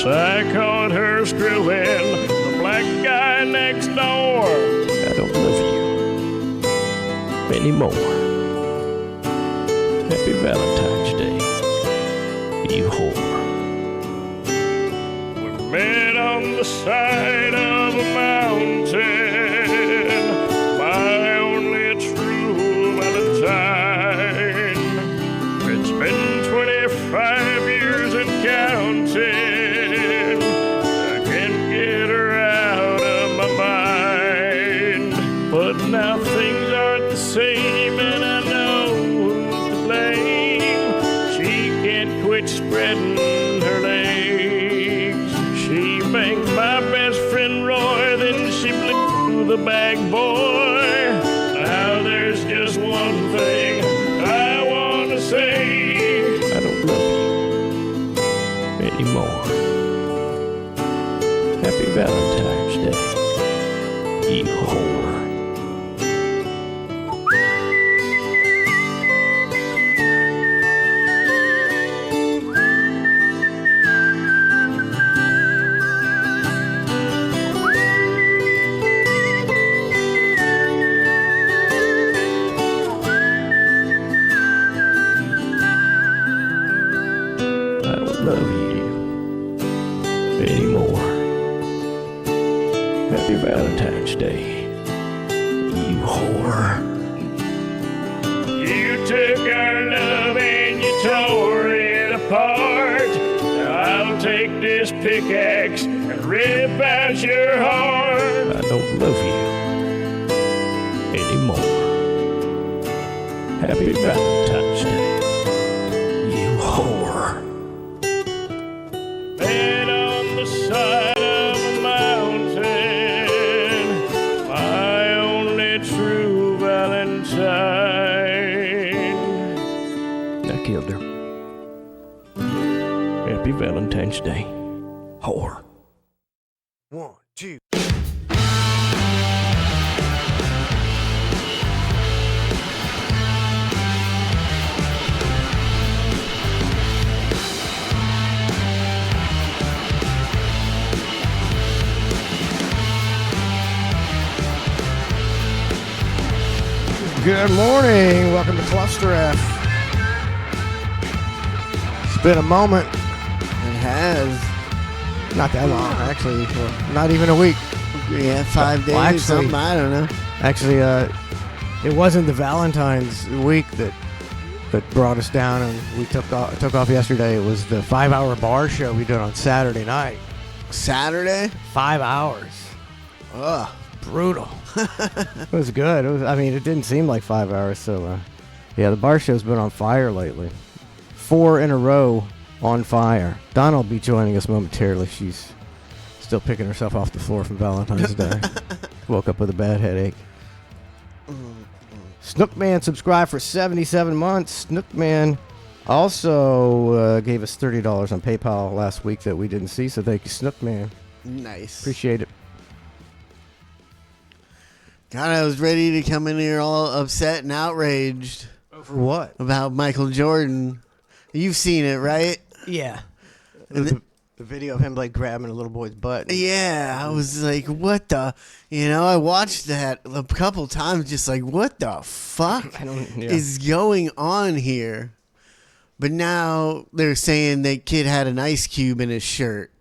I caught her screwing the black guy next door. I don't love you anymore. Happy Valentine's Day, you whore. We met on the side of a mountain, my only true Valentine. It's been 25 years and counting. I can't get her out of my mind. But now things aren't the same, and I know who's to blame. She can't quit spreading her legs. She banged my best friend Roy, then she blew the bag boy. Now there's just one thing I want to say. I don't love you anymore. Happy Valentine's Day, you whore. I don't love you anymore. Happy Valentine's Day, you whore. You took our love and you tore it apart. Now I'll take this pickaxe and rip out your heart. I don't love you anymore. Happy Valentine's Day, you whore. Met on the side of a mountain, my only true Valentine. I killed her. Happy Valentine's Day, whore. 1, 2. Good morning. Welcome to ClusterF. It's been a moment. It has. Not that long, actually. Well, not even a week. Yeah, 5 days, Well, actually- something, I don't know. Actually, it wasn't the Valentine's week that brought us down, and we took off yesterday. It was the 5-hour bar show we did on Saturday night. Saturday? 5 hours. Ugh. Brutal. It was good. It didn't seem like 5 hours. So, yeah, the bar show's been on fire lately. 4 in a row on fire. Donna will be joining us momentarily. She's still picking herself off the floor from Valentine's Day. Woke up with a bad headache. Snookman subscribed for 77 months. Snookman also gave us $30 on PayPal last week that we didn't see, so thank you, Snookman. Nice. Appreciate it. God, I was ready to come in here all upset and outraged. For what? About Michael Jordan. You've seen it, right? Yeah. And The video of him like grabbing a little boy's butt. Yeah, I was like, what the? I watched that a couple times, just like, what the fuck is going on here? But now they're saying that kid had an ice cube in his shirt.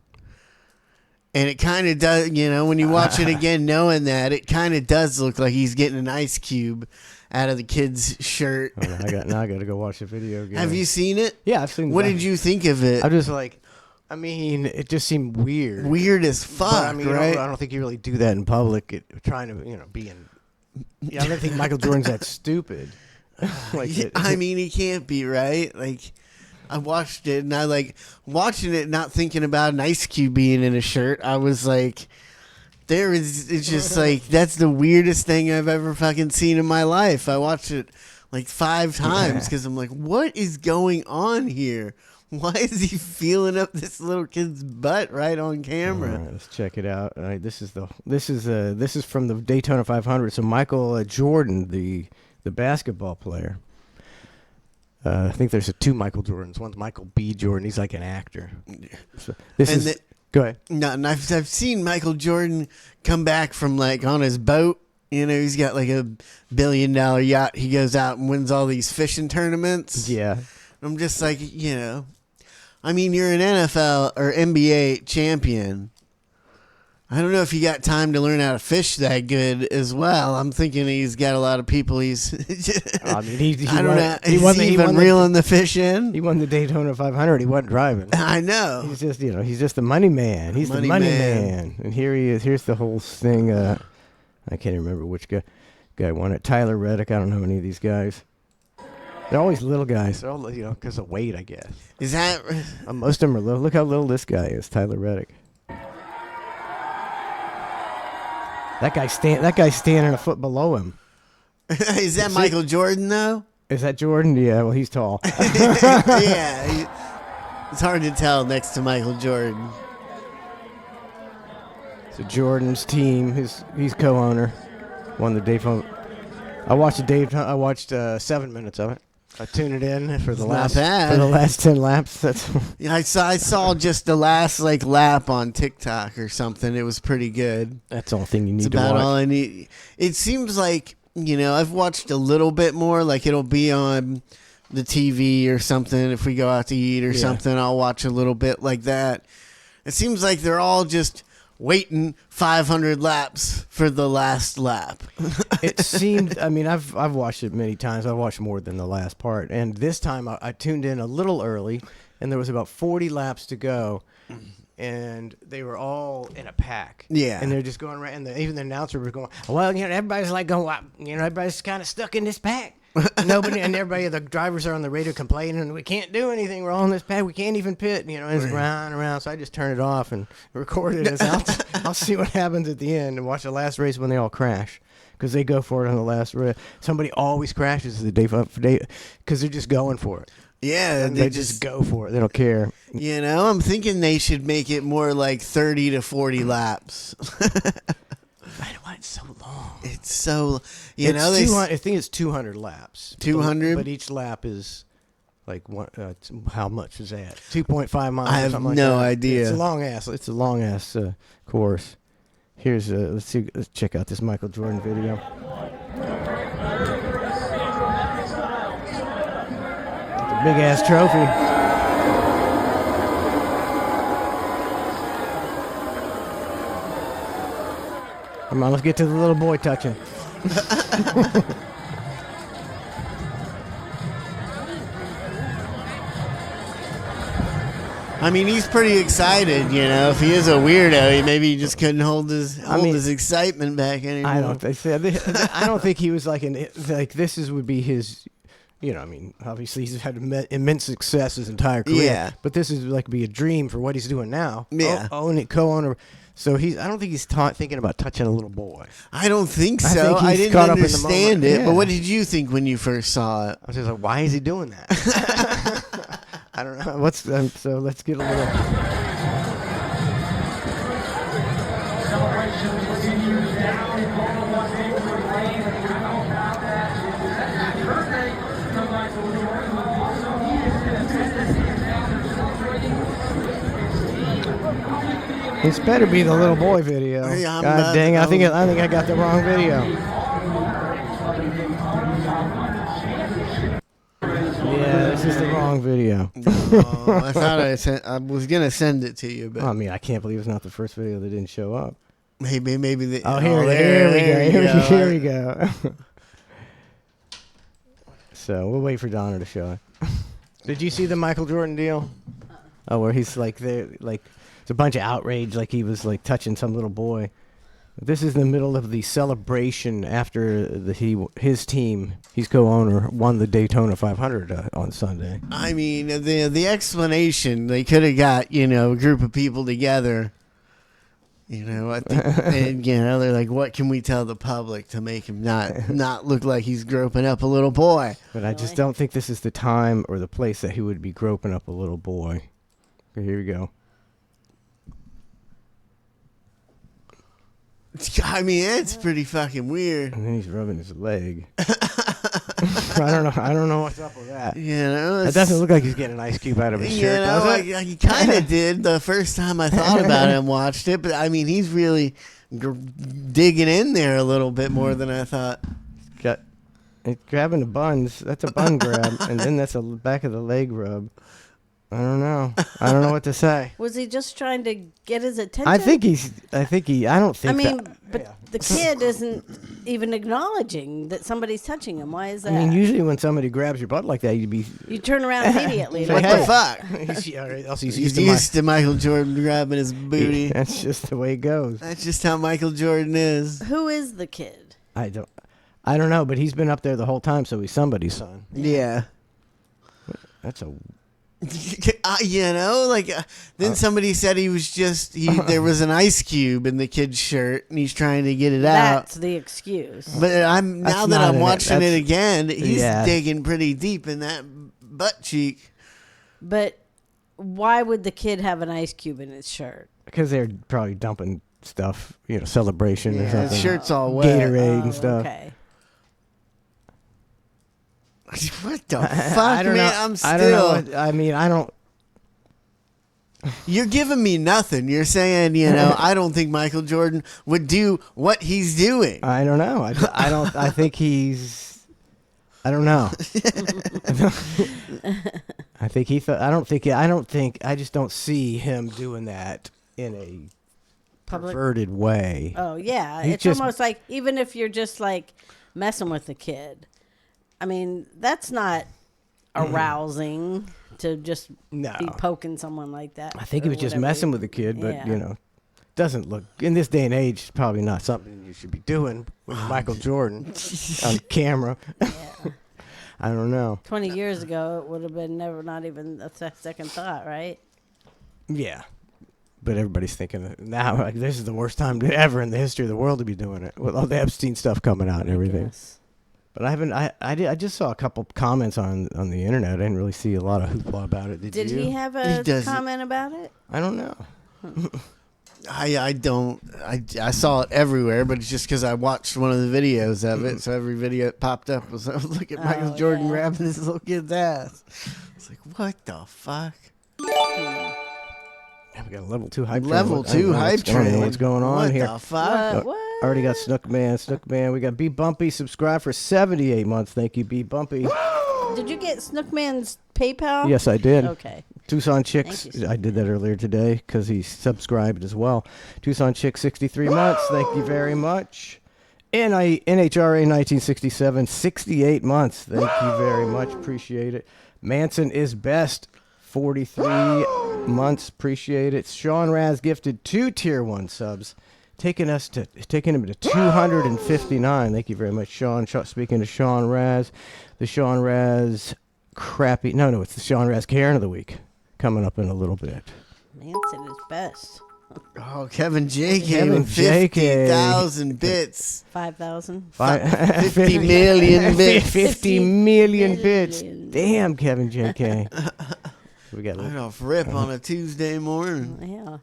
And it kind of does, when you watch it again, knowing that, it kind of does look like he's getting an ice cube out of the kid's shirt. Oh, now I got to go watch the video again. Have you seen it? Yeah, I've seen it. What did you think of it? I'm just like, it just seemed weird. Weird as fuck, but, right? I don't think you really do that in public, trying to, be in. Yeah, I don't think Michael Jordan's that stupid. He can't be, right? Like, I watched it, and I watching it, not thinking about an ice cube being in a shirt. I was like, it's just like, that's the weirdest thing I've ever fucking seen in my life. I watched it like 5 times because I'm like, what is going on here? Why is he feeling up this little kid's butt right on camera? All right, let's check it out. All right, this is from the Daytona 500. So Michael Jordan, the basketball player. I think there's 2 Michael Jordans. One's Michael B. Jordan. He's like an actor. So this Go ahead. No, and I've seen Michael Jordan come back from like on his boat. You know, he's got like a $1 billion yacht. He goes out and wins all these fishing tournaments. Yeah. I'm just like, you know, I mean, you're an NFL or NBA champion. I don't know if he got time to learn how to fish that good as well. I'm thinking he's got a lot of people. He's, I mean, I don't know. Is he even reeling the fish in? He won the Daytona 500. He wasn't driving. I know. He's just, he's just the money man. He's the money man. And here he is. Here's the whole thing. I can't even remember which guy won it. Tyler Reddick. I don't know any of these guys. They're always little guys. They're all, because of weight, I guess. Is that? Most of them are little. Look how little this guy is, Tyler Reddick. That guy's standing a foot below him. Is that Michael Jordan though? Is that Jordan? Yeah, well, he's tall. Yeah, it's hard to tell next to Michael Jordan. So Jordan's team, he's co-owner, won the Daytona. I watched 7 minutes of it. I tuned it in for the last 10 laps. Yeah, I saw just the last lap on TikTok or something. It was pretty good. That's the only thing you need It's to watch. about all I need. It seems like, I've watched a little bit more. Like it'll be on the TV or something. If we go out to eat or something, I'll watch a little bit like that. It seems like they're all just waiting 500 laps for the last lap. It seemed, I've watched it many times. I've watched more than the last part. And this time I tuned in a little early, and there was about 40 laps to go. And they were all in a pack. Yeah. And they're just going around. And even the announcer was going, well, everybody's like going, everybody's kind of stuck in this pack. Nobody, and everybody, the drivers are on the radio complaining, we can't do anything. We're all in this pad. We can't even pit. And it's round and round. So I just turned it off and recorded it. I'll see what happens at the end and watch the last race when they all crash. Because they go for it on the last race. Somebody always crashes the day because they're just going for it. Yeah, they just go for it. They don't care. I'm thinking they should make it more like 30 to 40 laps. Why it's so long? It's so, I think it's 200 laps. 200? But each lap is like how much is that? 2.5 miles. I have no idea. It's a long ass course. Here's let's check out this Michael Jordan video. It's a big ass trophy. Come on, let's get to the little boy touching. He's pretty excited, If he is a weirdo, maybe he just couldn't hold his excitement back anymore. I don't think he was this would be his. Obviously he's had immense success his entire career. Yeah. But this is be a dream for what he's doing now. Yeah. Co-owner. So I don't think he's thinking about touching a little boy. I don't think so. I didn't understand it. Yeah. But what did you think when you first saw it? I was just like, why is he doing that? I don't know. So let's get a little. This better be the little boy video. Yeah, God dang! I think I got the wrong video. Yeah, this is the wrong video. I thought I was gonna send it to you, but I can't believe it's not the first video that didn't show up. Maybe the. Here we go. So we'll wait for Donna to show it. Did you see the Michael Jordan deal? Oh, where he's it's a bunch of outrage, like he was touching some little boy. This is in the middle of the celebration after his team, he's co-owner, won the Daytona 500 on Sunday. The explanation, they could have got, a group of people together. I think, and, they're like, what can we tell the public to make him not look like he's groping up a little boy? But I just don't think this is the time or the place that he would be groping up a little boy. Here we go. It's pretty fucking weird. And then he's rubbing his leg. I don't know what's up with that. You know, It doesn't look like he's getting an ice cube out of his shirt, does it? he kind of did the first time I thought about it and watched it, but I mean, he's really digging in there a little bit more than I thought. Grabbing the buns. That's a bun grab, and then that's a back of the leg rub. I don't know. I don't know what to say. Was he just trying to get his attention? I don't think. I mean, that, but the kid isn't even acknowledging that somebody's touching him. Why is that? I mean, usually when somebody grabs your butt like that, you'd be. You turn around immediately. Say, What hey. the fuck? He's He's used to Michael Jordan grabbing his booty. That's just the way it goes. That's just how Michael Jordan is. Who is the kid? I don't know, but he's been up there the whole time, so he's somebody's son. Yeah. That's a. Then somebody said he was just there was an ice cube in the kid's shirt and he's trying to get it out. That's the excuse. But now that I'm watching it again, he's Yeah. digging pretty deep in that butt cheek. But why would the kid have an ice cube in his shirt? Because they're probably dumping stuff, celebration or Yeah, something. his shirt's all wet. Gatorade and stuff. Okay. What the fuck, I don't man? know. I'm still. I don't know. I don't. You're giving me nothing. You're saying, I don't think Michael Jordan would do what he's doing. I don't know. I don't. I think he's. I don't know. I think he thought. I don't think. I just don't see him doing that in a Public. perverted way. Oh yeah, He's it's just- almost like even if you're just like messing with the kid. I mean, that's not arousing to just No. be poking someone like that. I think he or was just whatever. messing with the kid, but Yeah. doesn't look in this day and age. It's probably not something you should be doing with Michael Jordan on camera. Yeah. I don't know. 20 years ago, it would have been not even a second thought, right? Yeah. But everybody's thinking that now, like, this is the worst time ever in the history of the world to be doing it with all the Epstein stuff coming out and everything. Yes. But I haven't. I just saw a couple comments on the internet. I didn't really see a lot of hoopla about it. Did you? He have He a doesn't. comment about it? I don't know. I don't. I saw it everywhere, but it's just because I watched one of the videos of it. So every video that popped up was look at Michael Oh, Jordan yeah. grabbing this little kid's ass. It's like, what the fuck? Yeah, we got a level 2 hype train. Level I don't 2 know hype train. What's going on what here? the fuck? What? Already got Snookman. We got B Bumpy. Subscribe for 78 months. Thank you, B Bumpy. Did you get Snookman's PayPal? Yes, I did. Okay. Tucson Chicks. Thank you, I did that earlier today because he subscribed as well. Tucson Chicks, 63 months. Thank you very much. NHRA 1967, 68 months. Thank you very much. Appreciate it. Manson is best. 43 months. Appreciate it. Sean Raz gifted 2 tier 1 subs. Taking him to 259. Thank you very much, Sean. Speaking to Sean Raz, the Sean Raz crappy. No, it's the Sean Raz Karen of the week coming up in a little bit. Manson is best. Oh, Kevin J gave Kevin him J. 50,000 bits. 5,000. 50 million bits. 50 million million. bits. Damn, Kevin J.K. We got. Right off rip on a Tuesday morning. Yeah.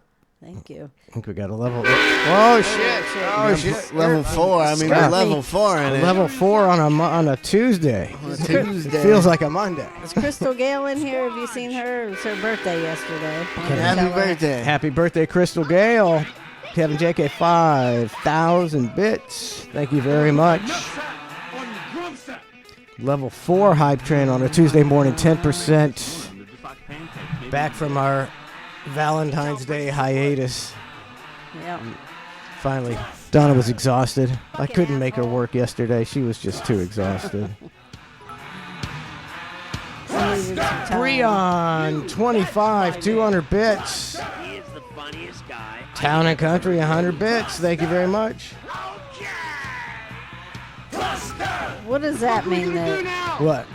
Thank you. I think we got a level. Oh shit! Oh shit! Level 4. I mean, we're level 4 in it. Level 4 on a Tuesday. On a It Tuesday. feels like a Monday. Is Crystal Gale in here? Have you seen her? It was her birthday yesterday. Happy birthday. Happy birthday, Crystal Gale. Kevin J.K. 5,000 bits. Thank you very much. Level 4 hype train on a Tuesday morning, 10%. Back from our Valentine's Day hiatus. Yeah. Finally, Donna was exhausted. I couldn't make her work yesterday. She was just too exhausted. I needed some time. Breon, 25, 200 bits. Town and Country, 100 bits. Thank you very much. What does that mean that What?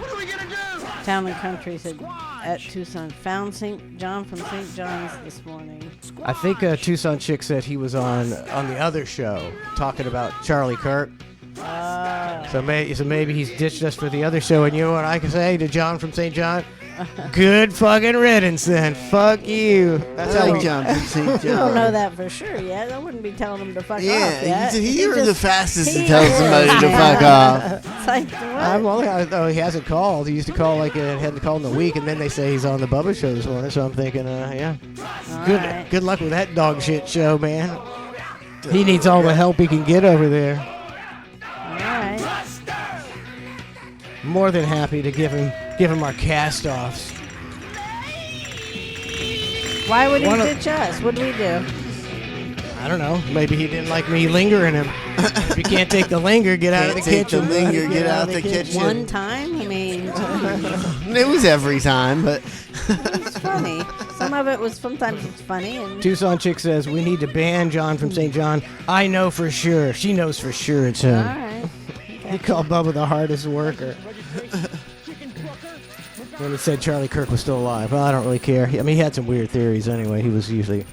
Town and Country said at Tucson found St. John from St. John's this morning? I think Tucson Chick said he was on the other show talking about Charlie Kirk. So maybe he's ditched us for the other show. And you know what I can say to John from St. John? Good fucking riddance then. Fuck you. That's how I like we John from St. I don't John. know that for sure yet. I wouldn't be telling him to fuck off Yeah, yet. you're He the just- fastest to he tell is, somebody to man. fuck off. It's like what? He hasn't called. He used to call hadn't called in a week, and then they say he's on the Bubba show this morning. So I'm thinking, yeah, Right. good luck with that dog shit show, man. He needs all the help he can get over there. All right. More than happy to give him our cast-offs. Why would he ditch us? What do we do? I don't know. Maybe he didn't like me lingering him. If you can't take the linger, get out of the kitchen. Get out of the kitchen. One time? I mean, It was every time, but it's funny. Sometimes it's funny. And Tucson Chick says, we need to ban John from St. John. I know for sure. She knows for sure it's him. all right. He called Bubba the hardest worker. When he said Charlie Kirk was still alive. Well, I don't really care. I mean, he had some weird theories anyway. He was usually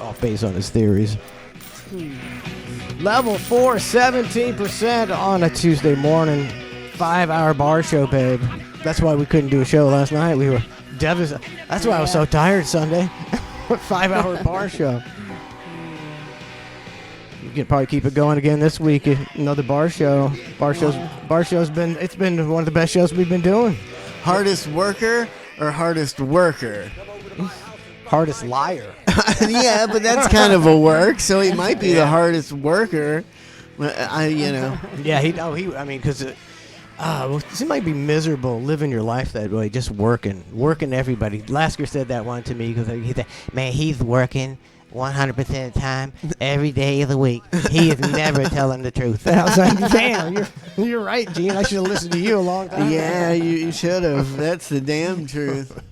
off base on his theories. Level 4, 17% on a Tuesday morning. 5-hour bar show, babe. That's why we couldn't do a show last night. We were devastated. That's why I was so tired Sunday. 5-hour bar show. You can probably keep it going again this week. Another bar show. Bar show's been one of the best shows we've been doing. hardest worker or hardest worker? Hardest liar. Yeah, but that's kind of a work, so he might be the hardest worker. Yeah, I mean, because it might be miserable living your life that way, just working everybody. Lasker said that one to me because he said, man, he's working 100% of the time, every day of the week. He is never telling the truth. And I was like, damn, you're right, Gene. I should have listened to you a long time. Yeah, you should have. That's the damn truth.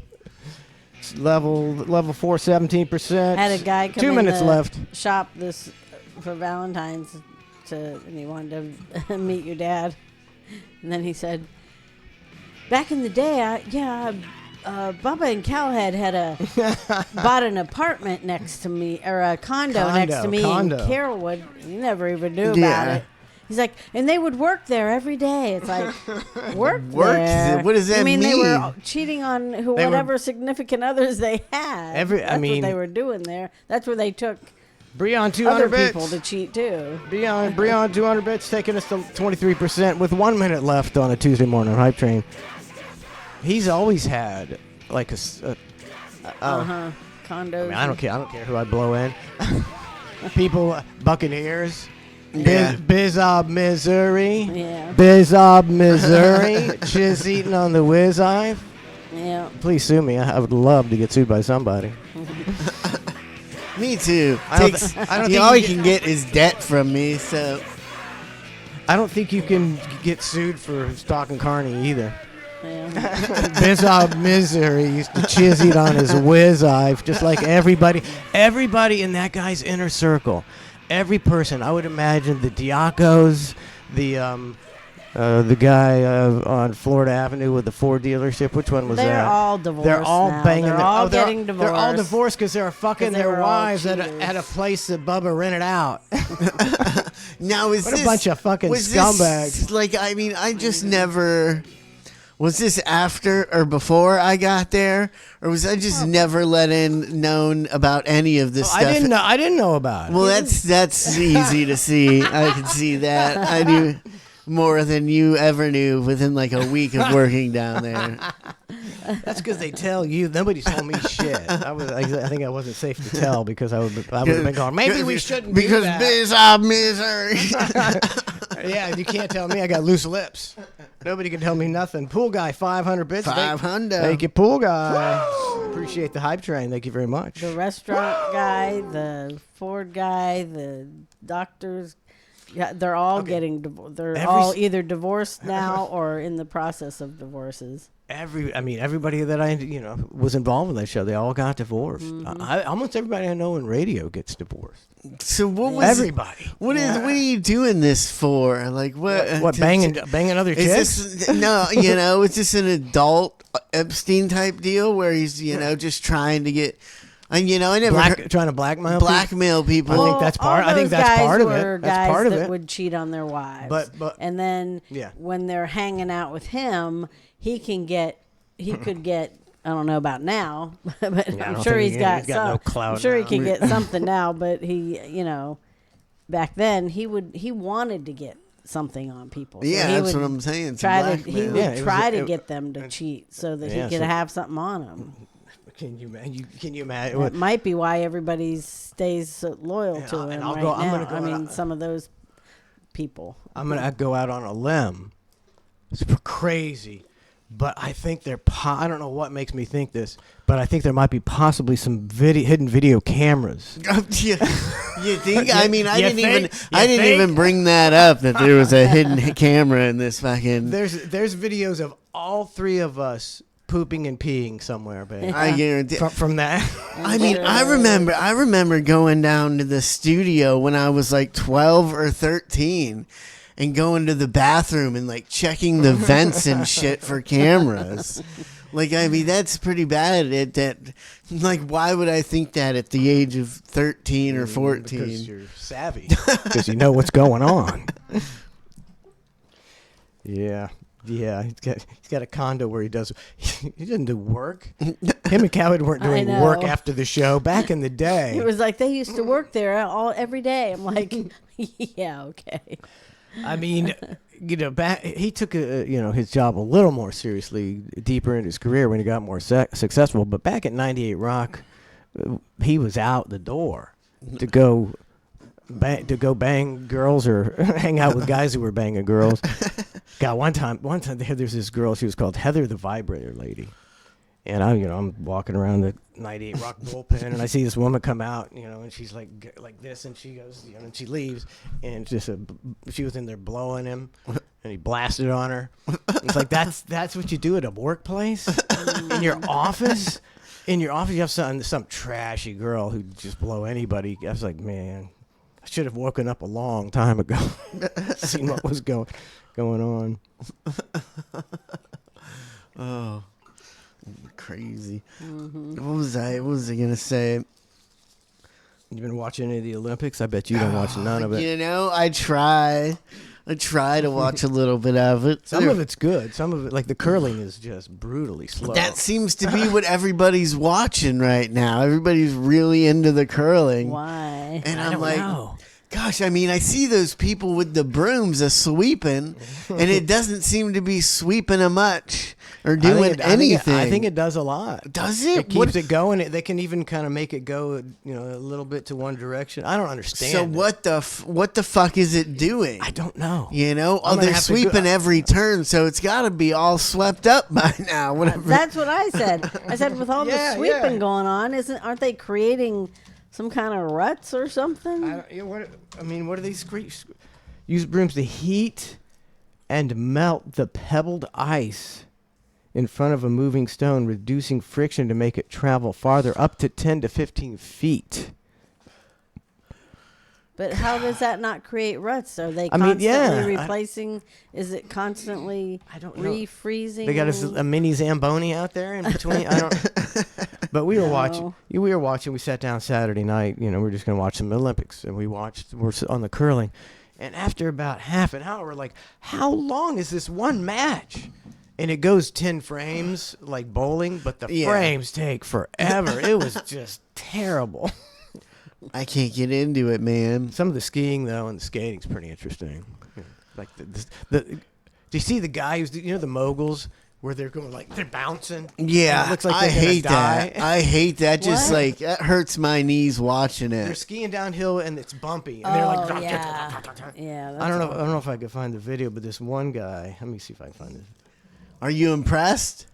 Level 4, 17%. Had a guy come 2 in minutes the left. shop this for Valentine's and he wanted to meet your dad. And then he said, back in the day, Bubba and Cal had bought an apartment next to me, or a condo next to me in Carrollwood. You never even knew about it. He's like, and they would work there every day. It's like, work there? What does that mean? They were cheating on whatever significant others they had. That's what they were doing there. That's where they took Breon 200 other bits. people to cheat too. Breon 200 bits taking us to 23% with 1 minute left on a Tuesday morning hype train. He's always had like condos. I mean, I don't care who I blow in. People, Buccaneers. Yeah. Bizob, Missouri. Yeah. Bizob, Missouri. Chiz eating on the whiz eye. Yeah. Please sue me. I would love to get sued by somebody. Me too. All he can get is debt from me, so I don't think you can get sued for stalking Carney either. Yeah. Bizob, Missouri used to chiz eat on his whiz eye, just like everybody in that guy's inner circle. Every person, I would imagine the Diacos, the guy on Florida Avenue with the Ford dealership. Which one was that? They're all divorced. They're all now. banging. They're all getting divorced. They're all divorced because they're fucking they their were all wives at cheaters. a place that Bubba rented out. now What a bunch of fucking scumbags. I just never. Was this after or before I got there, or was I just never known about any of this stuff? I didn't know about it. Well, that's easy to see. I can see that. I knew more than you ever knew within like a week of working down there. That's because they tell you. Nobody told me shit. I think I wasn't safe to tell because I would have been going, maybe we shouldn't do that. Because Bizob, Missouri. Yeah, you can't tell me. I got loose lips. Nobody can tell me nothing. Pool guy, 500 bits. 500. Thank you, pool guy. Appreciate the hype train. Thank you very much. The restaurant guy, the Ford guy, the doctors. Yeah, they're all getting divorced. They're all either divorced now or in the process of divorces. Everybody that I was involved in that show, they all got divorced. Mm-hmm. Almost everybody I know in radio gets divorced. So what was everybody? What are you doing this for? Like what? What banging other chicks? Is it's just an adult Epstein type deal where he's just trying to get. I never trying to blackmail people. I think that's part. I think that's part of it. That's part of it. Would cheat on their wives. But and then when they're hanging out with him, he could get. I don't know about now, but I'm sure he's got some. No clout I'm sure now. he can get something now, but he, back then he wanted to get something on people. So Yeah, he that's would what I'm saying. It's Try to blackmail. he would Yeah, it was- try to it- get them to cheat so that Yeah, he could so- have something on them. Can you imagine? That might be why everybody stays so loyal And to I'll- him and I'll right go- now. I'm gonna go I out- mean, some of those people. I'm gonna go out on a limb. It's crazy, but I think I don't know what makes me think this, but I think there might be possibly some hidden video cameras. you think? I mean, I You didn't think? even bring that up that there was a hidden camera in this fucking. There's videos of all three of us pooping and peeing somewhere, babe. I guarantee. From that. I mean, I remember going down to the studio when I was like 12 or 13 and going to the bathroom and like checking the vents and shit for cameras. Like, I mean, that's pretty bad. Like, why would I think that at the age of 13 or 14? Because you're savvy. Because you know what's going on. Yeah. Yeah, he's got a condo where he doesn't do work. Him and Coward weren't I doing know. work after the show back in the day. It was like they used to work there every day. I'm like, yeah, okay. I mean, he took his job a little more seriously deeper in his career when he got more successful. But back at 98 Rock, he was out the door to go bang girls or hang out with guys who were banging girls. God, one time there's this girl. She was called Heather the Vibrator Lady, and I'm walking around the 98 Rock bullpen, and I see this woman come out, and she's like this, and she goes, and she leaves, and she was in there blowing him, and he blasted on her. It's like that's what you do at a workplace, in your office. In your office, you have some trashy girl who just blow anybody. I was like, man, I should have woken up a long time ago, seen what was going on. Oh, crazy. What was I gonna say? You been watching any of the Olympics? I bet you don't watch none of it. I try to watch a little bit of it. Some of it's good. Some of it, like the curling, is just brutally slow. That seems to be what everybody's watching right now. Everybody's really into the curling. Why? And I I'm don't like, know. gosh, I mean, I see those people with the brooms sweeping, and it doesn't seem to be sweeping a much or doing anything. I think it does a lot. Does it? It keeps it going. They can even kind of make it go, a little bit to one direction. I don't understand. So it. what the fuck is it doing? I don't know. They're sweeping every turn, so it's got to be all swept up by now. Whatever. That's what I said. I said with all Yeah, the sweeping yeah. going on, aren't they creating some kind of ruts or something? What do they use brooms to heat and melt the pebbled ice in front of a moving stone, reducing friction to make it travel farther, up to 10 to 15 feet. But how does that not create ruts? Are they constantly replacing? Is it constantly I don't know. refreezing? They got a mini Zamboni out there in between. I don't. But we were watching. We sat down Saturday night. We were just gonna watch some Olympics, and we're on the curling. And after about half an hour, we're like, how long is this one match? And it goes 10 frames like bowling, but the frames take forever. It was just terrible. I can't get into it, man. Some of the skiing though and the skating's pretty interesting. Like do you see the guy who's the moguls where they're going they're bouncing? Yeah, it looks like I they're gonna hate die. that. I hate that. Just What? that hurts my knees watching They're it. skiing downhill and it's bumpy, and they're like. Oh, yeah. I don't know if I could find the video, but this one guy. Let me see if I can find it. Are you impressed?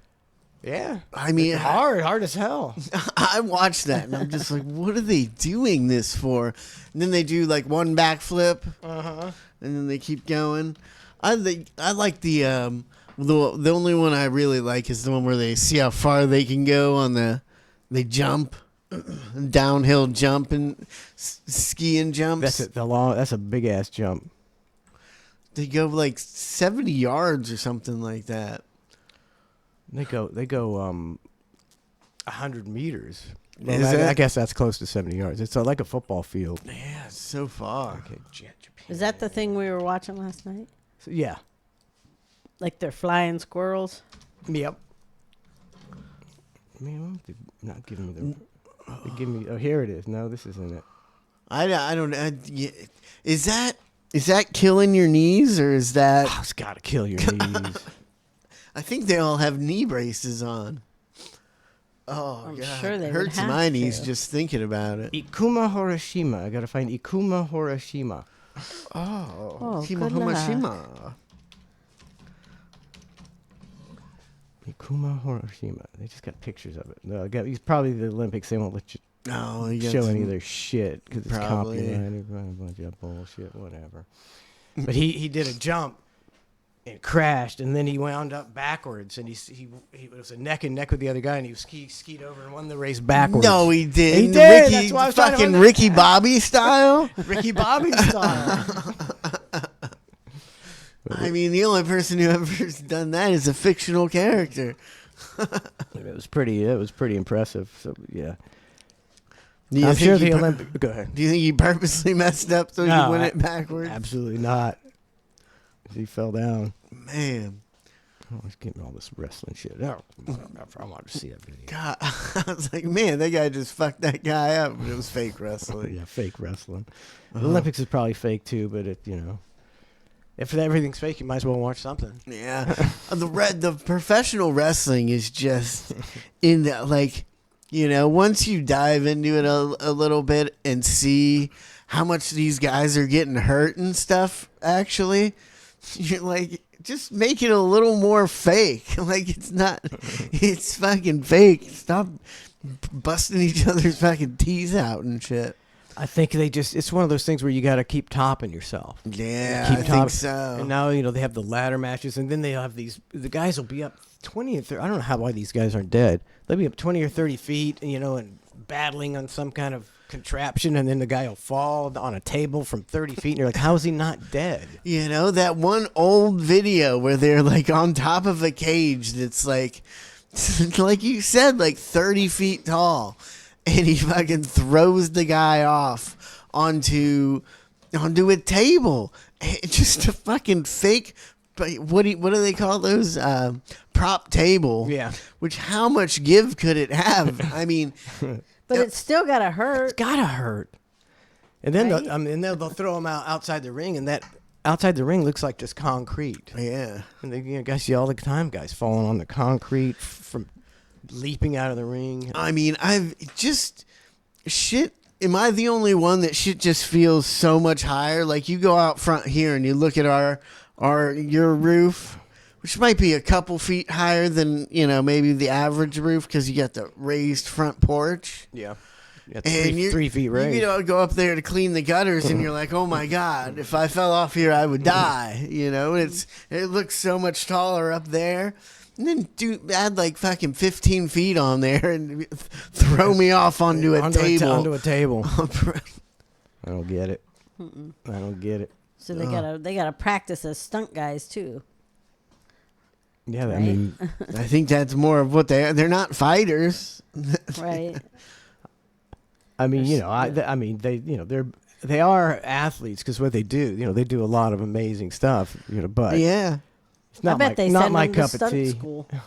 Yeah, I mean, hard as hell. I watched that and I'm just like, what are they doing this for? And then they do like one backflip, and then they keep going. I like the only one I really like is the one where they see how far they can go on they jump, downhill jump and skiing jumps. That's it. That's a big ass jump. They go like 70 yards or something like that. They go 100 meters. Well, Is it? I guess that's close to 70 yards. It's like a football field. Yeah, it's so far. Okay, Japan. Is that the thing we were watching last night? So, yeah. Like they're flying squirrels? Yep. Man, they're not giving me they give me. Oh, here it is. No, this isn't it. I don't. Is that Is that killing your knees, or is that? Oh, it's got to kill your knees. I think they all have knee braces on. Oh, I'm God. sure they It would hurts have my knees to. just thinking about it. Ikuma Hiroshima. I got to find Ikuma Hiroshima. Oh, Hima good luck. Shima. Ikuma Hiroshima. They just got pictures of it. No, he's probably the Olympics. They won't let you No, you got show some- any of their shit because it's Probably. copyrighted. A bunch of bullshit, whatever. But he did a jump and crashed, and then he wound up backwards, and he was a neck and neck with the other guy, and he skied over and won the race backwards. No, he didn't. He did. Ricky, That's why I was trying to fucking win Ricky Bobby style. Ricky Bobby style. I mean, the only person who ever's done that is a fictional character. It was pretty impressive. So yeah, Do you I'm think sure he the pur- Olympic. Go ahead. Do you think he purposely messed up so No, he went I- it backwards? Absolutely not. He fell down. Man, Oh, he's getting all this wrestling shit. Oh, I wanted to see that video. God, I was like, man, that guy just fucked that guy up. But it was fake wrestling. Yeah, fake wrestling. The Olympics is probably fake too, but if everything's fake, you might as well watch something. Yeah, the professional wrestling is just in that, like, once you dive into it a little bit and see how much these guys are getting hurt and stuff, actually, you're like, just make it a little more fake. Like, it's fucking fake. Stop busting each other's fucking teeth out and shit. I think it's one of those things where you got to keep topping yourself. Yeah, Keep I top- think so. And now, they have the ladder matches, and then they have the guys will be up 20 or 30. I don't know why these guys aren't dead. They'll be up 20 or 30 feet, and battling on some kind of contraption, and then the guy will fall on a table from 30 feet, and you're like, how is he not dead? That one old video where they're like on top of a cage that's like you said, like 30 feet tall, and he fucking throws the guy off onto a table. Just a fucking fake. What do they call those? Prop table. Yeah. Which, how much give could it have? I mean, But it's still gotta hurt. It's gotta hurt. And then Right? they'll throw him out outside the ring, and that outside the ring looks like just concrete. yeah. And they, guys see all the time guys falling on the concrete from leaping out of the ring. I mean, I've just shit. Am I the only one that shit just feels so much higher? Like, you go out front here and you look at your roof, which might be a couple feet higher than maybe the average roof because you got the raised front porch. Yeah. Yeah, And 3 feet raised. You go up there to clean the gutters, and you're like, "Oh my god, if I fell off here, I would die." It looks so much taller up there. And then add like fucking 15 feet on there and throw me off onto a table. Onto a table. I don't get it. I don't get it. So they gotta practice as stunt guys too. Yeah, I Right? mean, I think that's more of what they are. They're not fighters. Right. they are athletes because what they do, they do a lot of amazing stuff, but Yeah. it's not I bet my, they not send my them to cup of stunt tea. school. You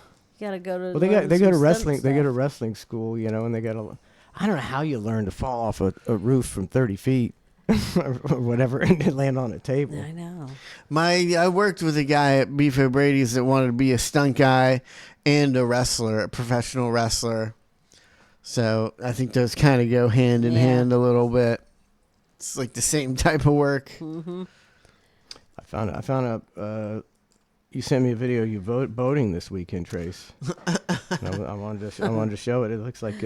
gotta go to. Well, they learn go some to stunt wrestling. They go to stuff. wrestling school, and they got a. I don't know how you learn to fall off a roof from 30 feet or whatever and then land on a table. I know. I worked with a guy at Beef O'Brady's that wanted to be a stunt guy and a wrestler, a professional wrestler. So I think those kind of go hand in Yeah. hand a little bit. It's like the same type of work. Mm-hmm. I found out. You sent me a video of you boating this weekend, Trace. And I wanted to show it. It looks like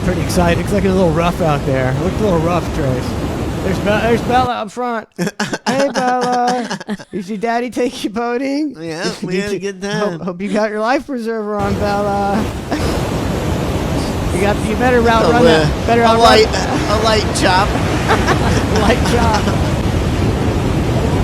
pretty exciting. Looks like a little rough out there. It looks a little rough, Trace. There's Bella up front. Hey, Bella. Did your daddy take you boating? Yeah, we had a good time. Hope you got your life preserver on, Bella. You better run that. Better a outrun light chop. light chop.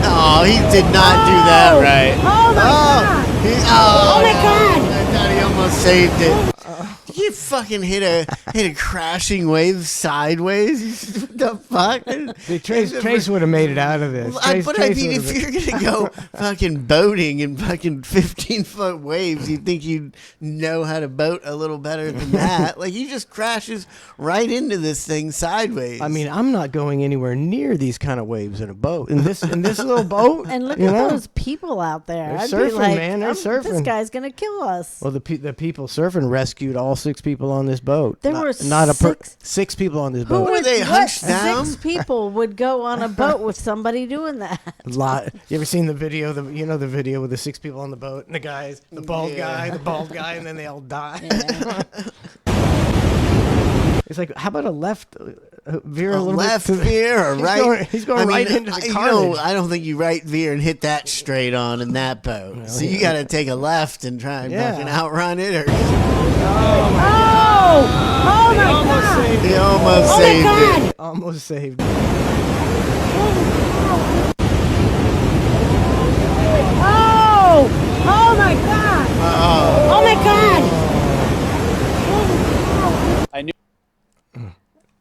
Oh, he did not do that right. Oh my god! Oh my God. I thought he almost saved it. You fucking hit a crashing wave sideways. What the fuck? See, Trace would have made it out of this. But Trace I mean, would've if you're gonna go fucking boating in fucking 15-foot waves, you'd think you'd know how to boat a little better than that. Like he just crashes right into this thing sideways. I mean, I'm not going anywhere near these kind of waves in a boat. In this little boat. And look you at know? those people out there. They're I'd surfing, be like, man. They're This surfing. guy's gonna kill us. Well, the people surfing rescued all 6 people on this boat. There were 6 people on this Who boat. were they, what hunched down? 6 people would go on a boat with somebody doing that? Lot. You ever seen the video? The video with the 6 people on the boat and the bald guy, and then they all die. Yeah. It's like, how about a left veer a A little left bit? veer or right? He's going right into the carnage. I don't think you right veer and hit that straight on in that boat. So you got to take a left and try and fucking outrun it. Or Oh my God! he almost saved it. Almost saved. Oh my God! Oh my God!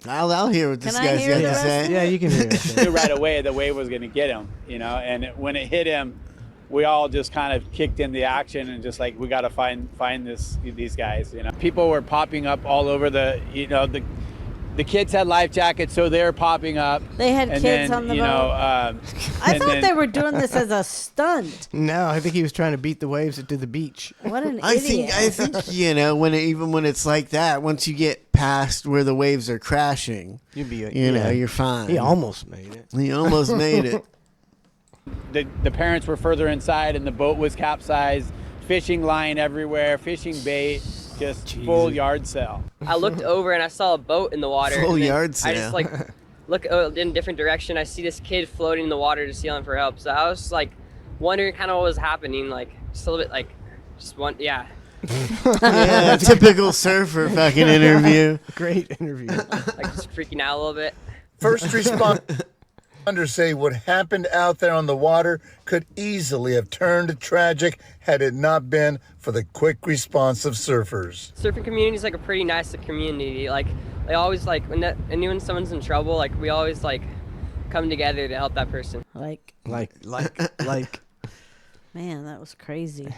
I'll hear what this Can I guy's hear got the to rest say. Yeah, you can hear it. Knew right away the wave was going to get him, and when it hit him, we all just kind of kicked in the action and just like, we got to find these guys. People were popping up all over the kids had life jackets, so they were popping up. They had and kids then, on the you boat. know, I thought they were doing this as a stunt. No, I think he was trying to beat the waves to the beach. What an I idiot! think even when it's like that, once you get past where the waves are crashing, You'd be, you're fine. He almost made it. He almost made it. the parents were further inside, and the boat was capsized. Fishing line everywhere, fishing bait, just full yard sale. I looked over and I saw a boat in the water. Full and then yard I just sale. look in a different direction. I see this kid floating in the water just yelling for help. So I was just like wondering kind of what was happening, like just a little bit like Yeah, typical surfer fucking interview. Great interview. like just freaking out a little bit. First responders say what happened out there on the water could easily have turned tragic had it not been for the quick response of surfers. Surfing community is like a pretty nice community. Like they always like when someone's in trouble, like we always like come together to help that person. Like. Man, that was crazy.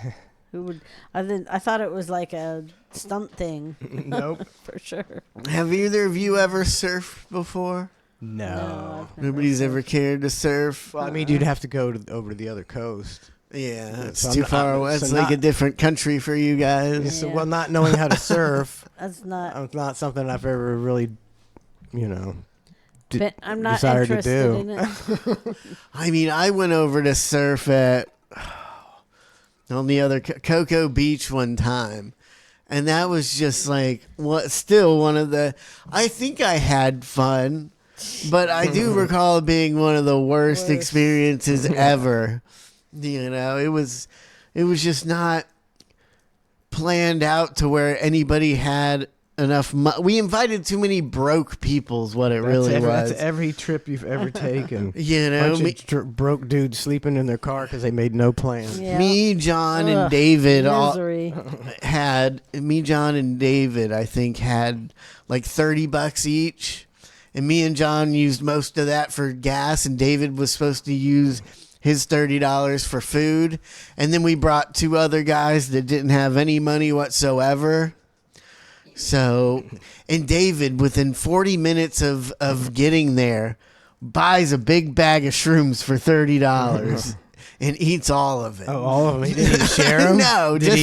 Who would? I thought it was like a stunt thing. Nope. For sure. Have either of you ever surfed before? No. I've never Nobody's surfed. ever cared to surf. Well, I mean, you'd have to go over to the other coast. Yeah, it's So too I'm- far I'm- away. so It's like not- a different country for you guys. So, Yeah. well, not knowing how to surf, That's not. it's not something I've ever really, I'm not desired to interested do. in it. I mean, I went over to surf at on the other Cocoa Beach one time, and that was just like still one of the. I think I had fun, but I do recall it being one of the worst experiences ever. It was just not planned out to where anybody had enough money. We invited too many broke people is what it was. That's every trip you've ever taken. Bunch of broke dudes sleeping in their car because they made no plan. Yeah. Me, John, and Ugh, David misery. John, and David, I think, had like $30 each. And me and John used most of that for gas, and David was supposed to use his $30 for food. And then we brought 2 other guys that didn't have any money whatsoever. So, and David, within 40 minutes of getting there, buys a big bag of shrooms for $30 and eats all of it. Oh, all of them? He didn't even share them? No. Did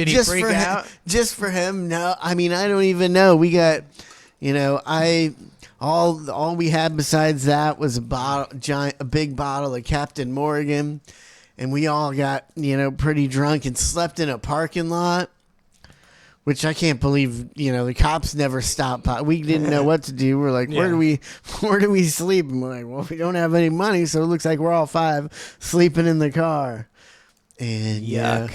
he freak out? Just for him, no. I mean, I don't even know. We got, all we had besides that was a big bottle of Captain Morgan, and we all got, pretty drunk and slept in a parking lot. Which I can't believe, the cops never stopped. We didn't know what to do. We're like, where do we sleep? And we're like, well, we don't have any money, so it looks like we're all 5 sleeping in the car. And Yuck.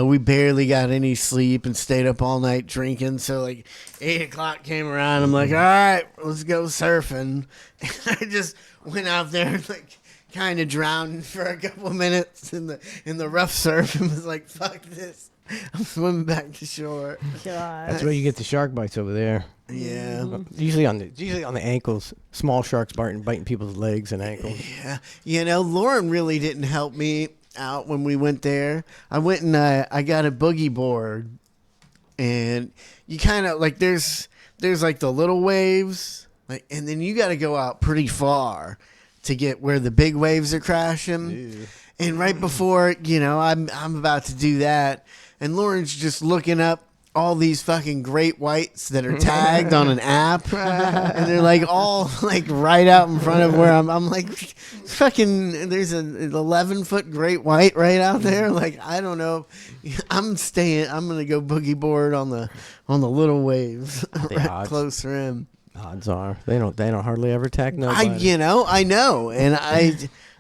we barely got any sleep and stayed up all night drinking. So like 8 o'clock came around. I'm like, all right, let's go surfing. And I just went out there and like kind of drowned for a couple minutes in the rough surf and was like, fuck this. I'm swimming back to shore. God. That's where you get the shark bites over there. Yeah. Usually on the ankles. Small sharks biting people's legs and ankles. Yeah. You know, Lauren really didn't help me out when we went there. I went and I got a boogie board, and you kind of like there's like the little waves, like, and then you got to go out pretty far to get where the big waves are crashing. Ew. And right before, you know, I'm about to do that, and Lauren's just looking up all these fucking great whites that are tagged on an app, and they're like all like right out in front of where I'm like, fucking, there's an 11-foot great white right out there. Like, I don't know. I'm gonna go boogie board on the little waves right closer in. Odds are they don't hardly ever attack nobody. I know, and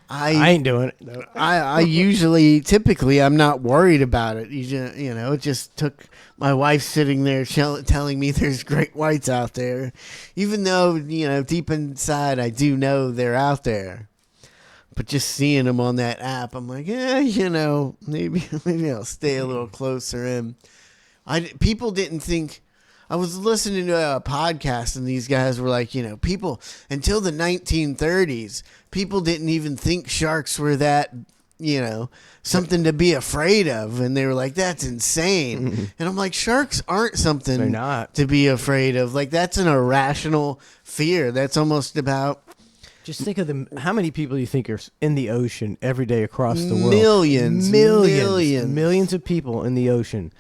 I ain't doing it. No. I usually, typically, I'm not worried about it. You know, it just took my wife sitting there telling me there's great whites out there, even though, you know, deep inside I do know they're out there. But just seeing them on that app, I'm like, you know, maybe I'll stay a little closer in. People didn't think. I was listening to a podcast, and these guys were like, you know, people until the 1930s, people didn't even think sharks were that, you know, something to be afraid of, and they were like, that's insane. And I'm like, sharks aren't something They're not. to be afraid of. Like, that's an irrational fear. That's almost about. Just think of how many people you think are in the ocean every day across the world? Millions of people in the ocean.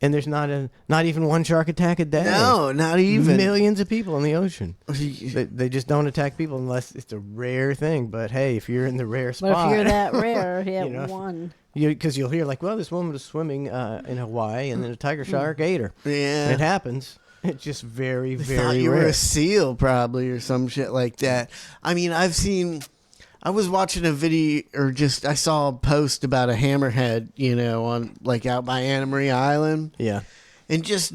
And there's not even one shark attack a day. No, not even. Millions of people in the ocean. They just don't attack people unless it's a rare thing. But hey, if you're in the rare spot, But if you're that rare, you have you know, one. Because you'll hear like, well, this woman was swimming in Hawaii, and then a tiger shark ate her. Yeah, and it happens. It's just very, they very thought you rare. were a seal, probably, or some shit like that. I mean, I was watching a video, or just I saw a post about a hammerhead, you know, on like out by Anna Maria Island. Yeah. And just,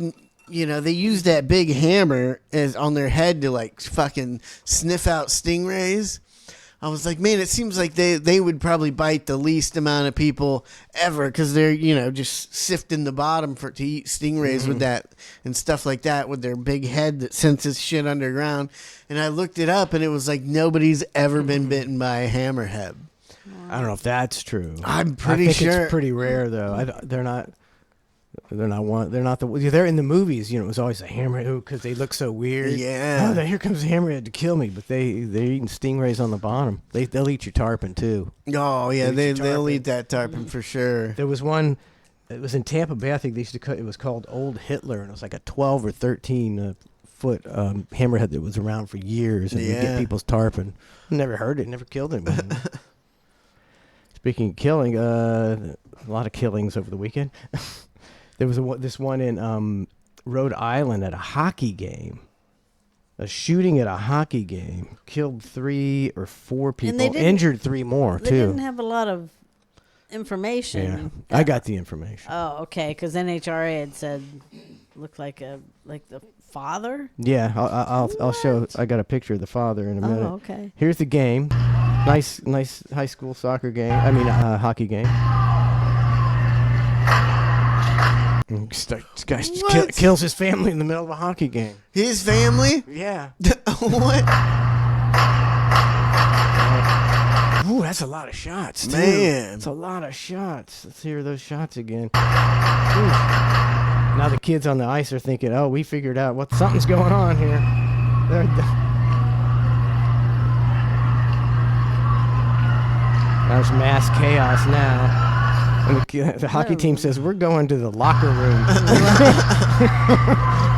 you know, they use that big hammer as on their head to like fucking sniff out stingrays. I was like, man, it seems like they would probably bite the least amount of people ever, because they're, you know, just sifting the bottom to eat stingrays with that and stuff like that with their big head that senses shit underground. And I looked it up, and it was like nobody's ever been bitten by a hammerhead. I don't know if that's true. I'm pretty sure it's pretty rare though. They're not they're in the movies, you know. It was always a hammerhead because they look so weird. Yeah. Oh, here comes a hammerhead to kill me, but they're eating stingrays on the bottom. They'll eat your tarpon too. Oh yeah, they'll eat that tarpon for sure. There was one. It was in Tampa Bay. I think they used to cut. It was called Old Hitler, and it was like a 12 or 13 foot hammerhead that was around for years, and would get people's tarpon. Never heard it. Never killed anyone. Speaking of killing, a lot of killings over the weekend. There was this one in Rhode Island at a hockey game. A shooting at a hockey game. Killed 3 or 4 people. Injured 3 more, They didn't have a lot of information. Yeah, I got the information. Oh, okay, because NHRA had said, looked like the father? Yeah, I'll show. I got a picture of the father in a minute. Oh, okay. Here's the game. Nice high school soccer game. I mean, hockey game. This guy kills his family in the middle of a hockey game. His family? Yeah. What? Ooh, that's a lot of shots, too. Man. That's a lot of shots. Let's hear those shots again. Ooh. Now the kids on the ice are thinking, oh, we figured out something's going on here. There's mass chaos now. And the hockey team says, we're going to the locker room.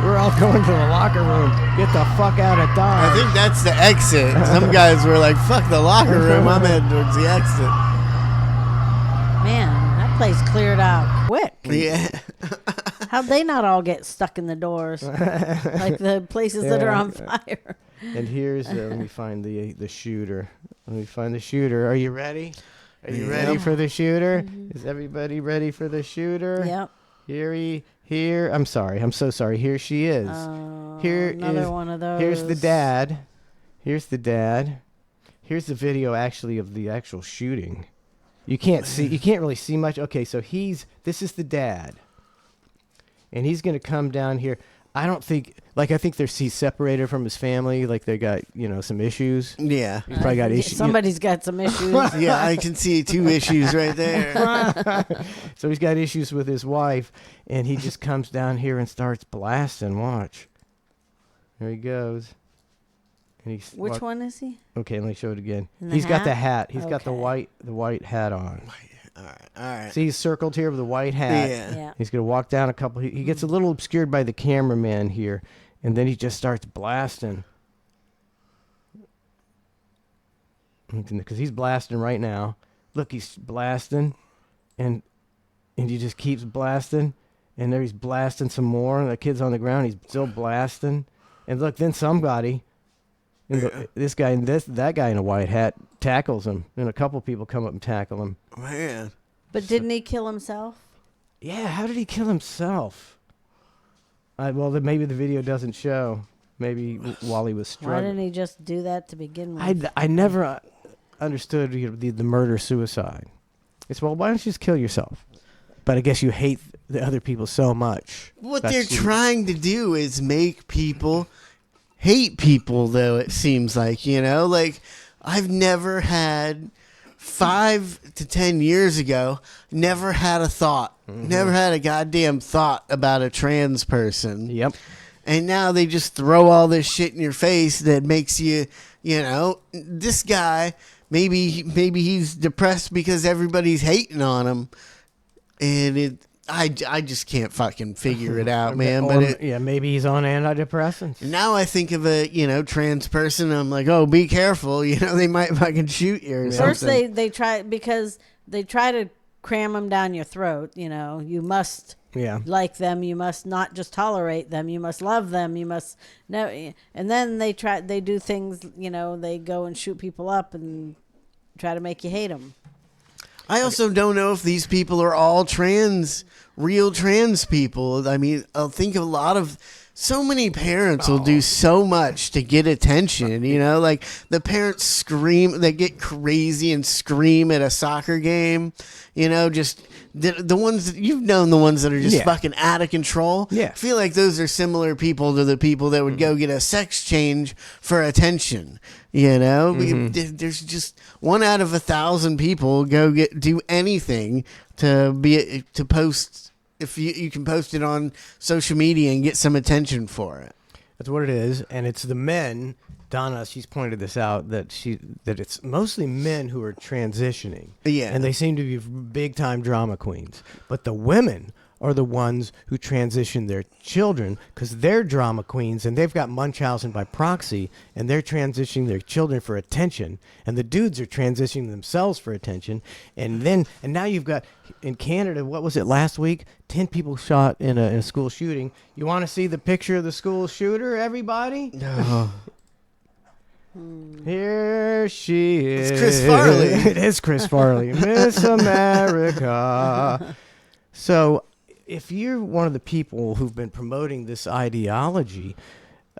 We're all going to the locker room. Get the fuck out of Dodge. I think that's the exit. Some guys were like, fuck the locker room. I'm heading towards the exit. Man, that place cleared out quick. Yeah. How'd they not all get stuck in the doors? Like the places that are on fire. And here's, let me find the shooter. Let me find the shooter. Are you ready? Are you ready for the shooter? Mm-hmm. Is everybody ready for the shooter? Yep. Here. I'm sorry. I'm so sorry. Here she is. Another one of those. Here's the dad. Here's the Here's the video actually of the actual shooting. You can't really see much. Okay, so this is the dad. and he's going to come down here. I don't think, like, I think he's separated from his family. Like, they got, some issues. Yeah. He's probably got issues. Somebody's got some issues. Yeah, I can see 2 issues right there. So he's got issues with his wife, and he just comes down here and starts blasting. Watch. There he goes. And Which one is he? Okay, let me show it again. And He's the got the hat? hat. He's got the white hat on. All right. See, he's circled here with a white hat. Yeah. He's going to walk down a couple. He gets a little obscured by the cameraman here, and then he just starts blasting. Because he's blasting right now. Look, he's blasting, and he just keeps blasting, and there he's blasting some more. The kid's on the ground. He's still blasting. And look, then somebody, this guy and that guy in a white hat tackles him, and a couple people come up and tackle him. Man. But didn't he kill himself? Yeah, how did he kill himself? Well, maybe the video doesn't show. Maybe while he was Why struggling. didn't he just do that to begin with? I never understood the murder-suicide. It's, well, why don't you just kill yourself? But I guess you hate the other people so much. What they're trying to do is make people hate people, though, it seems like, Like, I've never had... 5 to 10 years ago, never had a thought. Never had a goddamn thought about a trans person. Yep. And now they just throw all this shit in your face that makes you, this guy, maybe he's depressed because everybody's hating on him. And I just can't fucking figure it out, man. But maybe he's on antidepressants. now I think of a trans person. I'm like, oh, be careful. They might fucking shoot you or First, something. they try to cram them down your throat. You must like them. You must not just tolerate them. You must love them. You must know. And then they do things. They go and shoot people up and try to make you hate them. I also don't know if these people are all real trans people. I mean, I'll think of so many parents will do so much to get attention, like the parents scream, they get crazy and scream at a soccer game, just the ones that you've known, the ones that are just fucking out of control. Yeah. I feel like those are similar people to the people that would go get a sex change for attention. There's just 1 out of 1,000 people do anything to post. If you can post it on social media and get some attention for it. That's what it is, and it's the men. Donna, she's pointed this out that it's mostly men who are transitioning. Yeah, and they seem to be big time drama queens. But the women are the ones who transition their children because they're drama queens and they've got Munchausen by proxy, and they're transitioning their children for attention, and the dudes are transitioning themselves for attention. And now you've got in Canada, what was it last week? 10 people shot in a school shooting. You want to see the picture of the school shooter, everybody? No. Here she is. It's Chris Farley. It is Chris Farley, Miss America. So, if you're one of the people who've been promoting this ideology,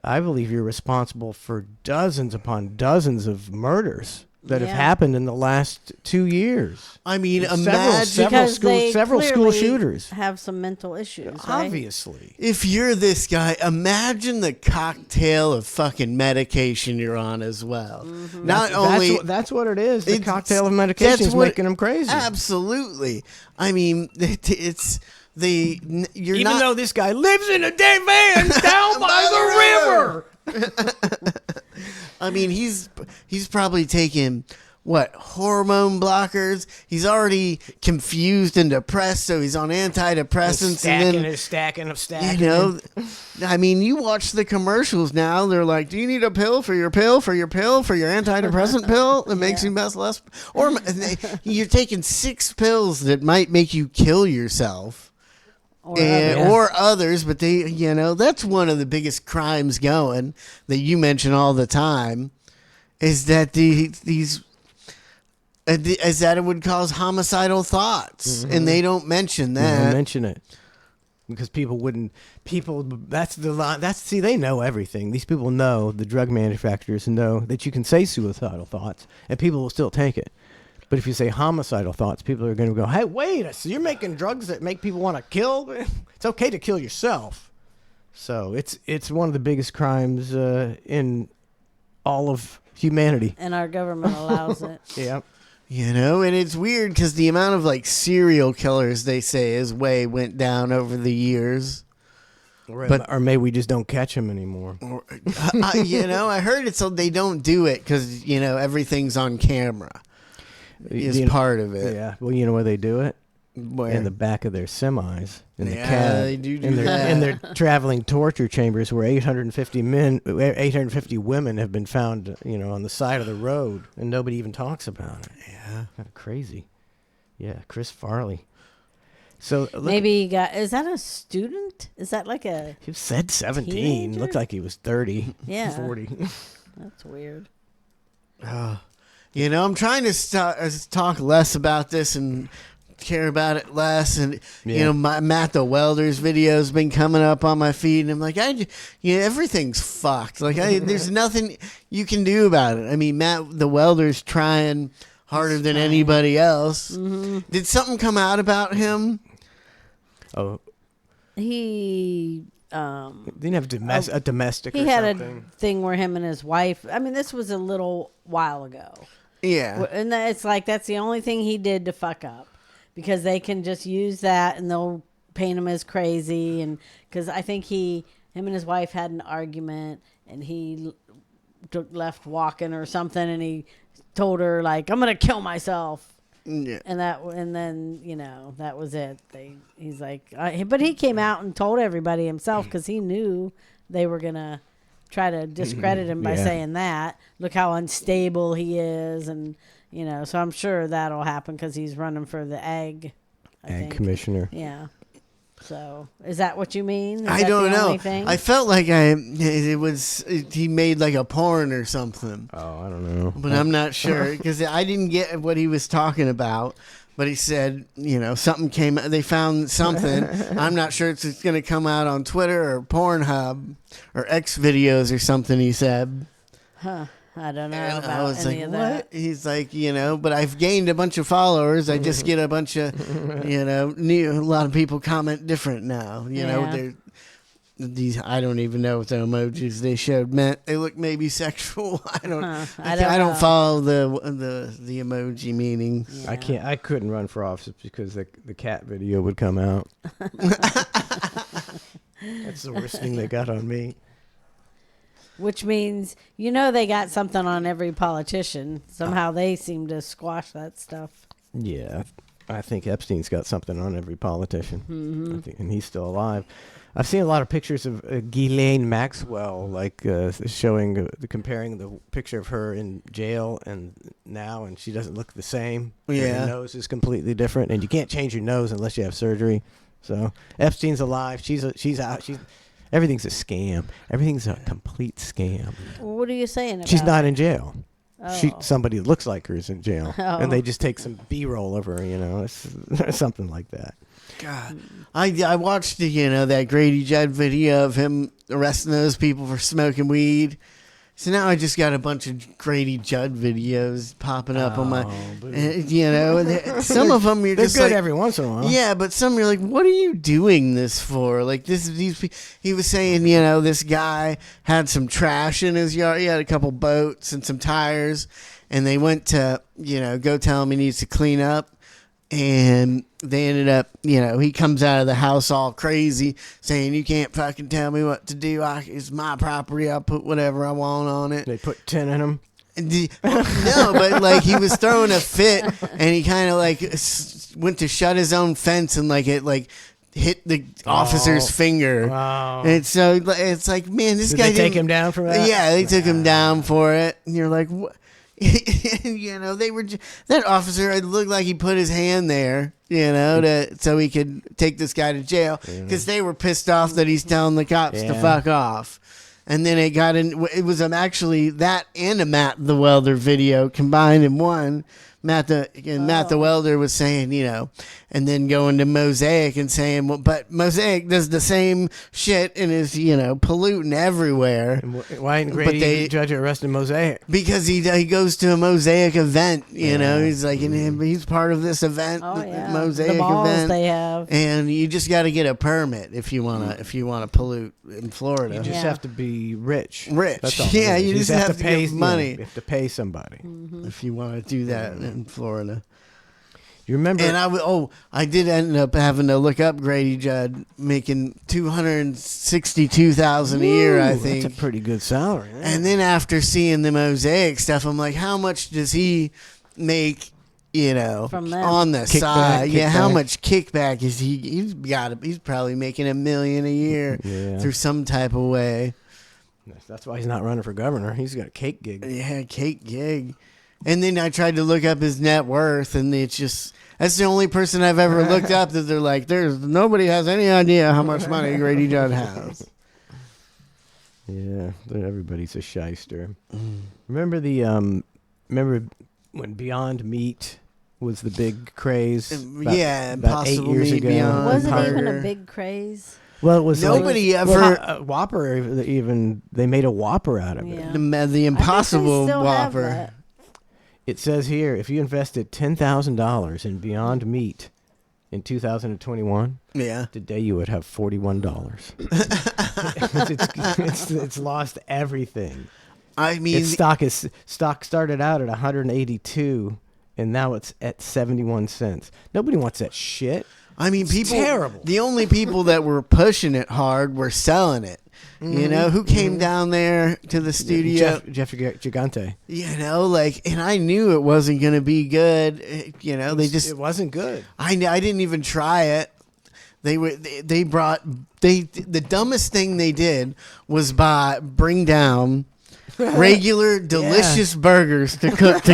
I believe you're responsible for dozens upon dozens of murders that have happened in the last 2 years. I mean, several school shooters have some mental issues. Right? Obviously, if you're this guy, imagine the cocktail of fucking medication you're on as well. Mm-hmm. That's what it is. The cocktail of medication is making them crazy. Absolutely. I mean, you're even though this guy lives in a damn van down by the river. I mean, he's probably taking hormone blockers. He's already confused and depressed, so he's on antidepressants. Stacking. I mean, you watch the commercials now. They're like, "Do you need a pill for your antidepressant pill that makes you less?" Or you're taking 6 pills that might make you kill yourself. Or others, but that's one of the biggest crimes going that you mention all the time, is that is that it would cause homicidal thoughts, and they don't mention that. They don't mention it because people wouldn't. See, they know everything. These people know, the drug manufacturers know that you can say suicidal thoughts, and people will still take it. But if you say homicidal thoughts, people are going to go, hey, wait, so you're making drugs that make people want to kill? It's okay to kill yourself. So it's one of the biggest crimes in all of humanity. And our government allows it. Yeah. You know, and it's weird because the amount of like serial killers they say went down over the years. Or maybe we just don't catch them anymore. You know, I heard it's so they don't do it because, you know, everything's on camera is part of it. Yeah. Well, you know where they do it? Where? In the back of their semis. In the Yeah, cab. they do that. In their traveling torture chambers where 850 women have been found, you know, on the side of the road, and nobody even talks about it. Yeah. Kind of crazy. Yeah, Chris Farley. So Maybe he got. Is that a student? Is that like a? He said 17. Teenager? Looked like he was 30. Yeah. 40. That's weird. You know, I'm trying to talk less about this and care about it less. And, you know, Matt the Welder's video's been coming up on my feed. And I'm like, everything's fucked. Like, there's nothing you can do about it. I mean, Matt the Welder's trying harder than anybody else. Mm-hmm. Did something come out about him? Oh. He didn't have a domestic or he had something. a thing where him and his wife, I mean, this was a little while ago. Yeah. And it's like that's the only thing he did to fuck up, because they can just use that and they'll paint him as crazy. And because I think him and his wife had an argument, and he left walking or something, and he told her, like, I'm gonna kill myself. Yeah. And then you know, that was it. He's like, but he came out and told everybody himself, because he knew they were gonna try to discredit him by saying that. Look how unstable he is, and you know. So I'm sure that'll happen because he's running for the ag commissioner. Yeah. So is that what you mean? I don't know. I felt like he made like a porn or something. Oh, I don't know. But I'm not sure because I didn't get what he was talking about. But he said, you know, they found something. I'm not sure it's going to come out on Twitter or Pornhub or X videos or something, he said. Huh. I don't know And about I was any like, of what? that. He's like, you know, but I've gained a bunch of followers. I just get a bunch of, you know, a lot of people comment different now. You know, they're these, I don't even know what the emojis they showed meant. They look maybe sexual. I don't follow the emoji meaning. Yeah. I couldn't run for office because the cat video would come out. That's the worst thing they got on me. Which means, you know, they got something on every politician. Somehow they seem to squash that stuff. Yeah, I think Epstein's got something on every politician. Mm-hmm. And he's still alive. I've seen a lot of pictures of Ghislaine Maxwell, like showing, comparing the picture of her in jail and now, and she doesn't look the same. Yeah. Her nose is completely different, and you can't change your nose unless you have surgery. So Epstein's alive. She's out. Everything's a scam. Everything's a complete scam. What are you saying about She's not in jail. Oh. Somebody that looks like her is in jail. Oh. And they just take some B-roll of her, you know, something like that. God, I watched that Grady Judd video of him arresting those people for smoking weed. So now I just got a bunch of Grady Judd videos popping up on my, some of them you're They're just good like, every once in a while. Yeah, but some you're like, what are you doing this for? Like he was saying, this guy had some trash in his yard. He had a couple boats and some tires, and they went to, go tell him he needs to clean up. And they ended up, he comes out of the house all crazy saying, you can't fucking tell me what to do. It's my property. I'll put whatever I want on it. They put 10 in him. No, but like he was throwing a fit and he kind of like went to shut his own fence and like it like hit the officer's finger. Wow. And so it's like, man, this guy Did they take him down for that? Yeah, they took him down for it. And you're like, what? They were that officer. It looked like he put his hand there, so he could take this guy to jail because they were pissed off that he's telling the cops to fuck off. And then it was actually that and a Matt the Welder video combined in one Matt the welder was saying, and then going to Mosaic and saying, well, but Mosaic does the same shit and is, polluting everywhere. And why didn't Grady Judge arrested Mosaic? Because he goes to a Mosaic event, he's like, and he's part of this event, Mosaic the balls event. They have. And you just got to get a permit if you wanna pollute in Florida. You just have to be rich. That's all you just have to pay money. You have to pay somebody if you want to do that in Florida. You remember? And I did end up having to look up Grady Judd making $262,000 a year. I think that's a pretty good salary. Yeah. And then after seeing the Mosaic stuff, I'm like, how much does he make? From them. On the side, kickback. How much kickback is he? He's probably making $1 million a year through some type of way. That's why he's not running for governor. He's got a cake gig. Yeah, cake gig. And then I tried to look up his net worth, and it's just that's the only person I've ever looked up that they're like, nobody has any idea how much money Grady Judd has. Yeah, everybody's a shyster. Remember when Beyond Meat was the big craze? About 8 years Meat ago. Beyond. Was it even a big craze? Well, it was nobody Whopper. Even they made a Whopper out of it. Yeah. The Impossible Whopper. Have It says here, if you invested $10,000 in Beyond Meat in 2021, today you would have $41. it's lost everything. I mean, its stock started out at 182, and now it's at 71 cents. Nobody wants that shit. I mean, it's terrible. The only people that were pushing it hard were selling it. Who came down there to the studio? Jeff Gigante. And I knew it wasn't going to be good. It wasn't good. I didn't even try it. The dumbest thing they did was bring down regular delicious burgers to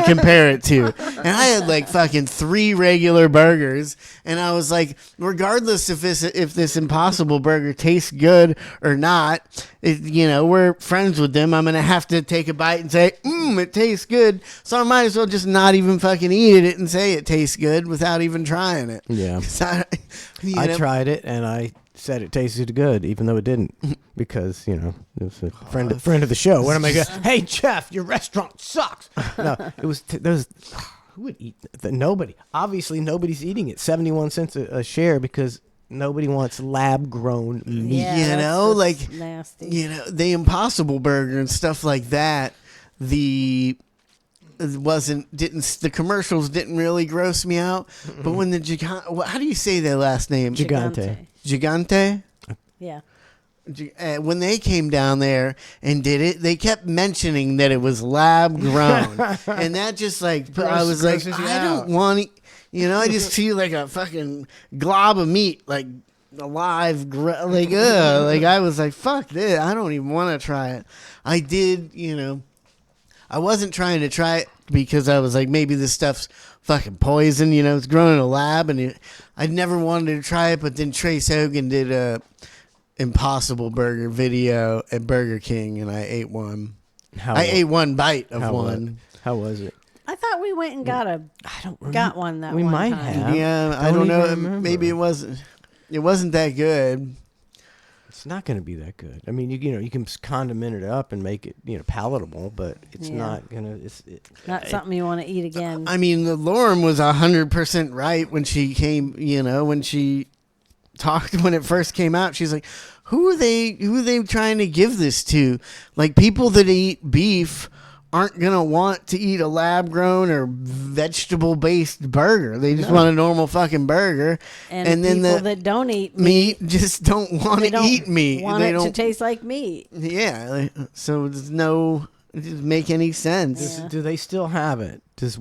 compare it to, and I had like fucking 3 regular burgers, and I was like, regardless if this Impossible Burger tastes good or not, we're friends with them. I'm gonna have to take a bite and say, it tastes good, so I might as well just not even fucking eat it and say it tastes good without even trying it. Yeah, I tried it and I said it tasted good, even though it didn't, because it was a friend of the show. What am I going? Hey Jeff, your restaurant sucks. No, it was. Who would eat nobody? Obviously, nobody's eating it. 71 cents a share because nobody wants lab grown meat. Yeah, nasty. The Impossible Burger and stuff like that. The commercials didn't really gross me out, but when how do you say their last name? Gigante? Yeah. When they came down there and did it, they kept mentioning that it was lab grown, and that just I was like, I don't want to, I just feel like a fucking glob of meat, like alive, I was like, fuck this, I don't even want to try it. I did, I wasn't trying to try it because I was like, maybe this stuff's fucking poison, it's grown in a lab, and I never wanted to try it, but then Trace Hogan did a Impossible Burger video at Burger King, and I ate one. I ate one bite of one. How was it? I thought we went and got one that we one might time. have. Yeah, I don't know. Maybe it wasn't that good. It's not going to be that good. I mean, you can condiment it up and make it palatable, but it's not gonna. It's not something you want to eat again. I mean, Lauren was 100% right when she came. When she talked when it first came out. She's like, who are they trying to give this to? Like, people that eat beef aren't gonna want to eat a lab grown or vegetable based burger. They just want a normal fucking burger. And then people that don't eat meat just don't want to eat meat. Want it to taste like meat. Yeah. So it doesn't make any sense. Yeah. Do they still have it? Does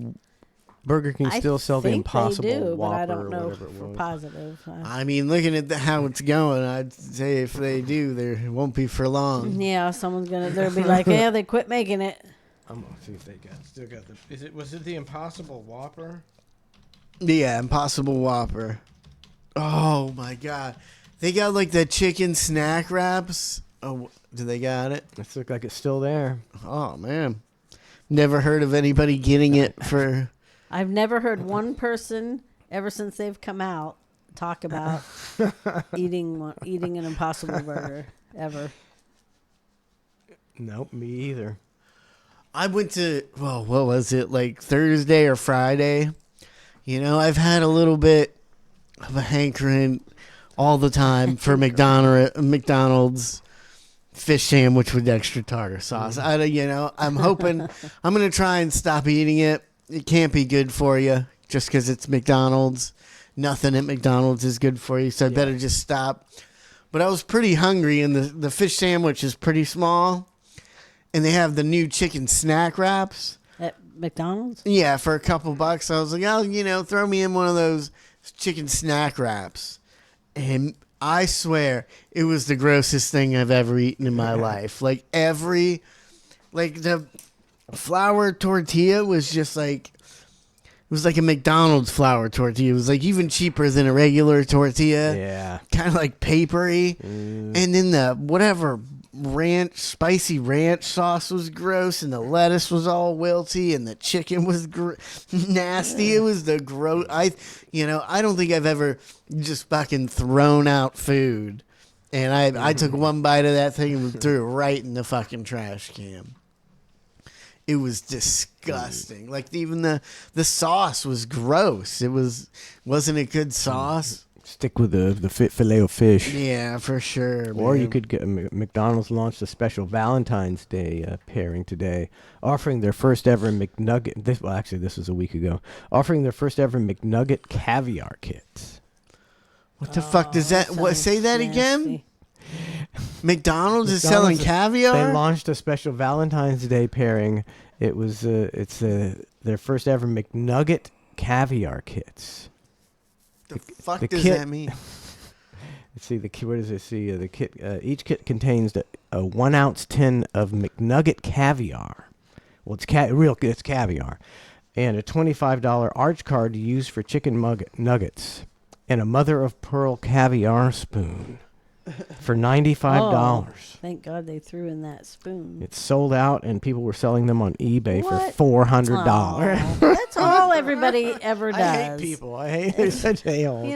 Burger King still sell the Impossible they do, Whopper? But I don't know or for positive. I mean, looking at how it's going, I'd say if they do, it won't be for long. Yeah, they'll be like, yeah, they quit making it. I'm gonna see if they still got was it the Impossible Whopper? Yeah, Impossible Whopper. Oh my god. They got like the chicken snack wraps. Oh, do they got it? It looks like it's still there. Oh man. Never heard of anybody getting it for I've never heard one person ever since they've come out talk about eating an Impossible Burger ever. Nope, me either. I went to, well, what was it, like Thursday or Friday? You know, I've had a little bit of a hankering all the time for McDonald's fish sandwich with extra tartar sauce. I'm hoping I'm going to try and stop eating it. It can't be good for you just because it's McDonald's. Nothing at McDonald's is good for you, so I better just stop. But I was pretty hungry, and the fish sandwich is pretty small, and they have the new chicken snack wraps. At McDonald's? Yeah, for a couple bucks. I was like, oh, throw me in one of those chicken snack wraps. And I swear, it was the grossest thing I've ever eaten in my life. Like the flour tortilla was just like, it was like a McDonald's flour tortilla. It was like even cheaper than a regular tortilla. Yeah. Kind of like papery. And then the whatever spicy ranch sauce was gross, and the lettuce was all wilty, and the chicken was nasty. It was the gross. I don't think I've ever just fucking thrown out food. And I took one bite of that thing and threw it right in the fucking trash can. It was disgusting. Like even the sauce was gross. Wasn't a good sauce. Stick with the filet of fish. Yeah, for sure. Or man. you could get McDonald's launched a special Valentine's Day pairing today, offering their first ever McNugget. This was a week ago. Offering their first ever McNugget caviar kits. What the fuck does that? What? Say that nasty. Again. McDonald's is selling caviar. They launched a special Valentine's Day pairing. It was their first ever McNugget caviar kits. The fuck the does kit- that mean? Let's see what does it see? The kit. Each kit contains a 1 ounce tin of McNugget caviar. Well, it's it's caviar, and a $25 arch card to use for chicken nuggets, and a mother of pearl caviar spoon for $95. Thank God they threw in that spoon. It's sold out, and people were selling them on eBay What? for $400. Aw, that's all everybody ever does. I hate people. They're such a-holes.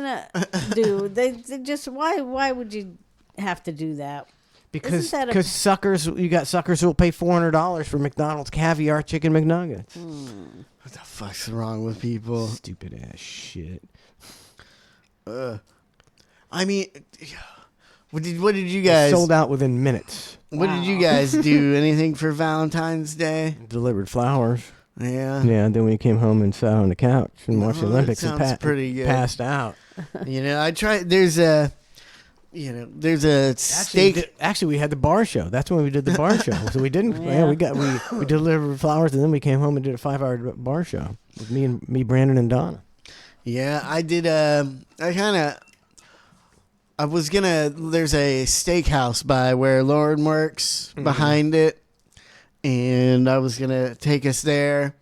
Dude, they just why would you have to do that? Because Isn't that suckers, you got suckers who will pay $400 for McDonald's caviar chicken McNuggets. What the fuck's wrong with people? Stupid ass shit. I mean, what did you guys? Sold out within minutes. What did you guys do? Anything for Valentine's Day? Delivered flowers. Yeah. Yeah. Then we came home and sat on the couch and watched the that Olympics and sounds pretty good. passed out. I tried. There's a steak. Actually, we had the bar show. That's when we did the bar show. So we didn't. Yeah, we delivered flowers, and then we came home and did a 5-hour bar show with me, Brandon, and Donna. Yeah, I did. There's a steakhouse by where Lauren works behind it, and I was gonna take us there.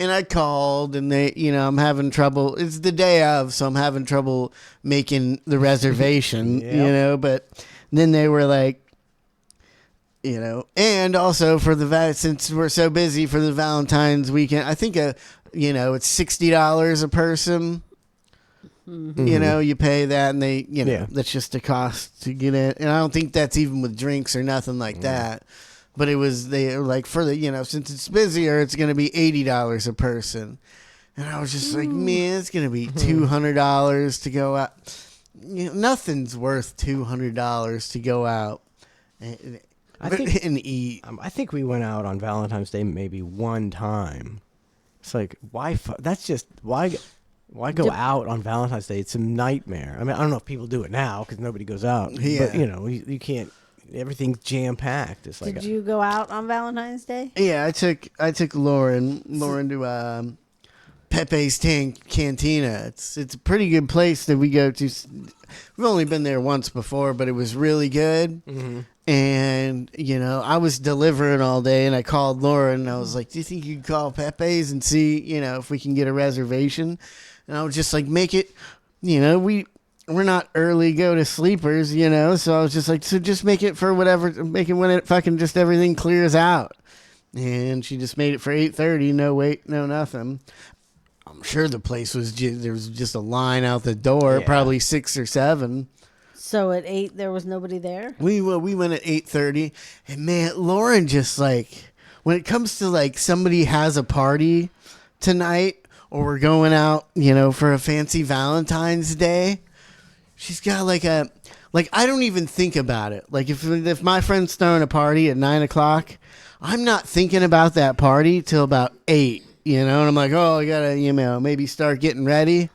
And I called, and I'm having trouble. It's the day of, so I'm having trouble making the reservation, Yep. But then they were like, and also since we're so busy for the Valentine's weekend, I think it's $60 a person. Mm-hmm. You pay that, and they, Yeah. that's just the cost to get it. And I don't think that's even with drinks or nothing like that. But they were like, for the, since it's busier, it's going to be $80 a person. And I was just like, man, it's going to be $200 to go out. Nothing's worth $200 to go out and eat. I think we went out on Valentine's Day maybe one time. It's like, why? Why go out on Valentine's Day? It's a nightmare. I mean, I don't know if people do it now because nobody goes out. Yeah. But, you can't. Everything's jam packed. It's like Did you go out on Valentine's Day? Yeah, I took Lauren to Pepe's Cantina. It's a pretty good place that we go to. We've only been there once before, but it was really good. Mm-hmm. And I was delivering all day, and I called Lauren, and I was like, "Do you think you could call Pepe's and see if we can get a reservation?" And I was just like, "Make it, we're not early go to sleepers, so I was just like, so just make it for whatever, make it when it fucking just everything clears out." And she just made it for 8:30. No wait, no nothing. I'm sure the place was there was just a line out the door, probably 6 or 7. So at 8 there was nobody there? We went at 8:30, and man, Lauren just like, when it comes to like somebody has a party tonight or we're going out, for a fancy Valentine's Day, she's got like I don't even think about it. Like if my friend's throwing a party at 9 o'clock, I'm not thinking about that party till about 8. And I'm like, oh, I gotta maybe start getting ready.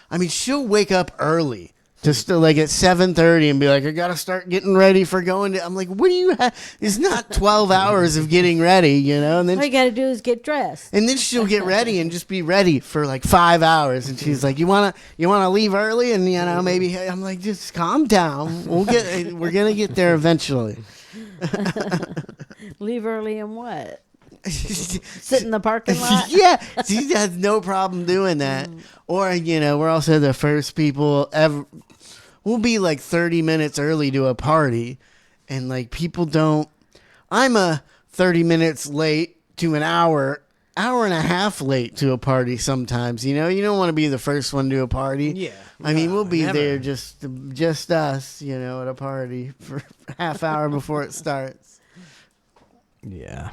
I mean, she'll wake up early. Just like at 7:30 and be like, I gotta start getting ready for going to. I'm like, what do you have? It's not 12 hours of getting ready, And then all you gotta do is get dressed. And then she'll get ready and just be ready for like 5 hours. And she's like, you wanna leave early? And maybe I'm like, just calm down. We're gonna get there eventually. Leave early and what? Sit in the parking lot? Yeah, she has no problem doing that. Or, we're also the first people ever. We'll be like 30 minutes early to a party, and like people don't. I'm a 30 minutes late to an hour and a half late to a party sometimes. You don't want to be the first one to a party. Yeah. I mean, we'll be there just us, at a party for a half hour before it starts. Yeah.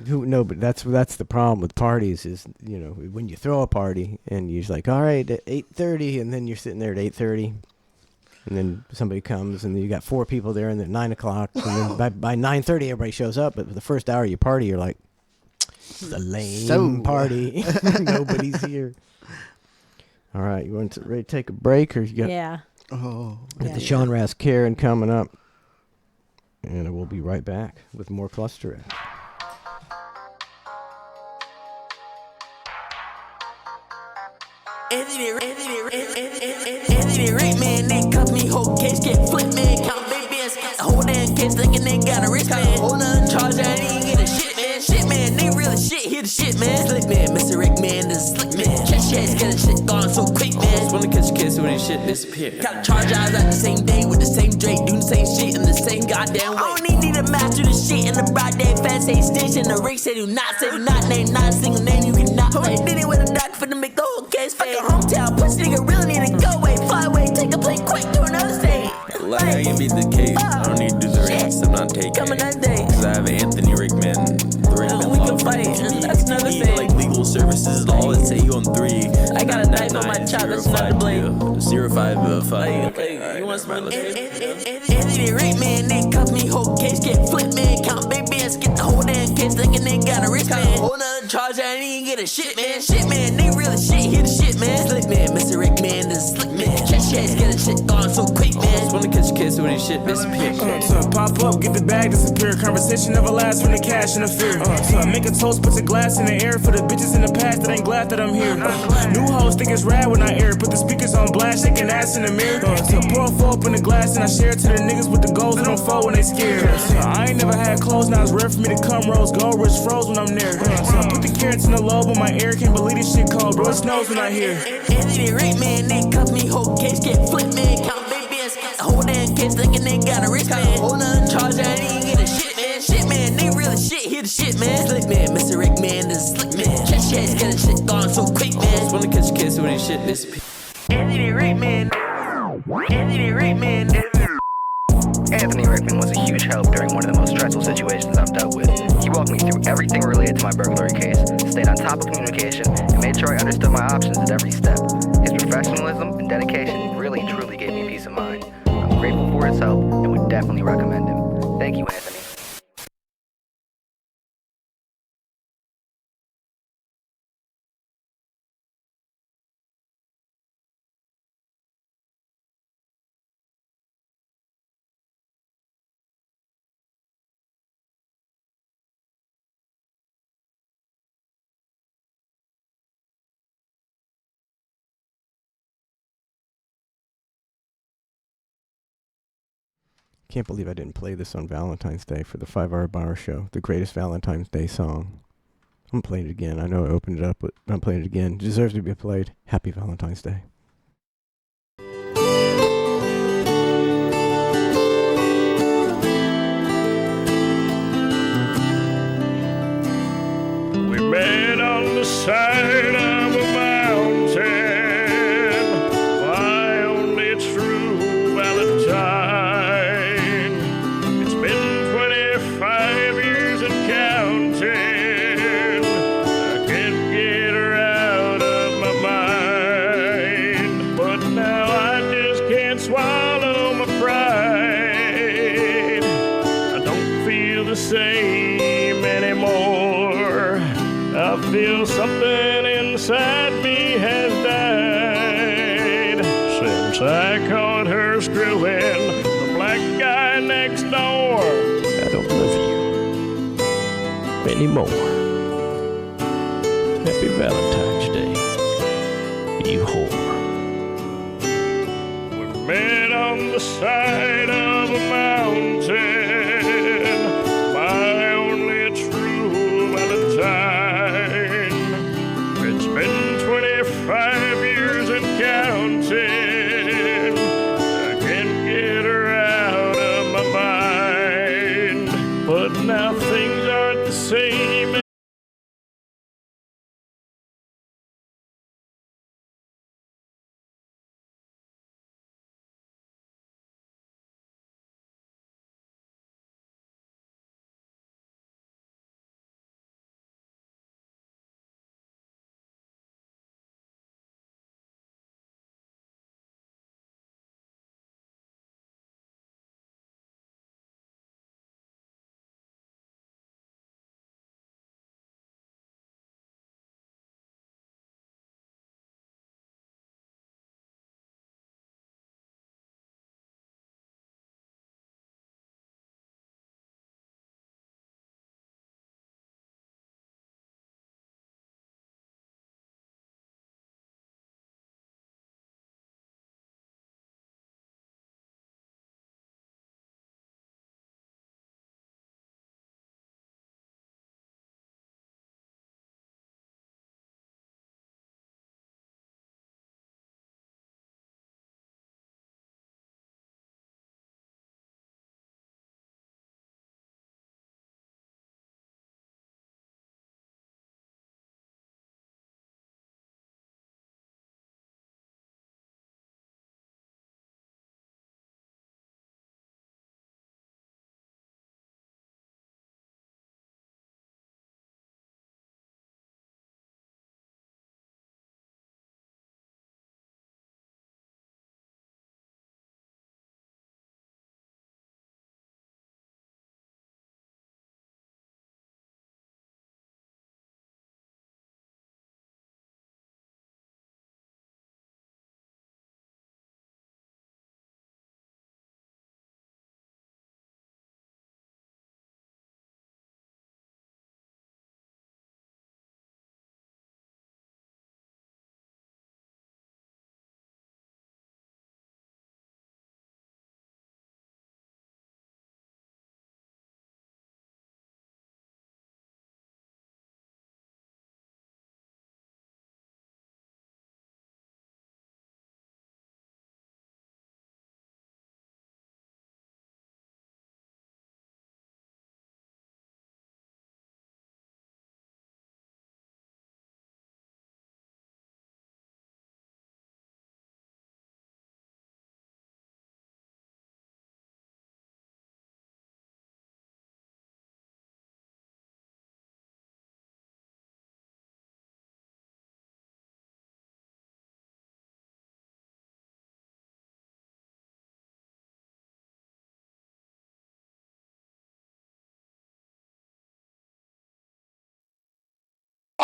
No, but that's the problem with parties is, when you throw a party and you're like, all right, at 8:30, and then you're sitting there at 8:30, and then somebody comes, and then you got 4 people there, and then 9 o'clock, and then by 9:30, everybody shows up, but for the first hour of your party, you're like, it's a lame party. Nobody's here. All right, you want ready to take a break, or you got? Yeah. Oh. The Sean Ras Karen coming up, and we'll be right back with more ClusterF. Anthony Rick, man, they cuff me, whole case get flipped, man. Count big bands, whole damn case thinking they got a wrist, man. Hold on, charge, I ain't get a shit, man. Shit, man, they really shit, here the shit, man. Slick, man, Mr. Rick, man, this is slick, man. Catch shit, get a shit gone so quick, man. Wanna catch a case when his shit disappear. Gotta charge eyes at the same day with the same Drake, doing the same shit in the same goddamn way. I don't need to master the shit in the broad day, fast say stitch, and the Rick say do not name, not a single name you cannot play. Did it with a doc for to make the whole case fake. Fuck a hometown, push nigga really need to go away, fly away, take a plane quick to another state. Like I can be the case. I don't need to do the rings, I'm not taking Come it. another day. Cause I have Anthony Rickman. We can fight, that's another thing. Like legal services, all it say you on 3. I got a knife on my chop, that's another blade. 0505. You want some Anthony Rick, man, they cuff me, whole case get flipped, man. Count big bands, get the whole damn case thinking they got a wrist, man. Hold on, charge, I ain't get a shit, man. Shit, man, they really shit, here the shit, man. Slick, man, Mr. Rick, man, this is slick, man. Catch shit, get a shit gone so quick, man. Wanna catch a case when his shit disappear. So pop up, get the bag, disappear. Conversation never lasts from the cash and the fear. So make a toast, put the glass in the air for the bitches in the past that ain't glad that I'm here. New hoes think it's rad when I air. Put the speakers on blast, shaking ass in the mirror. So pour a four up in the glass and I share it to the niggas with the goals that don't fall when they scared. So I ain't never had clothes, now it's rare for me to come rose gold, rich froze when I'm near. So I put the carrots in the lobe on my ear, can't believe this shit cold, bro. It snows when I hear. Anthony Rick, man, they cuff me, whole case get flipped, man. Count big bands, whole damn case thinking they got a wrist, man. Hold on, charge, I ain't get a shit, man. Shit, man, they really shit, here the shit, man. Slick, man, Mr. Rick, man, this is slick, man. Catch shit, get a shit gone so quick, man. Wanna catch a case when his shit disappear. Anthony Rick, man. Anthony Rick, man. Anthony Rickman was a huge help during one of the most stressful situations I've dealt with. He walked me through everything related to my burglary case, stayed on top of communication, and made sure I understood my options at every step. His professionalism and dedication really truly gave me peace of mind. I'm grateful for his help and would definitely recommend him. Thank you, Anthony. Can't believe I didn't play this on Valentine's Day for the 5-Hour Bar Show, the greatest Valentine's Day song. I'm playing it again. I know I opened it up, but I'm playing it again. It deserves to be played. Happy Valentine's Day. We met on the side of a mountain. I feel something inside me has died since I caught her screwing the black guy next door. I don't love you anymore. Happy Valentine's Day, you whore. We met on the side of a mountain, my only true Valentine. It's been 25 years and counting. I can't get her out of my mind, but now things aren't the same.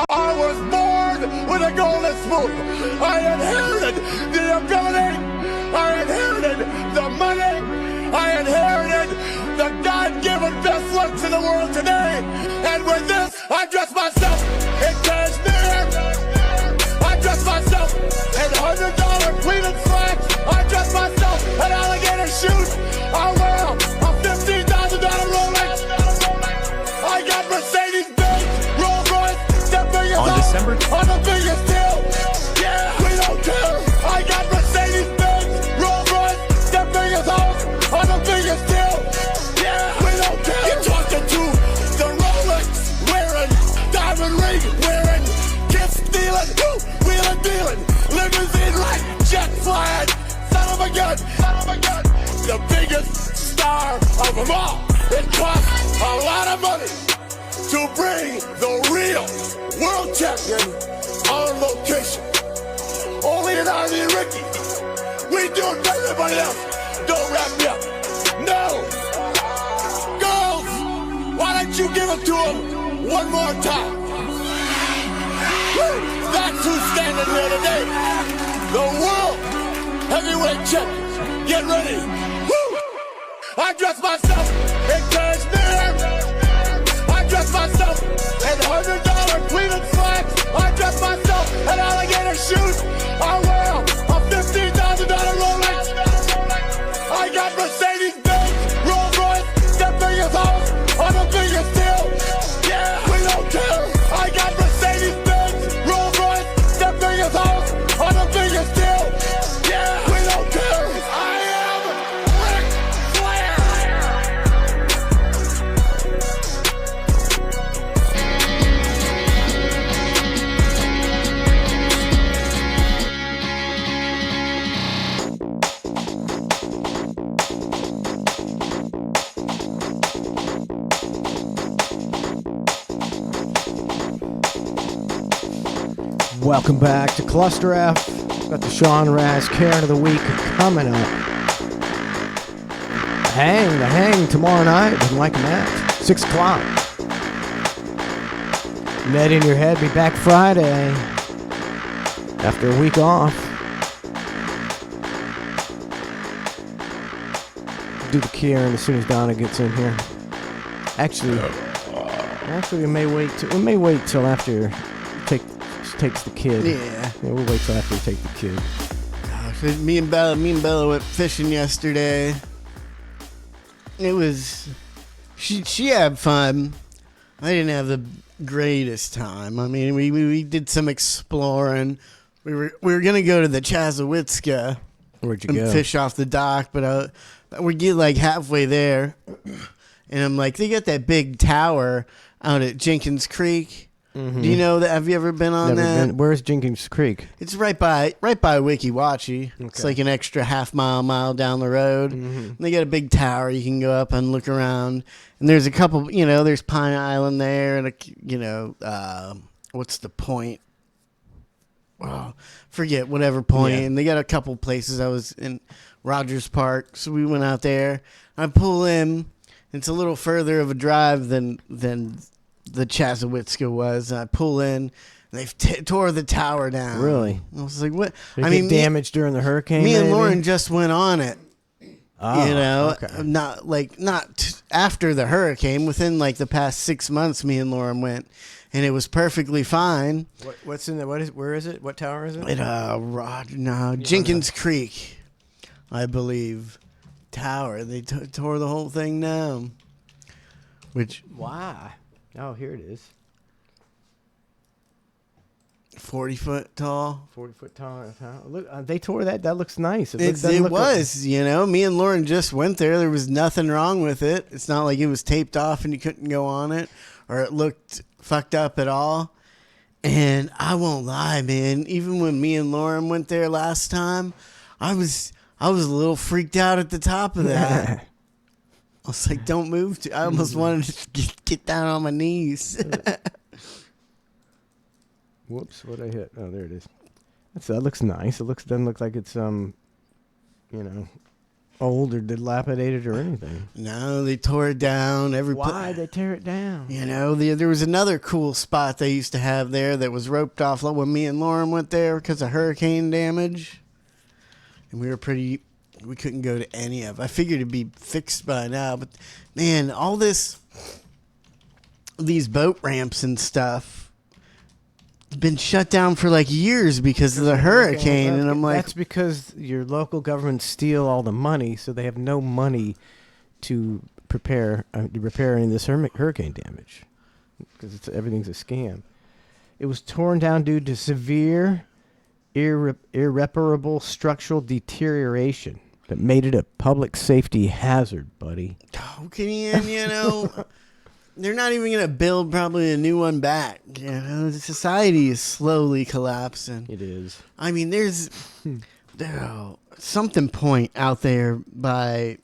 I was born with a golden spoon. I inherited the ability. I inherited the money. I inherited the God-given best looks in the world today. And with this, I dress myself in cashmere. I dress myself in $100 pleated slacks. I dress myself in alligator shoes. I wear a $15,000 Rolex. I got Mercedes-Benz, Rolls-Royce. On December on the biggest deal. Yeah, we don't care. I got Mercedes-Benz, Rolls-Royce, the biggest house on the biggest deal. Yeah, we don't care. You're talking to the Rolex wearing, diamond ring wearing, kiss stealing, wheeling dealing, limousine right, jet flying, son of a gun, the biggest star of them all. It costs a lot of money to bring the real world champion on location. Only an Army and Ricky. We do it for everybody else. Don't wrap me up. No. Girls, why don't you give it to them one more time? That's who's standing here today. The world heavyweight champion. Get ready. Woo! I dress myself in cashmere. I dress myself in $100 pleated slacks. I dress myself in alligator shoes. I wear a $15,000 Rolex. I got Mercedes-Benz, Rolls-Royce, step fingers house on the biggest deal. Yeah, we don't care. I got Mercedes-Benz, Rolls-Royce, step fingers house on the biggest deal. Yeah, we don't care. I am Ric Flair. Welcome back to ClusterF. Got the Sean Raz Karen of the Week coming up. The hang tomorrow night with Mike and Matt, 6 o'clock. Net in your head, be back Friday after a week off. Do the Karen as soon as Donna gets in here. Actually, we may wait till after takes the kid. Yeah, we'll wait till after we take the kid. Gosh, me and Bella went fishing yesterday. It was she had fun. I didn't have the greatest time. I mean, we did some exploring. We were gonna go to the Chasowitska. Where'd you and go? fish off the dock, but we get like halfway there, and I'm like, they got that big tower out at Jenkins Creek. Mm-hmm. Do you know that? Have you ever been on that? Where's Jenkins Creek? It's right by Weeki Wachee. Okay. It's like an extra half mile down the road. Mm-hmm. They got a big tower you can go up and look around. And there's a couple, there's Pine Island there, and what's the point? Oh, forget whatever point. Yeah. And they got a couple places. I was in Rogers Park, so we went out there. I pull in. It's a little further of a drive than the Chasowitska was. I pull in, and they've tore the tower down. Really? I was like, what? Did it get damaged during the hurricane? Me and maybe? Lauren just went on it. Oh, okay. Not after the hurricane. Within like the past 6 months, me and Lauren went, and it was perfectly fine. What's in there? Where is it? What tower is it? Jenkins Creek, I believe. Tower. They tore the whole thing down. Why? Oh, here it is. 40 foot tall. 40 foot tall. Look, they tore that. That looks nice. It was. Me and Lauren just went there. There was nothing wrong with it. It's not like it was taped off and you couldn't go on it, or it looked fucked up at all. And I won't lie, man. Even when me and Lauren went there last time, I was a little freaked out at the top of that. I was like, don't move. I almost wanted to get down on my knees. Whoops, what I hit? Oh, there it is. That looks nice. It doesn't look like it's old or dilapidated or anything. No, they tore it down. Why they tear it down? There was another cool spot they used to have there that was roped off when me and Lauren went there because of hurricane damage. And we couldn't go to any of it. I figured it'd be fixed by now, but man, all these boat ramps and stuff been shut down for like years because of the hurricane. And I'm like, that's because your local government steal all the money, so they have no money to repair any of this hurricane damage because everything's a scam. It was torn down due to severe irreparable structural deterioration that made it a public safety hazard, buddy. Oh, they're not even going to build probably a new one back. Society is slowly collapsing. It is. I mean, there's something point out there by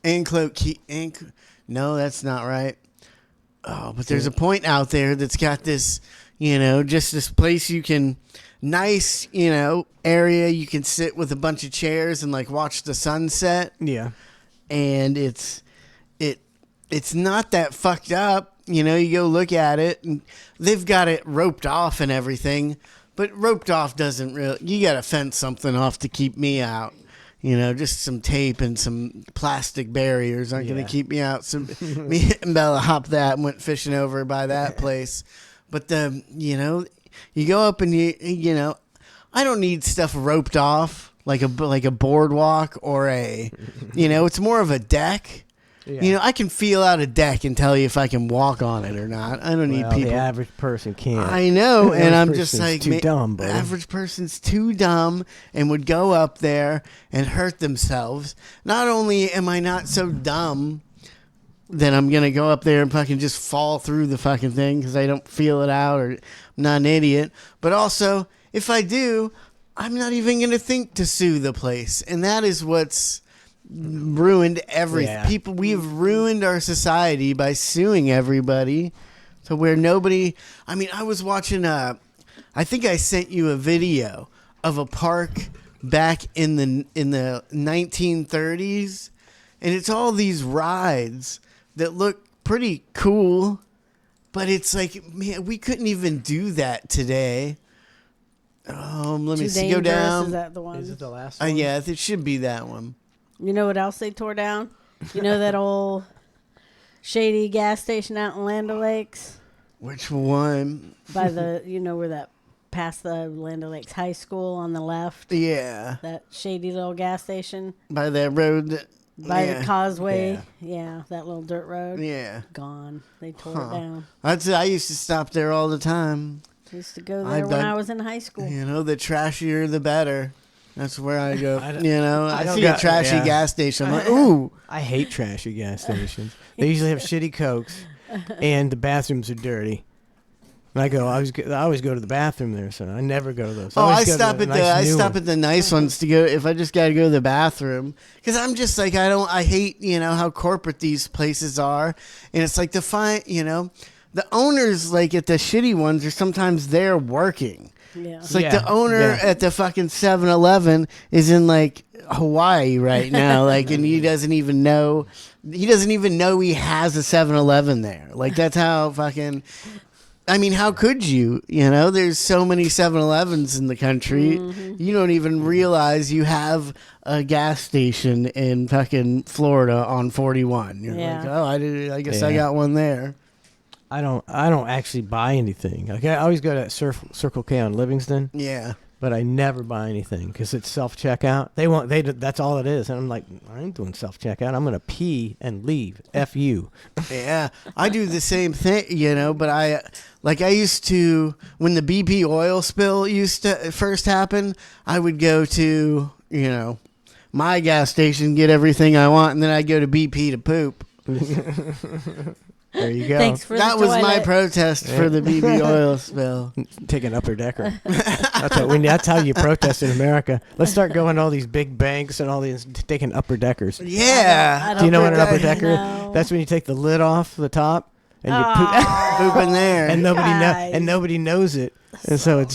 no, that's not right. Oh, but there's a point out there that's got this, just this place you can, nice, area you can sit with a bunch of chairs and like watch the sunset. Yeah. And it's not that fucked up. You know, you go look at it, and they've got it roped off and everything, but roped off doesn't really. You got to fence something off to keep me out. You know, just some tape and some plastic barriers aren't going to keep me out. So me and Bella hopped that and went fishing over by that place. But you know, you go up and you know, I don't need stuff roped off like a boardwalk or a, you know, it's more of a deck. Yeah. You know, I can feel out a deck and tell you if I can walk on it or not. I don't need people. The average person can't. I know, and I'm just like, too dumb, buddy. Average person's too dumb and would go up there and hurt themselves. Not only am I not so dumb that I'm gonna go up there and fucking just fall through the fucking thing because I don't feel it out or I'm not an idiot, but also if I do, I'm not even gonna think to sue the place, and that is what's ruined everything. Yeah. People, we have ruined our society by suing everybody to where nobody. I mean, I was watching I think I sent you a video of a park back in the 1930s, and it's all these rides that look pretty cool, but it's like, man, we couldn't even do that today. Let me see. Go down. Is that the one? Is it the last one? Yeah, it should be that one. You know what else they tore down? You know that old shady gas station out in Land O'Lakes? Which one? By the, you know, where that, past the Land O'Lakes High School on the left? Yeah. That shady little gas station? By that road. By the causeway. Yeah, that little dirt road. Yeah. Gone. They tore it down. I used to stop there all the time. I used to go there when I was in high school. You know, the trashier, the better. That's where I go. I see a trashy gas station. I'm like, ooh. I hate trashy gas stations. They usually have shitty Cokes, and the bathrooms are dirty. And I always go to the bathroom there, so I never go to those. I stop at the nice ones to go if I just got to go to the bathroom, because I'm just like, I hate, you know, how corporate these places are, and it's like the owners, like at the shitty ones, are sometimes there working. Yeah. It's like the owner at the fucking 7-Eleven is in like Hawaii right now, like, and he doesn't even know he has a 7-Eleven there. Like, that's how fucking. I mean, how could you? You know, there's so many 7-Elevens in the country. Mm-hmm. You don't even realize you have a gas station in fucking Florida on 41. You're like, oh, I guess I got one there. I don't actually buy anything. Like, I always go to Circle K on Livingston. Yeah. But I never buy anything because it's self-checkout. That's all it is. And I'm like, I ain't doing self-checkout. I'm going to pee and leave. F you. Yeah. I do the same thing, you know, but I used to, when the BP oil spill used to first happen, I would go to, you know, my gas station, get everything I want, and then I'd go to BP to poop. There you go. Thanks for that the was toilet. my protest for the BB oil spill. Take an upper decker. That's how you protest in America. Let's start going to all these big banks and all these taking upper deckers. Yeah. Do you know what an upper decker is? That's when you take the lid off the top and you poop in there, and nobody knows it. And so it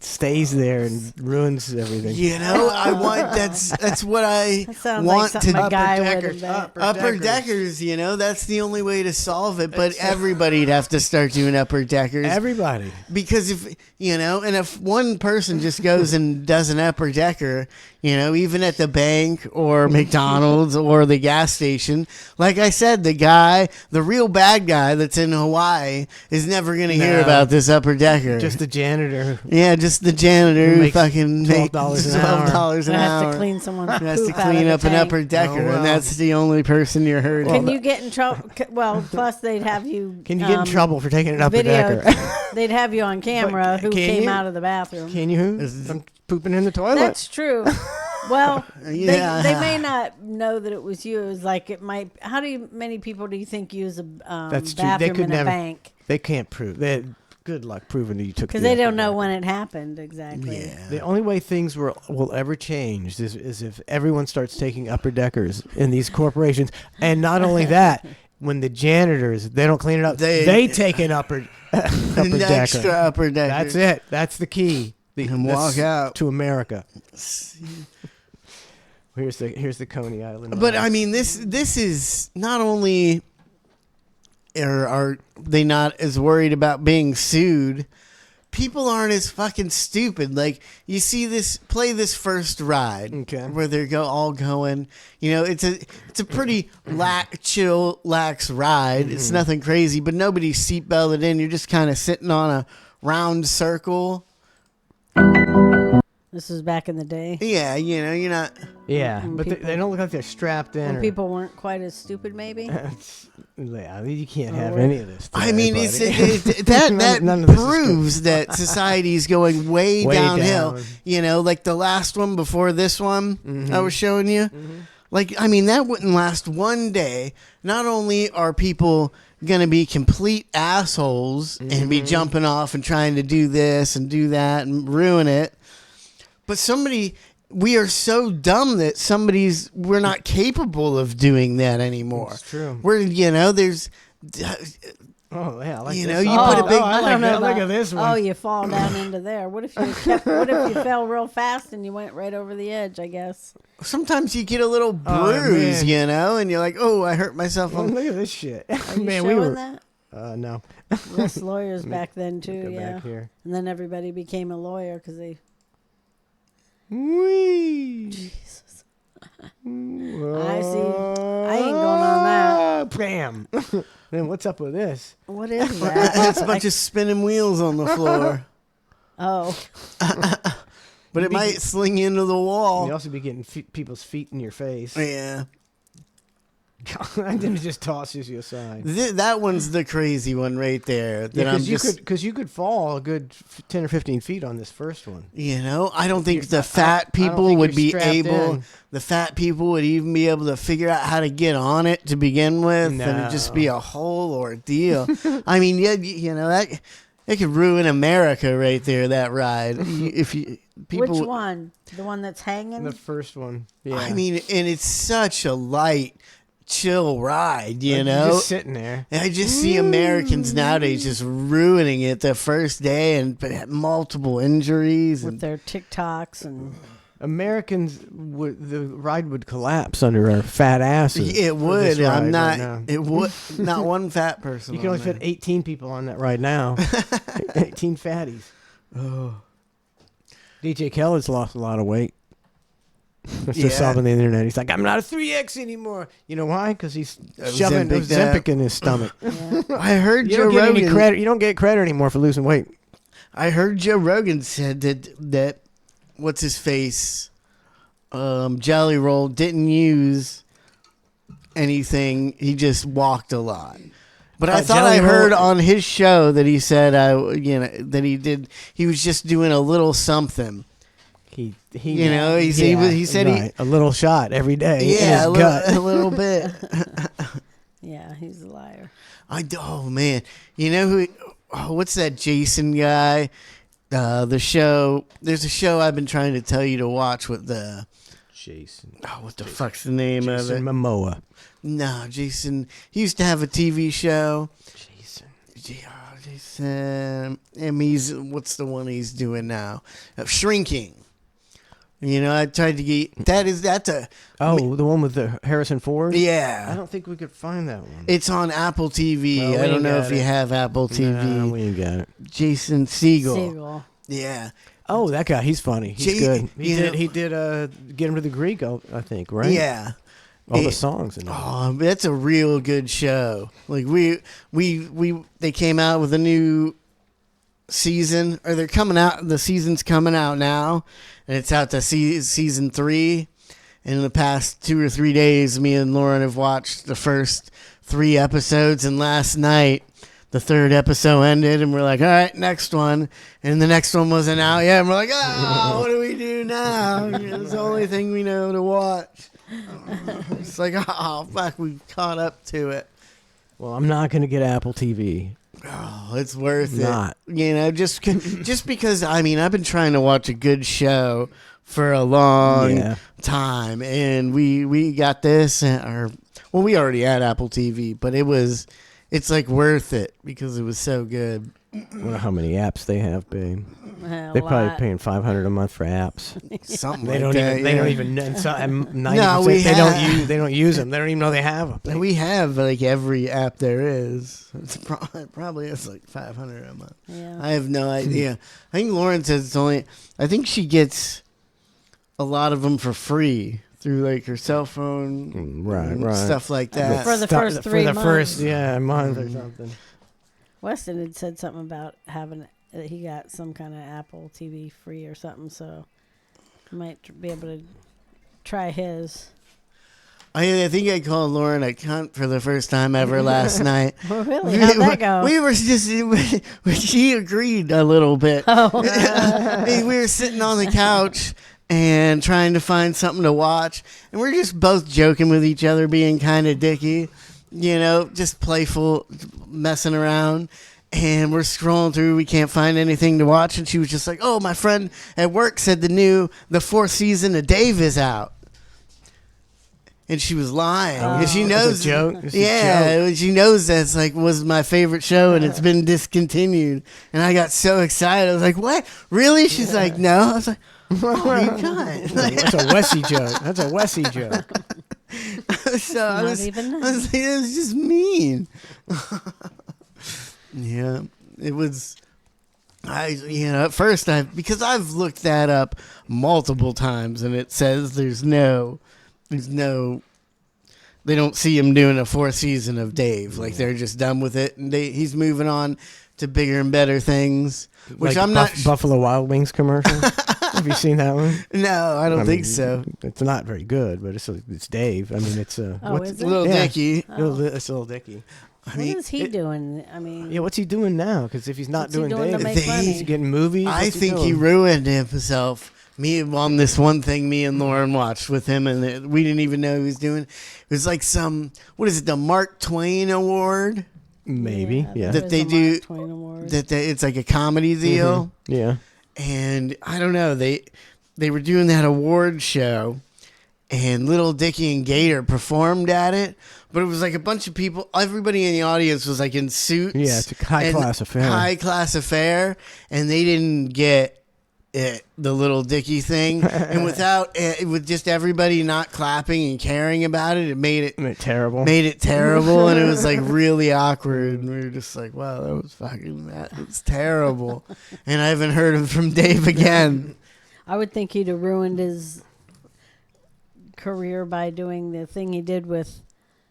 stays there and ruins everything. You know, I want that's what I want like to upper deckers. You know, that's the only way to solve it. But everybody'd have to start doing upper deckers. Everybody, because if you know, and if one person just goes and does an upper decker, you know, even at the bank or McDonald's or the gas station, like I said, the real bad guy that's in Hawaii is never going to hear about this upper decker. Just the janitor. Yeah, just the janitor who fucking makes $12 an hour. $12 an hour. Has to clean someone's poop has to clean up an upper decker, and that's the only person you're hurting. Can you get in trouble? Well, plus they'd have you. Can you get in trouble for taking an upper decker? They'd have you on camera who came out of the bathroom. Can you? I'm pooping in the toilet. That's true. Well, they may not know that it was you. It was like it might. How many people do you think use a bathroom in a bank? They can't prove. Good luck proving that you took. Because they don't know when it happened exactly. Yeah. The only way things will ever change is if everyone starts taking upper deckers in these corporations, and not only that, when the janitors they don't clean it up, they take an upper decker. Extra upper decker. That's it. That's the key. And walk out to America. Here's the Coney Island. But I mean, this is not only or are they not as worried about being sued? People aren't as fucking stupid. Like, you see this, play this first ride, where they're all going. You know, it's a pretty chill, lax ride. It's nothing crazy, but nobody's seatbelted in. You're just kind of sitting on a round circle. This was back in the day. Yeah, you know, you're not. Yeah, but they don't look like they're strapped in. When people weren't quite as stupid, maybe. Yeah, you can't have any of this today, I mean, that proves that society's going way downhill. down. You know, like the last one before this one I was showing you. Like, I mean, that wouldn't last one day. Not only are people going to be complete assholes and be jumping off and trying to do this and do that and ruin it, but we are so dumb that we're not capable of doing that anymore. It's true. There's. Oh yeah, I like you this. know, you put a big. I like that. Look at this one. Oh, you fall down into there. What if you fell real fast and you went right over the edge? I guess. Sometimes you get a little bruise, you know, and you're like, "Oh, I hurt myself." Oh, look at this shit. Are you showing that? No. Less lawyers back then too. Go Yeah. back here. And then everybody became a lawyer because they. Whee! Jesus. I see. I ain't going on that. Bam. Then what's up with this? What is that? It's a bunch of spinning wheels on the floor. Oh. But it might sling into the wall. You also be getting people's feet in your face. Yeah. And then it just tosses you aside. That one's the crazy one right there. Because you could fall a good 10 or 15 feet on this first one. You know, I don't think the fat people would be able. The fat people would even be able to figure out how to get on it to begin with, and it'd just be a whole ordeal. I mean, yeah, you know that it could ruin America right there. That ride, if you people. Which one? The one that's hanging? The first one. Yeah. I mean, and it's such a light, chill ride, you know? You're just sitting there. And I just see Americans nowadays just ruining it the first day and multiple injuries. With their TikToks and... Americans, the ride would collapse under our fat asses. It would. I'm not... Right, it would. Not one fat person. You can only fit 18 people on that ride now. 18 fatties. Oh. DJ Khaled's lost a lot of weight. I just saw him on the internet. He's like, I'm not a 3X anymore. You know why? Because he's shoving Ozempic in his stomach. Yeah. I heard Joe Rogan. You don't get any credit. You don't get credit anymore for losing weight. I heard Joe Rogan said that what's his face, Jelly Roll didn't use anything. He just walked a lot. But I thought I heard on his show that he said, that he was just doing a little something. He said a little shot every day. Yeah, in his gut. a little bit. Yeah, he's a liar. Oh man, you know who? Oh, what's that Jason guy? The show. There's a show I've been trying to tell you to watch with the Jason. Oh, what the fuck's the name of it? Jason Momoa. No, Jason. He used to have a TV show. Jason. And what's the one he's doing now? Shrinking. You know, I tried to get the one with the Harrison Ford? Yeah. I don't think we could find that one. It's on Apple TV. I don't know if you have Apple TV. No, we ain't got it. Jason Segel. Yeah. Oh, that guy, he's funny. He's good. He did Get Him to the Greek, I think, right? Yeah. All the songs in it. Oh, that's a real good show. Like they came out with a new season, or they're coming out. The season's coming out now, and it's out to season 3. And in the past 2 or 3 days, me and Lauren have watched the first 3 episodes, and last night the 3rd episode ended, and we're like, all right, next one. And the next one wasn't out yet, and we're like, what do we do now? It's the only thing we know to watch. It's like, oh, fuck, we caught up to it. Well, I'm not going to get Apple TV. Oh, it's worth it. You know, just because, I mean, I've been trying to watch a good show for a long time, and we got this, we already had Apple TV, but it's like worth it because it was so good. I wonder how many apps they have, babe. They're probably paying $500 a month for apps. Something They like don't that. even. They don't even. And so, and 90% No, we they have- don't use. They don't use them. They don't even know they have them. We have like every app there is. It's probably it's like $500 a month. Yeah. I have no idea. I think Lauren says it's only. I think she gets a lot of them for free through like her cell phone, Right. stuff like that. For the first 3 months. First month or something. Weston had said something about having that he got some kind of Apple TV free or something, so I might be able to try his. I think I called Lauren a cunt for the first time ever last night. Oh, really? How'd that go? We were just, she agreed a little bit. Oh. We were sitting on the couch and trying to find something to watch, and we're just both joking with each other, being kind of dicky, just playful, messing around. And we're scrolling through, we can't find anything to watch, and she was just like, "Oh, my friend at work said the 4th season of Dave is out." And she was lying. And she knows. It's a joke. It's a Yeah, she knows that's like was my favorite show, and it's been discontinued. And I got so excited. I was like, "What? Really?" She's like, "No." I was like, "Oh, you got That's a Wessie joke. That's a Wessie joke. So I was like, it was just mean. Yeah, it was. At first because I've looked that up multiple times, and it says there's no, they don't see him doing a 4th season of Dave. Like they're just done with it, and he's moving on to bigger and better things. Which Like I'm not. Buffalo Wild Wings commercial. Have you seen that one? No, I don't think so. It's not very good, but it's Dave. I mean, it's is it? Little Dicky. It's Little Dicky. What is he doing? I mean, Yeah, what's he doing now? Because if he's not What's he doing doing to Dave, make money? he's getting movies. I What's think he doing? ruined himself. Me on this one thing me and Lauren watched with him, and we didn't even know he was doing. It was like the Mark Twain Award Maybe, yeah. that they do. It's like a comedy deal. Yeah. And I don't know, they were doing that award show, and Little Dicky and Gator performed at it. But it was like a bunch of people. Everybody in the audience was like in suits. Yeah, it's a high-class affair. High-class affair. And they didn't get it, the Little Dicky thing. And with just everybody not clapping and caring about it, it made it terrible. Made it terrible. And it was like really awkward. And we were just like, wow, that was fucking it's terrible. And I haven't heard of from Dave again. I would think he'd have ruined his career by doing the thing he did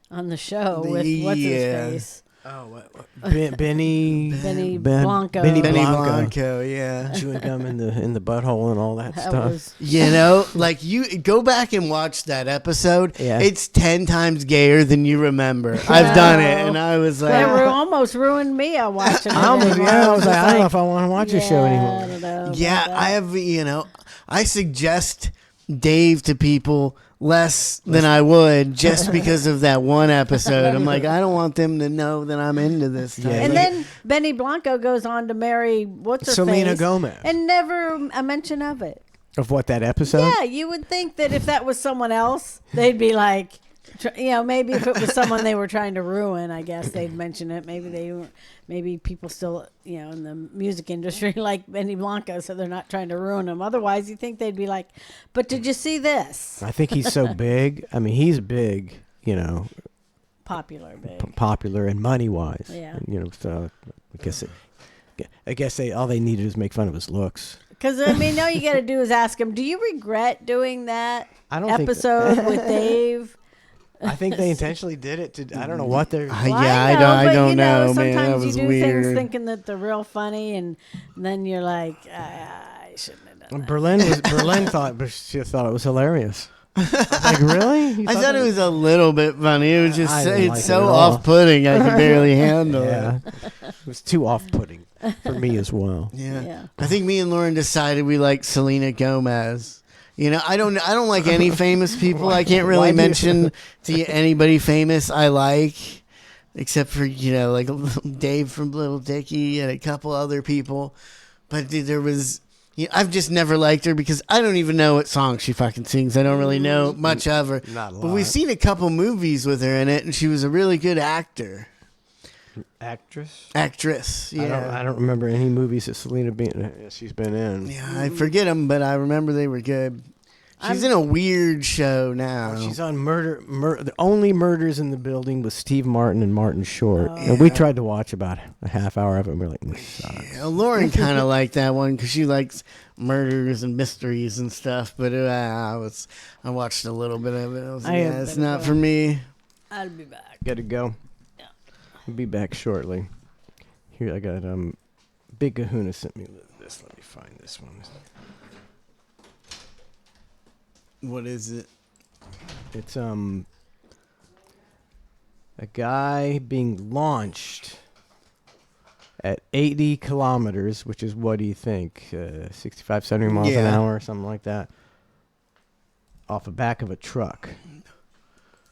on the show with what's his face. Oh, Benny Blanco. Benny Blanco, yeah. Chewing gum in the butthole and all that stuff. Like you go back and watch that episode. Yeah. It's 10 times gayer than you remember. I've done it, and I was like, almost ruined me. I watched it. I was like, I don't know if I want to watch this show anymore. I don't know. yeah, I have. I suggest Dave to people less than I would just because of that one episode. I'm like, I don't want them to know that I'm into this. Yeah. And then Benny Blanco goes on to marry Selena face, Gomez, and never a mention of it. Of what, that episode? Yeah, you would think that if that was someone else, they'd be like, maybe if it was someone they were trying to ruin, I guess they'd mention it. Maybe people still, in the music industry like Benny Blanco, so they're not trying to ruin him. Otherwise, you think they'd be like, but did you see this? I think he's so big. I mean, he's big, Popular big. Popular and money-wise. Yeah. And, so I guess all they needed is make fun of his looks. Because, all you got to do is ask him, do you regret doing that episode with Dave? I think they intentionally did it I don't know what they're. I don't know, man. That Sometimes was you do weird. things thinking that they're real funny, and then you're like, I shouldn't have done that. Berlin thought it was hilarious. Like, really? I thought it was a little bit funny. It was just it's so off-putting. I could barely handle it. It was too off-putting for me as well. Yeah. I think me and Lauren decided we like Selena Gomez. I don't like any famous people. I can't really mention to anybody famous I like, except for like Dave from Little Dicky and a couple other people. But there was, I've just never liked her because I don't even know what song she fucking sings. I don't really know much of her. Not a lot. But we've seen a couple movies with her in it, and she was a really good actor. Actress? Actress, yeah. I don't remember any movies that she's been in. Yeah, I forget them, but I remember they were good. She's in a weird show now. She's on The Only Murders in the Building with Steve Martin and Martin Short. And we tried to watch about a half hour of it, and we're like, this sucks. Yeah, Lauren kind of liked that one because she likes murders and mysteries and stuff. But I watched a little bit of it. I was like, it's not for me. I'll be back. Gotta go. Yeah. I'll be back shortly. Here, I got Big Kahuna sent me this. Let me find this one. What is it? It's a guy being launched at 80 kilometers, which is, what do you think, 65, 70 miles an hour or something like that, off the back of a truck.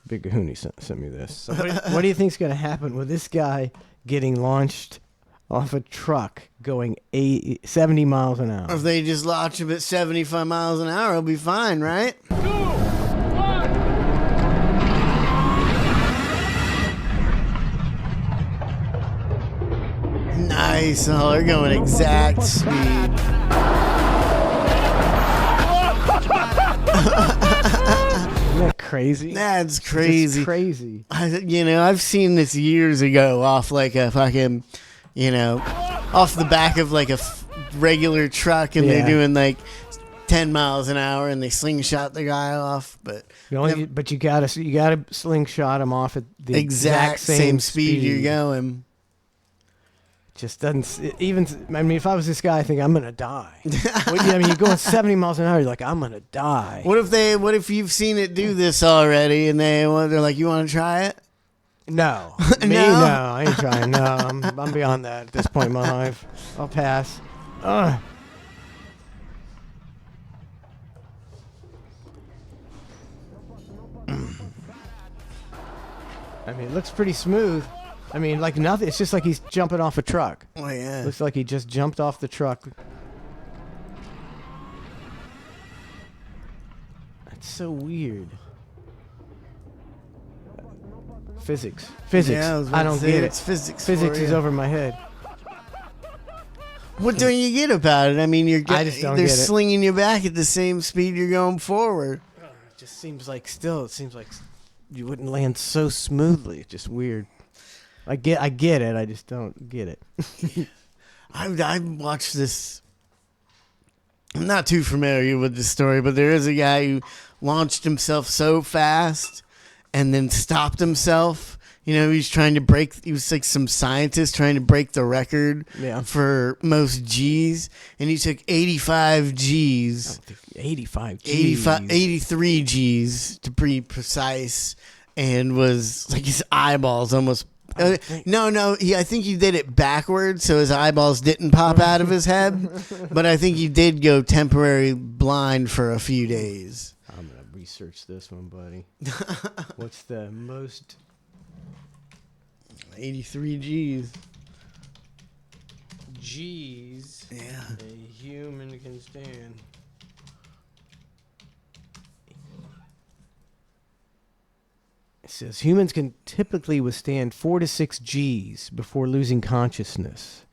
Big Kahuna sent me this. So what do you think's going to happen with this guy getting launched off a truck going 70 miles an hour? If they just launch him at 75 miles an hour, it'll be fine, right? 2, 1. Nice. Oh, they're going exact speed. Isn't that crazy? That's crazy. It's crazy. I've seen this years ago off like a fucking, off the back of like a regular truck, and they're doing like 10 miles an hour, and they slingshot the guy off. But but you gotta slingshot him off at the exact same speed you're going. Just doesn't even. I mean, if I was this guy, I think I'm gonna die. You're going 70 miles an hour. You're like, I'm gonna die. What if you've seen it do this already, and they're like, you want to try it? No, no, I ain't trying. No, I'm beyond that at this point in my life. I'll pass. I mean, it looks pretty smooth. I mean, like nothing. It's just like he's jumping off a truck. Oh, yeah. Looks like he just jumped off the truck. That's so weird. Physics. Yeah, I don't get it. It's physics. Physics is over my head. What don't you get about it? I mean, I just don't they're get it. slinging you back at the same speed you're going forward. It just seems like you wouldn't land so smoothly. It's just weird. I get it. I just don't get it. I watched this. I'm not too familiar with the story, but there is a guy who launched himself so fast and then stopped himself. He's trying to break. He was like some scientist trying to break the record for most G's, and he took 85 G's. 85 G's. 83 G's to be precise, and was like his eyeballs almost. I think he did it backwards, so his eyeballs didn't pop out of his head. But I think he did go temporary blind for a few days. I'm gonna research this one, buddy. What's the most? 83 G's. G's. Yeah. A human can stand. It says humans can typically withstand 4 to 6 Gs before losing consciousness,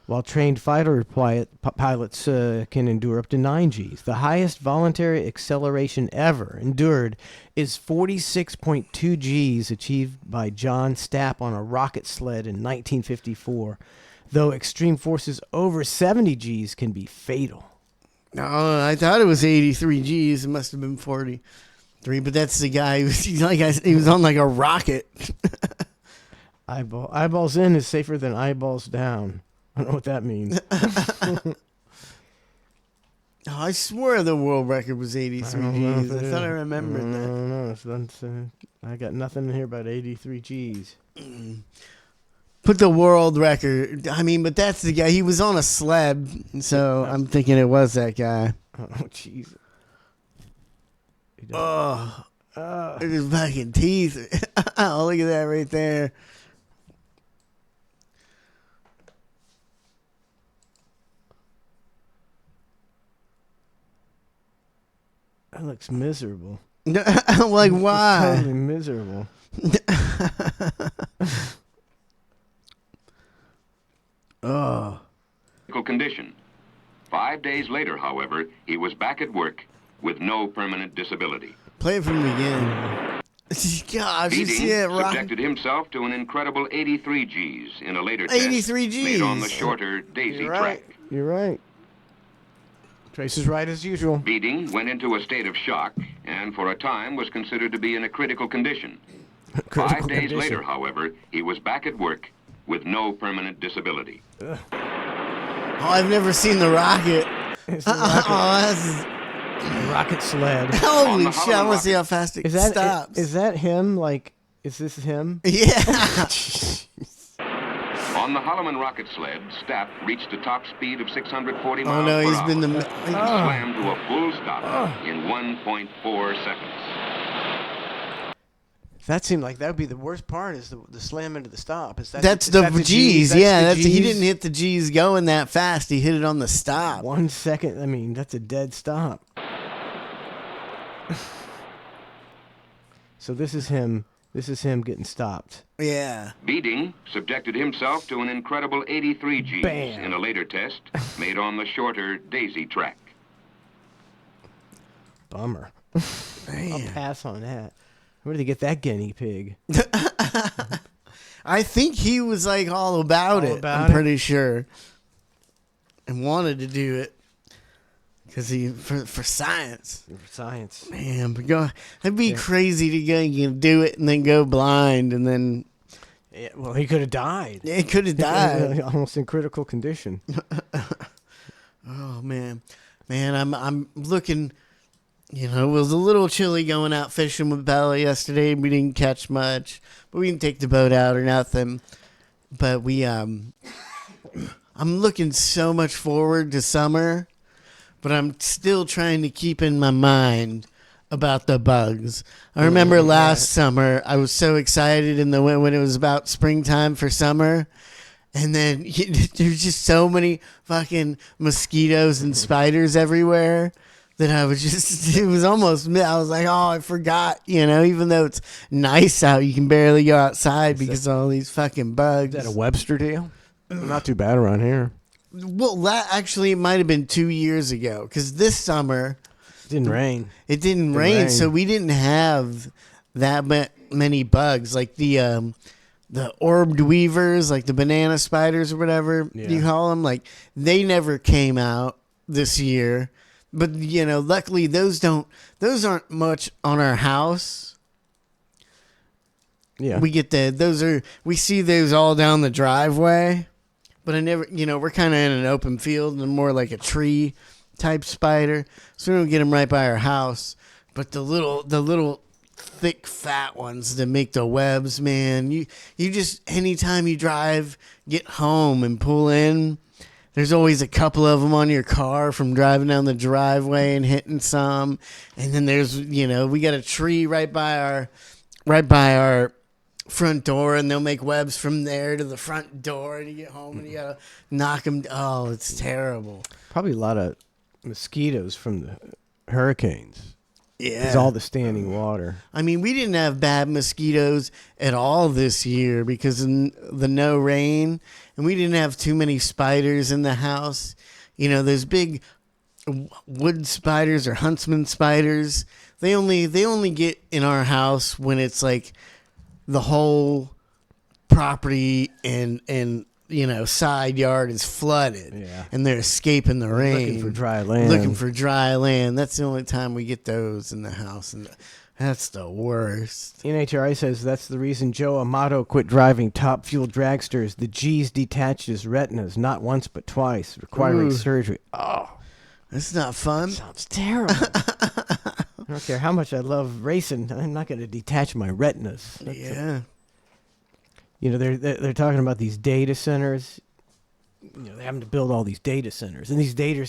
while trained fighter pilots can endure up to 9 Gs. The highest voluntary acceleration ever endured is 46.2 Gs, achieved by John Stapp on a rocket sled in 1954, though extreme forces over 70 Gs can be fatal. No, I thought it was 83 G's. It must have been 43, but that's the guy he was on like a rocket. Eyeballs in is safer than eyeballs down. I don't know what that means. I swear the world record was 83 G's. I thought I remembered that. No, I got nothing in here about 83 G's. Put the world record. I mean, but that's the guy. He was on a sled, so I'm thinking it was that guy. Oh, jeez. His fucking teeth. Oh, look at that right there. That looks miserable. Like, why? Totally miserable. condition. 5 days later, however, he was back at work with no permanent disability. Play it from the beginning. Gosh, you see it, Beating subjected himself to an incredible 83 Gs in a later 83 test made on the Gs. shorter Daisy You're track. right. You're right. Trace is right as usual. Beating went into a state of shock and for a time was considered to be in a critical condition. 5 days later, however, he was back at work with no permanent disability. Oh, I've never seen the rocket. Rocket sled. Holy shit, I want to see how fast it stops. Is that him? Like, is this him? Yeah. On the Holloman rocket sled, Stapp reached a top speed of 640 miles Oh no, per he's hour been the. and slammed to a full stop in 1.4 seconds. That seemed like that would be the worst part, is the slam into the stop. Is that, That's is the that G's. That's Yeah, the that's he Gs? didn't hit the G's going that fast. He hit it on the stop. 1 second. I mean, that's a dead stop. So this is him. This is him getting stopped. Yeah. Beating subjected himself to an incredible 83 Gs Bam. in a later test made on the shorter Daisy track. Bummer. I'll pass on that. Where did they get that guinea pig? I think he was like all about it. I'm pretty sure, and wanted to do it because he for science. For science, man. But that'd be crazy to go and do it and then go blind and then. Yeah, well, he could have died. Yeah, he could have died. Almost in critical condition. Oh man, I'm looking. You know, it was a little chilly going out fishing with Bella yesterday. We didn't catch much, but we didn't take the boat out or nothing. But I'm looking so much forward to summer, but I'm still trying to keep in my mind about the bugs. I remember last summer, I was so excited when it was about springtime for summer. And then there's just so many fucking mosquitoes and spiders everywhere. That I was it was almost, I was like, oh, I forgot, even though it's nice out, you can barely go outside because of all these fucking bugs. Is that a Webster deal? Not too bad around here. Well, that actually it might have been 2 years ago because this summer. It didn't rain. It didn't rain, so we didn't have that many bugs. Like the orbed weavers, like the banana spiders or whatever you call them, like they never came out this year. But luckily those aren't much on our house. Yeah, we get we see those all down the driveway, but I never, we're kind of in an open field and more like a tree type spider, so we don't get them right by our house. But the little thick fat ones that make the webs, man, you just anytime you get home and pull in. There's always a couple of them on your car from driving down the driveway and hitting some. And then there's, we got a tree right by our front door, and they'll make webs from there to the front door, and you get home and you gotta knock them. Oh, it's terrible. Probably a lot of mosquitoes from the hurricanes. Yeah. It's all the standing water. I mean, we didn't have bad mosquitoes at all this year because of the no rain, and we didn't have too many spiders in the house. Those big wood spiders or huntsman spiders, they only get in our house when it's like the whole property and side yard is flooded, and they're escaping the rain, looking for dry land. That's the only time we get those in the house, and that's the worst. NHRA says that's the reason Joe Amato quit driving top fuel dragsters. The G's detached his retinas not once but twice, requiring surgery. Oh, that's not fun. Sounds terrible. I don't care how much I love racing. I'm not going to detach my retinas. They're talking about these data centers. They're having to build all these data centers, and these data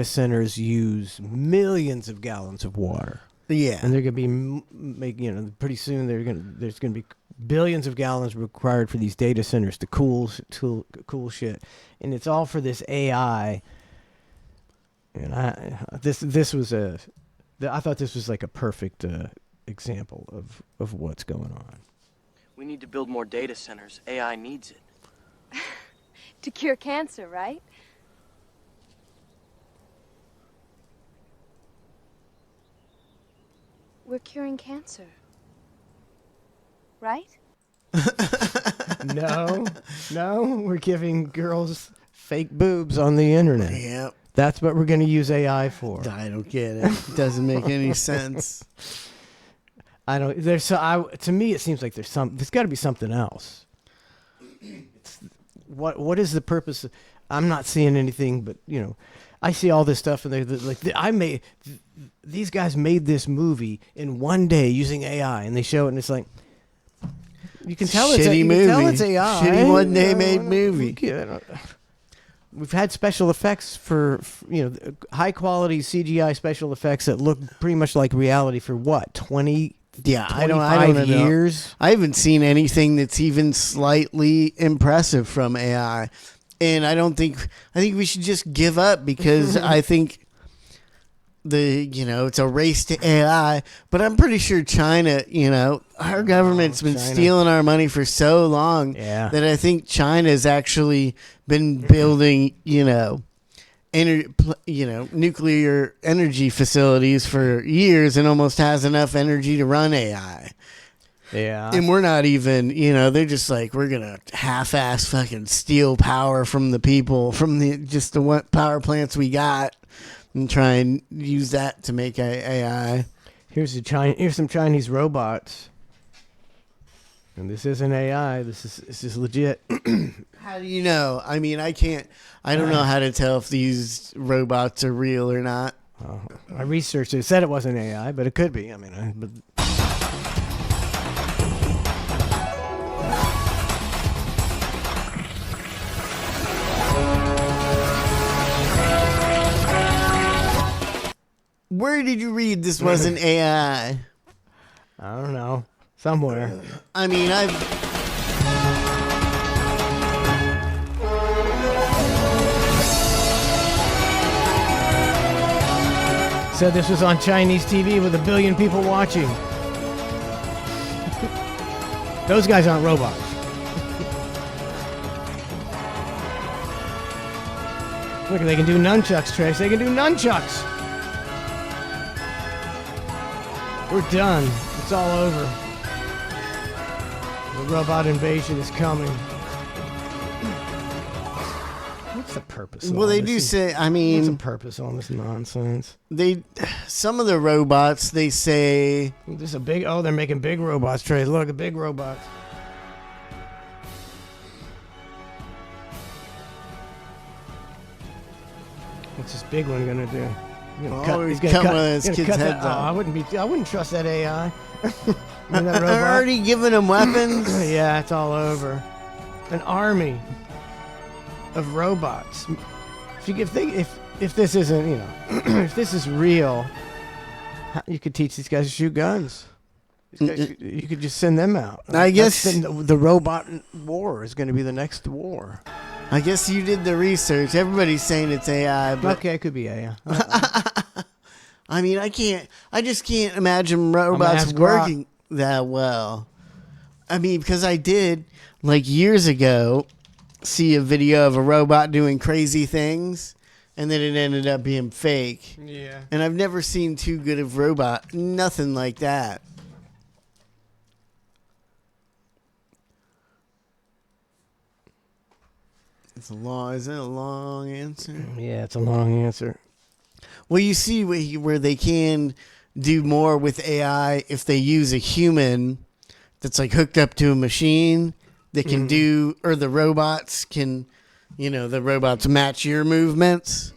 centers use millions of gallons of water. Yeah, and they're going to be pretty soon. There's going to be billions of gallons required for these data centers to cool shit, and it's all for this AI. And I thought this was like a perfect example of what's going on. We need to build more data centers. AI needs it. To cure cancer, right? we're curing cancer. Right? No, we're giving girls fake boobs on the internet. Yep. That's what we're going to use AI for. I don't get it. It doesn't make any sense. I don't. To me, it seems like there's got to be something else. What is the purpose? I'm not seeing anything, but I see all this stuff, and these guys made this movie in one day using AI, and they show it, and it's like you can tell it's AI. Shitty one day made movie. We've had special effects for high quality CGI special effects that look pretty much like reality for what 20. Yeah, I don't years. I haven't seen anything that's even slightly impressive from AI, and I think we should just give up because I think it's a race to AI. But I'm pretty sure China, our government's been stealing our money for so long that I think China's actually been building, nuclear energy facilities for years and almost has enough energy to run AI. Yeah. And we're not even, they're just like, we're going to half-ass fucking steal power from the people, from the power plants we got and try and use that to make AI. Here's some Chinese robots. And this isn't AI. This is legit. How do you know? I mean, I don't know how to tell if these robots are real or not. I researched it. It said it wasn't AI, but it could be. I mean, Where did you read this wasn't AI? I don't know. Somewhere. I mean, said this was on Chinese TV with 1 billion people watching. Those guys aren't robots. Look, they can do nunchucks, Trace. They can do nunchucks. We're done. It's all over. The robot invasion is coming. What's the purpose? Well, they do say. I mean, what's the purpose on this nonsense? Some of the robots they say. This is a big. Oh, they're making big robots, Trey. Look, a big robots. What's this big one gonna do? He's gonna cut one of his kids' heads off. I wouldn't trust that AI. That robot. Already giving them weapons. Yeah, it's all over. An army of robots. If this isn't, if this is real, you could teach these guys to shoot guns. You could just send them out. I guess the robot war is going to be the next war. I guess you did the research. Everybody's saying it's AI, but okay, it could be AI. I mean, I just can't imagine robots working that well. I mean, because I did, like years ago, see a video of a robot doing crazy things, and then it ended up being fake. Yeah. And I've never seen too good of robot. Nothing like that. Is it a long answer? Yeah, it's a long answer. Well, you see where they can do more with AI if they use a human that's like hooked up to a machine that can do, or the robots can, the robots match your movements.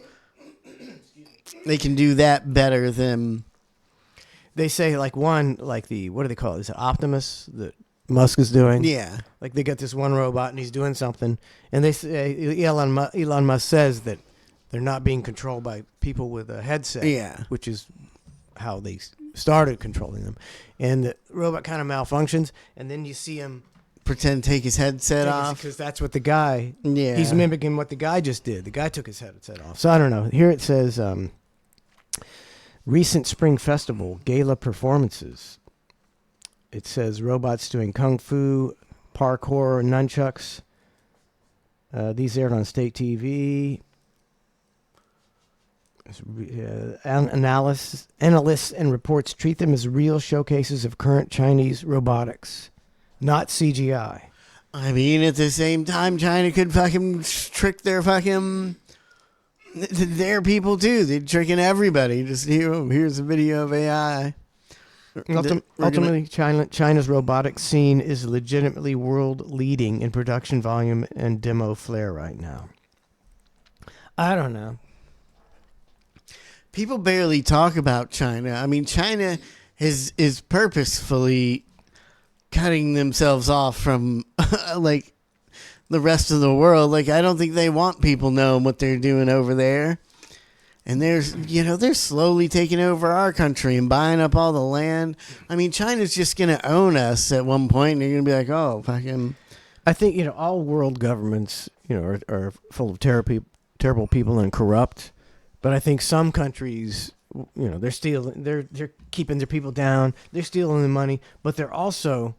They can do that better than. They say what do they call it? Is it Optimus that Musk is doing? Yeah. Like they got this one robot and he's doing something, and they say Elon Musk says that they're not being controlled by people with a headset. Yeah. Which is how they started controlling them, and the robot kind of malfunctions, and then you see him pretend to take his headset off because that's what the guy. Yeah. He's mimicking what the guy just did. The guy took his headset off. So I don't know. Here it says. Recent Spring Festival gala performances. It says robots doing kung fu, parkour, nunchucks. These aired on state TV. Analysts and reports treat them as real showcases of current Chinese robotics, not CGI. I mean, at the same time, China could fucking trick their people too. They're tricking everybody. Just here's a video of AI. Ultimately, China's robotics scene is legitimately world leading in production volume and demo flair right now. I don't know. People barely talk about China. I mean, China is purposefully cutting themselves off from like the rest of the world. Like, I don't think they want people knowing what they're doing over there. And they're slowly taking over our country and buying up all the land. I mean, China's just going to own us at one point, and they're going to be like, oh, fucking. I think, all world governments, are full of terrible people and corrupt. But I think some countries, they're stealing, they're keeping their people down. They're stealing the money, but they're also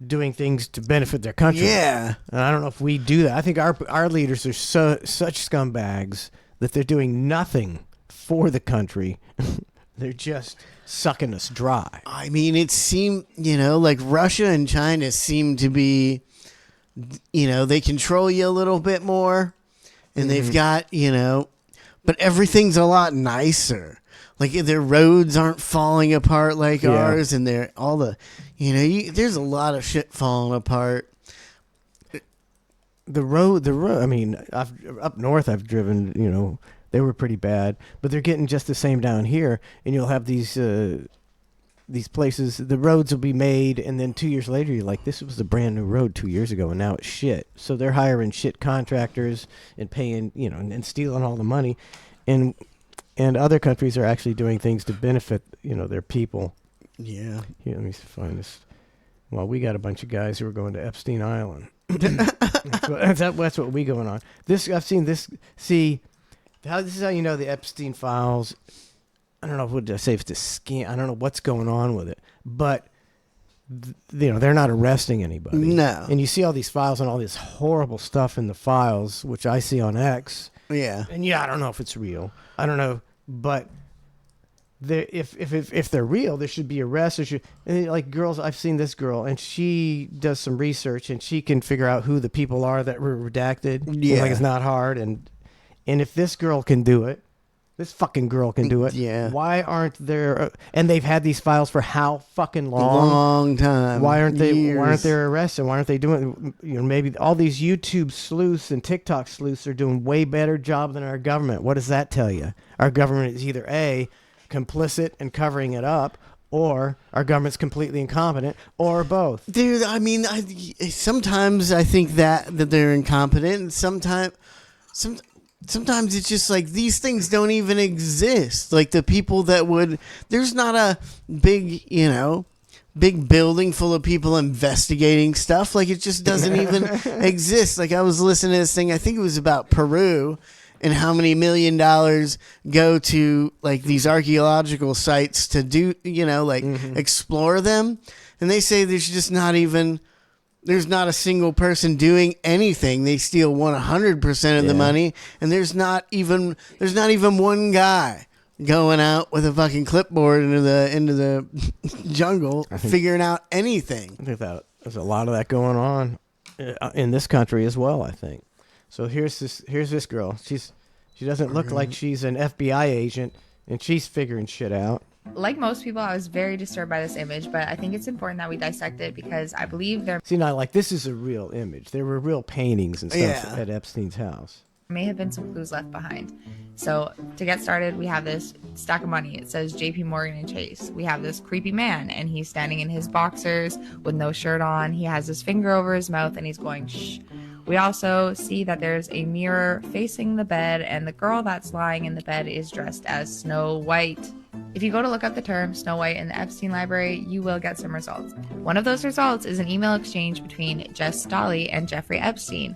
doing things to benefit their country. Yeah. And I don't know if we do that. I think our leaders are such scumbags that they're doing nothing for the country. They're just sucking us dry. I mean, it seemed, like Russia and China seem to be, they control you a little bit more. And they've got, but everything's a lot nicer. Like, their roads aren't falling apart like ours. And they're all the, there's a lot of shit falling apart. The road. I mean, up north I've driven, they were pretty bad, but they're getting just the same down here. And you'll have these places, the roads will be made, and then 2 years later you're like, this was a brand new road 2 years ago, and now it's shit. So they're hiring shit contractors and paying, and stealing all the money. And other countries are actually doing things to benefit, their people. Yeah. Here, let me find this. Well, we got a bunch of guys who are going to Epstein Island. That's what we going on. I've seen this. See, this is how you know the Epstein files. I don't know what to say. If it's a scam, I don't know what's going on with it. But they're not arresting anybody. No. And you see all these files and all this horrible stuff in the files, which I see on X. Yeah. And I don't know if it's real. I don't know, but if they're real, there should be arrests. Like girls, I've seen this girl, and she does some research, and she can figure out who the people are that were redacted. Yeah, like it's not hard. And if this girl can do it, this fucking girl can do it. Yeah. Why aren't there? And they've had these files for how fucking long? Long time. Why aren't they? Years. Why aren't they arrested? Why aren't they doing? Maybe all these YouTube sleuths and TikTok sleuths are doing way better job than our government. What does that tell you? Our government is either A, complicit and covering it up, or our government's completely incompetent, or both. Dude, I mean, sometimes I think that they're incompetent, and sometimes it's just like these things don't even exist. Like the people that would, there's not a big building full of people investigating stuff. Like it just doesn't even exist. Like I was listening to this thing, I think it was about Peru, and how many $1 million go to like these archaeological sites to do, explore them. And they say there's not a single person doing anything. They steal 100% of the money. And there's not even one guy going out with a fucking clipboard into the jungle figuring out anything. I think that there's a lot of that going on in this country as well, I think. So here's this girl. She doesn't look like she's an FBI agent, and she's figuring shit out. Like most people, I was very disturbed by this image, but I think it's important that we dissect it because I believe there this is a real image. There were real paintings and stuff at Epstein's house. may have been some clues left behind. So to get started, we have this stack of money. It says JP Morgan and Chase. We have this creepy man, and he's standing in his boxers with no shirt on. He has his finger over his mouth, and he's going, shh. We also see that there's a mirror facing the bed, and the girl that's lying in the bed is dressed as Snow White. If you go to look up the term Snow White in the Epstein library, you will get some results. One of those results is an email exchange between Jess Staley and Jeffrey Epstein.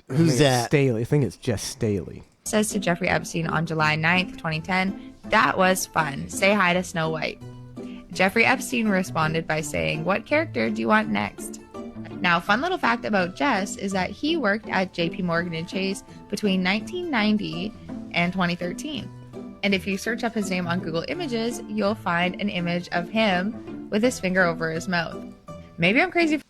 Who's that? Staley. I think it's Jess Staley. Says to Jeffrey Epstein on July 9th, 2010, "That was fun. Say hi to Snow White." Jeffrey Epstein responded by saying, "What character do you want next?" Now, fun little fact about Jess is that he worked at JP Morgan and Chase between 1990 and 2013. And if you search up his name on Google Images, you'll find an image of him with his finger over his mouth. Maybe I'm crazy.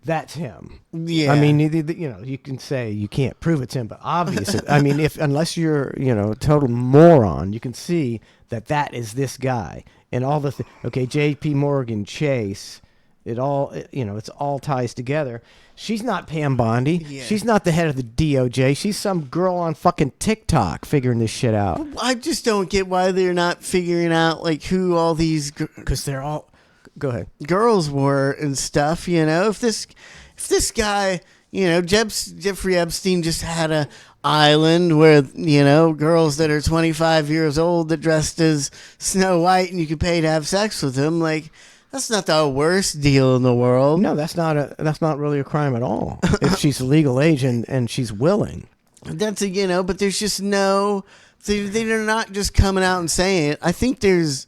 That's him. Yeah. I mean, you can say you can't prove it's him, but obviously, I mean, unless you're, a total moron, you can see that is this guy and all the J.P. Morgan Chase. It all, it's all ties together. She's not Pam Bondi. Yeah. She's not the head of the DOJ. She's some girl on fucking TikTok figuring this shit out. I just don't get why they're not figuring out like who all these because they're all. Go ahead. Girls were and stuff. If this guy, Jeffrey Epstein just had a island where girls that are 25 years old that dressed as Snow White and you could pay to have sex with them, like. That's not the worst deal in the world. No, that's not really a crime at all. If she's a legal age and she's willing. That's but there's just no, they're not just coming out and saying it. I think there's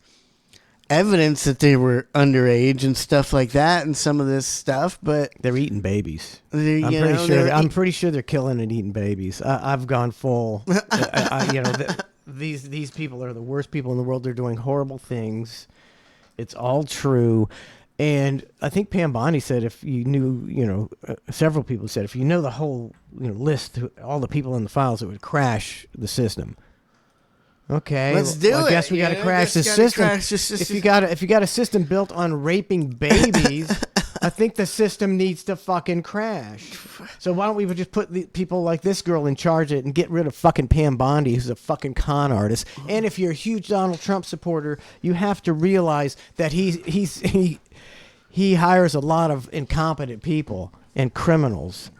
evidence that they were underage and stuff like that and some of this stuff, but they're eating babies. I'm pretty sure they're killing and eating babies. I've gone full. These people are the worst people in the world. They're doing horrible things. It's all true. And I think Pam Bondi said if you knew, several people said if you know the whole list, all the people in the files, it would crash the system. Okay, let's do it. I guess we got to crash the system. If you got a system built on raping babies, I think the system needs to fucking crash. So why don't we just put people like this girl in charge of it and get rid of fucking Pam Bondi, who's a fucking con artist? And if you're a huge Donald Trump supporter, you have to realize that he hires a lot of incompetent people and criminals.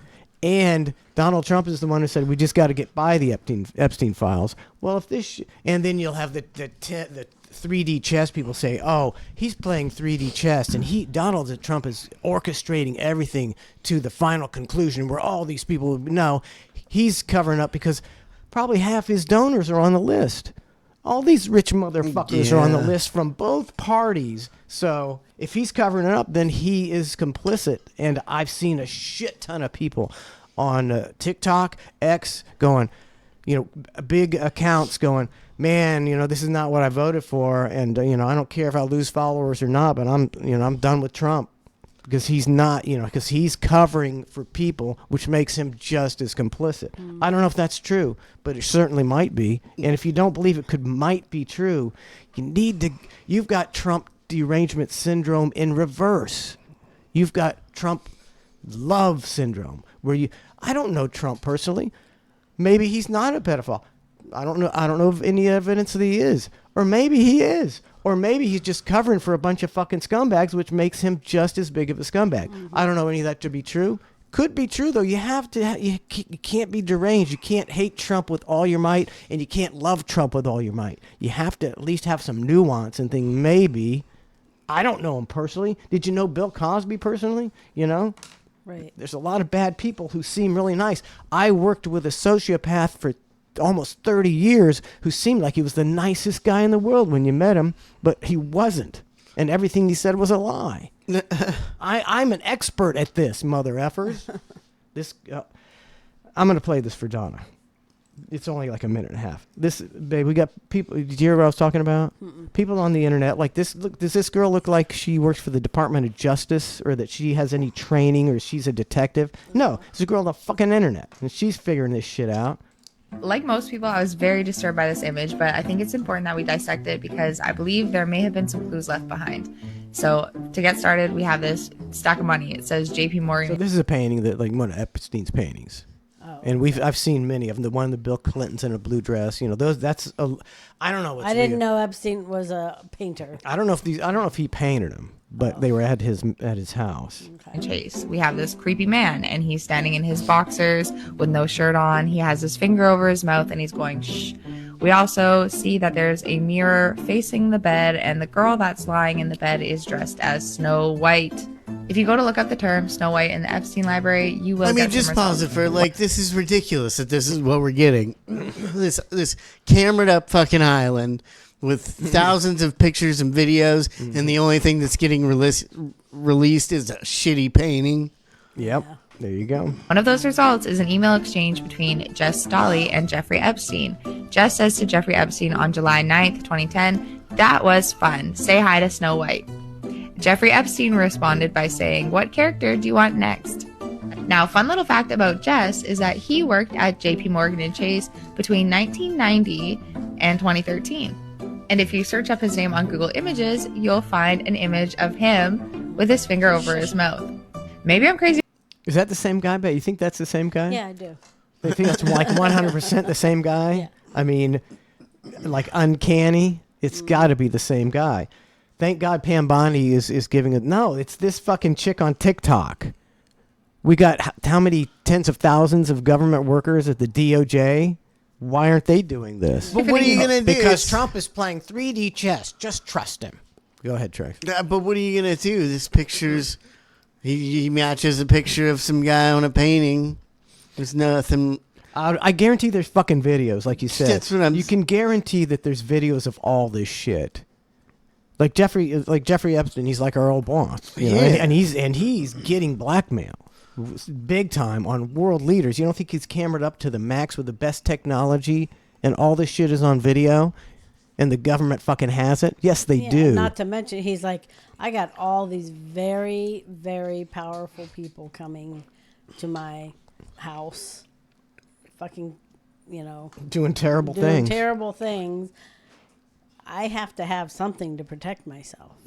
And Donald Trump is the one who said we just got to get by the Epstein files. Well, if this and then you'll have the 3D chess people say, oh, he's playing 3D chess, and Donald Trump is orchestrating everything to the final conclusion where all these people know he's covering up because probably half his donors are on the list. All these rich motherfuckers are on the list from both parties. So if he's covering it up, then he is complicit. And I've seen a shit ton of people on TikTok, X, going, big accounts going, man, this is not what I voted for. And, I don't care if I lose followers or not, but I'm done with Trump. Because he's not, because he's covering for people, which makes him just as complicit. I don't know if that's true, but it certainly might be. And if you don't believe it might be true, you've got Trump derangement syndrome in reverse. You've got Trump love syndrome, where I don't know Trump personally. Maybe he's not a pedophile. I don't know of any evidence that he is. Or maybe he is. Or maybe he's just covering for a bunch of fucking scumbags, which makes him just as big of a scumbag. Mm-hmm. I don't know any of that to be true. Could be true, though. You can't be deranged. You can't hate Trump with all your might, and you can't love Trump with all your might. You have to at least have some nuance and think maybe. I don't know him personally. Did you know Bill Cosby personally? Right. There's a lot of bad people who seem really nice. I worked with a sociopath for almost 30 years who seemed like he was the nicest guy in the world when you met him, but he wasn't. And everything he said was a lie. I'm an expert at this, mother effers. I'm going to play this for Donna. It's only like a minute and a half. Babe, we got people. Did you hear what I was talking about? Mm-mm. People on the internet like this. Look, does this girl look like she works for the Department of Justice or that she has any training or she's a detective? No, it's a girl on the fucking internet, and she's figuring this shit out. Like most people, I was very disturbed by this image, but I think it's important that we dissect it because I believe there may have been some clues left behind. So to get started, we have this stack of money. It says J.P. Morgan. So this is a painting that, like, one of Epstein's paintings. Oh, and I've seen many of them. The one of Bill Clinton's in a blue dress. I don't know what's I didn't know Epstein was a painter. I don't know if he painted them, but they were at his house. Okay. Chase. We have this creepy man, and he's standing in his boxers with no shirt on. He has his finger over his mouth, and he's going shh. We also see that there's a mirror facing the bed, and the girl that's lying in the bed is dressed as Snow White. If you go to look up the term Snow White in the Epstein library, you will. Just pause it for this is ridiculous that this is what we're getting. this camered up fucking island with thousands of pictures and videos, and the only thing that's getting released is a shitty painting. Yep. There you go. One of those results is an email exchange between Jess Stolley and Jeffrey Epstein. Jess says to Jeffrey Epstein on July 9th, 2010, "That was fun. Say hi to Snow White." Jeffrey Epstein responded by saying, "What character do you want next?" Now, fun little fact about Jess is that he worked at JP Morgan and Chase between 1990 and 2013. And if you search up his name on Google Images, you'll find an image of him with his finger over his mouth. Maybe I'm crazy. Is that the same guy, Bet? You think that's the same guy? Yeah, I do. I think that's like 100% the same guy? Yeah. I mean, like uncanny. It's got to be the same guy. Thank God Pam Bondi is giving it. No, it's this fucking chick on TikTok. We got how many tens of thousands of government workers at the DOJ? Why aren't they doing this? But what are you going to do? Because Trump is playing 3D chess. Just trust him. Go ahead, Trey. But what are you going to do? This picture's... He matches a picture of some guy on a painting. There's nothing... I guarantee there's fucking videos, like you said. That's what you can guarantee that there's videos of all this shit. Like Jeffrey Epstein, he's like our old boss. You know? And he's getting blackmail. Big time on world leaders. You don't think he's camered up to the max with the best technology and all this shit is on video and the government fucking has it? Yes, they do. Not to mention, he's like, I got all these very, very powerful people coming to my house. Fucking, doing terrible things. I have to have something to protect myself.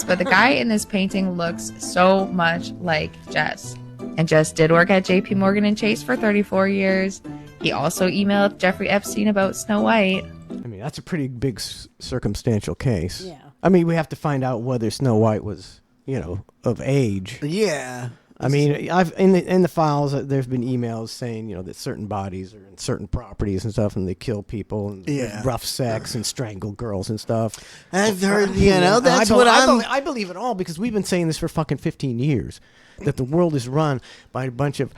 But the guy in this painting looks so much like Jess. And Jess did work at JP Morgan and Chase for 34 years. He also emailed Jeffrey Epstein about Snow White. I mean, that's a pretty big circumstantial case. Yeah. I mean, we have to find out whether Snow White was, of age. Yeah. I mean, I've in the files. There's been emails saying that certain bodies are in certain properties and stuff, and they kill people and there's rough sex and strangle girls and stuff. I've heard, that's what I believe it all because we've been saying this for fucking 15 years, that the world is run by a bunch of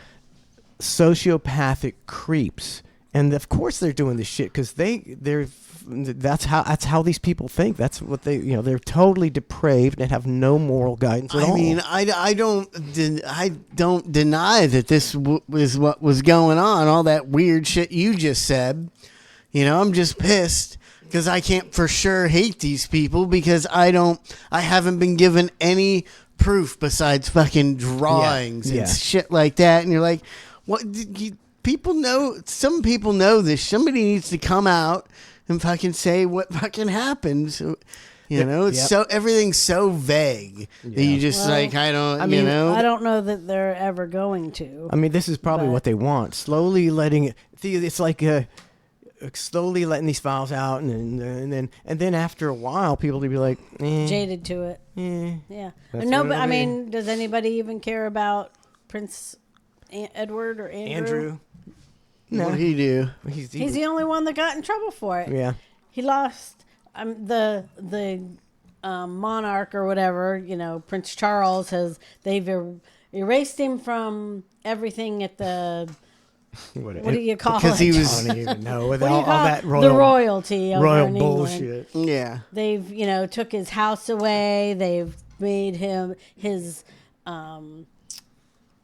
sociopathic creeps, and of course they're doing this shit because that's how these people think. That's what they're totally depraved and have no moral guidance at all. I mean, I don't deny that this was what was going on. All that weird shit you just said. I'm just pissed because I can't for sure hate these people because I haven't been given any proof besides fucking drawings and shit like that. And you're like, what? People know. Some people know this. Somebody needs to come out and fucking say what fucking happened. So, it's so everything's so vague that you just I don't. I don't know that they're ever going to. I mean, this is probably what they want. Slowly letting it. It's like slowly letting these files out, and then after a while, people will be like jaded to it. Yeah. No, but I mean, does anybody even care about Prince Edward or Andrew? No, what did he do? He's the only one that got in trouble for it. Yeah, he lost the monarch or whatever. Prince Charles they've erased him from everything at the. What do you call it? Because he was. I don't even know with all that the royalty over royal in bullshit. England. Yeah, they've took his house away. They've made him his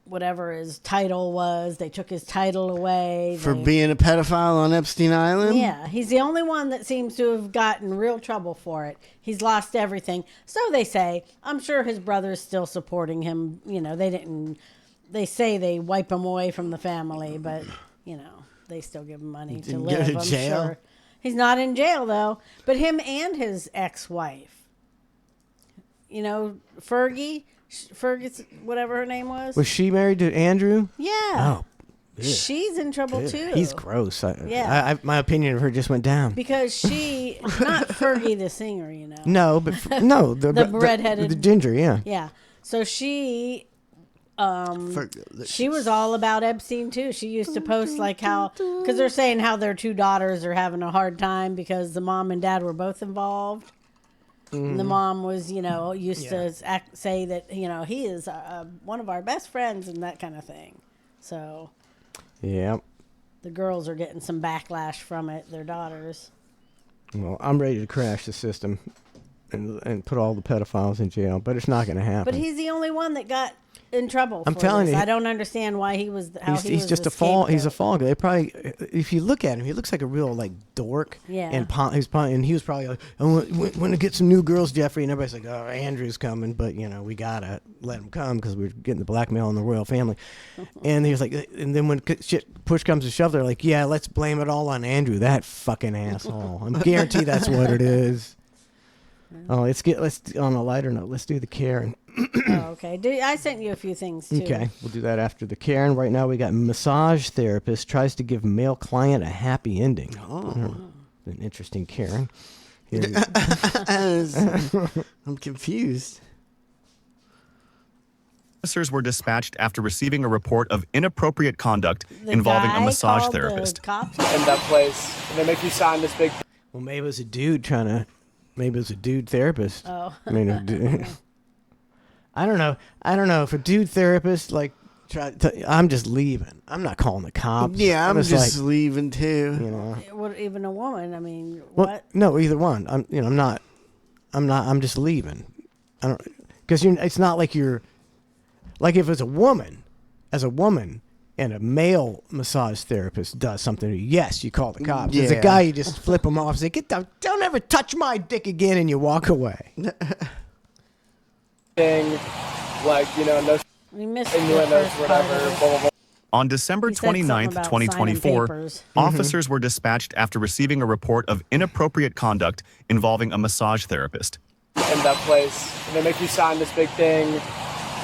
whatever his title was. They took his title away. For being a pedophile on Epstein Island? Yeah. He's the only one that seems to have gotten real trouble for it. He's lost everything. So they say. I'm sure his brother's still supporting him. They say they wipe him away from the family, but, they still give him money to live, I'm sure. He's not in jail, though. But him and his ex-wife. Fergie, whatever her name was. Was she married to Andrew? Yeah. Oh, she's in trouble too. He's gross. Yeah. My opinion of her just went down because she, not Fergie the singer, No, but the redheaded, the ginger, yeah. Yeah. So she was all about Epstein too. She used to post like how, because they're saying how their two daughters are having a hard time because the mom and dad were both involved. And the mom was, used to say that, he is one of our best friends and that kind of thing. So, yeah, the girls are getting some backlash from it, their daughters. Well, I'm ready to crash the system and put all the pedophiles in jail, but it's not going to happen. But he's the only one that got in trouble. I'm for telling this. you. I don't understand why he was. How He's just the a fall. He's a scapegoat. fall guy. They probably, if you look at him, he looks like a real like dork. Yeah. And he was probably like, I want to get some new girls, Jeffrey. And everybody's like, oh, Andrew's coming, but we gotta let him come because we're getting the blackmail on the royal family. And he was like, and then when shit push comes to shove, they're like, yeah, let's blame it all on Andrew, that fucking asshole. I'm guarantee that's what it is. Oh, let's on a lighter note. Let's do the Karen. Oh, okay. I sent you a few things too. Okay, we'll do that after the Karen. Right now, we got massage therapist tries to give male client a happy ending. Oh, an interesting Karen. I'm confused. Officers were dispatched after receiving a report of inappropriate conduct The involving a guy massage called the therapist. cops? In that place, and they make you sign this big. Well, maybe it was a dude maybe it was a dude therapist. Oh. I mean, I don't know. If a dude therapist I'm just leaving. I'm not calling the cops. Yeah, I'm just like, leaving too. What, even a woman? I mean, well, what? no, either one. I'm just leaving. I don't, because it's not like you're, like if it's a woman, as a woman, and a male massage therapist does something to you, yes, you call the cops. As a Yeah. guy, you just flip them off and say, "Get down! Don't ever touch my dick again," and you walk away. Thing, like no We missed the innuendos, first part whatever. of it. Blah, blah, blah. On December He said something 29th, about 2024, signing papers. officers were dispatched after receiving a report of inappropriate conduct involving a massage therapist. In that place, and they make you sign this big thing,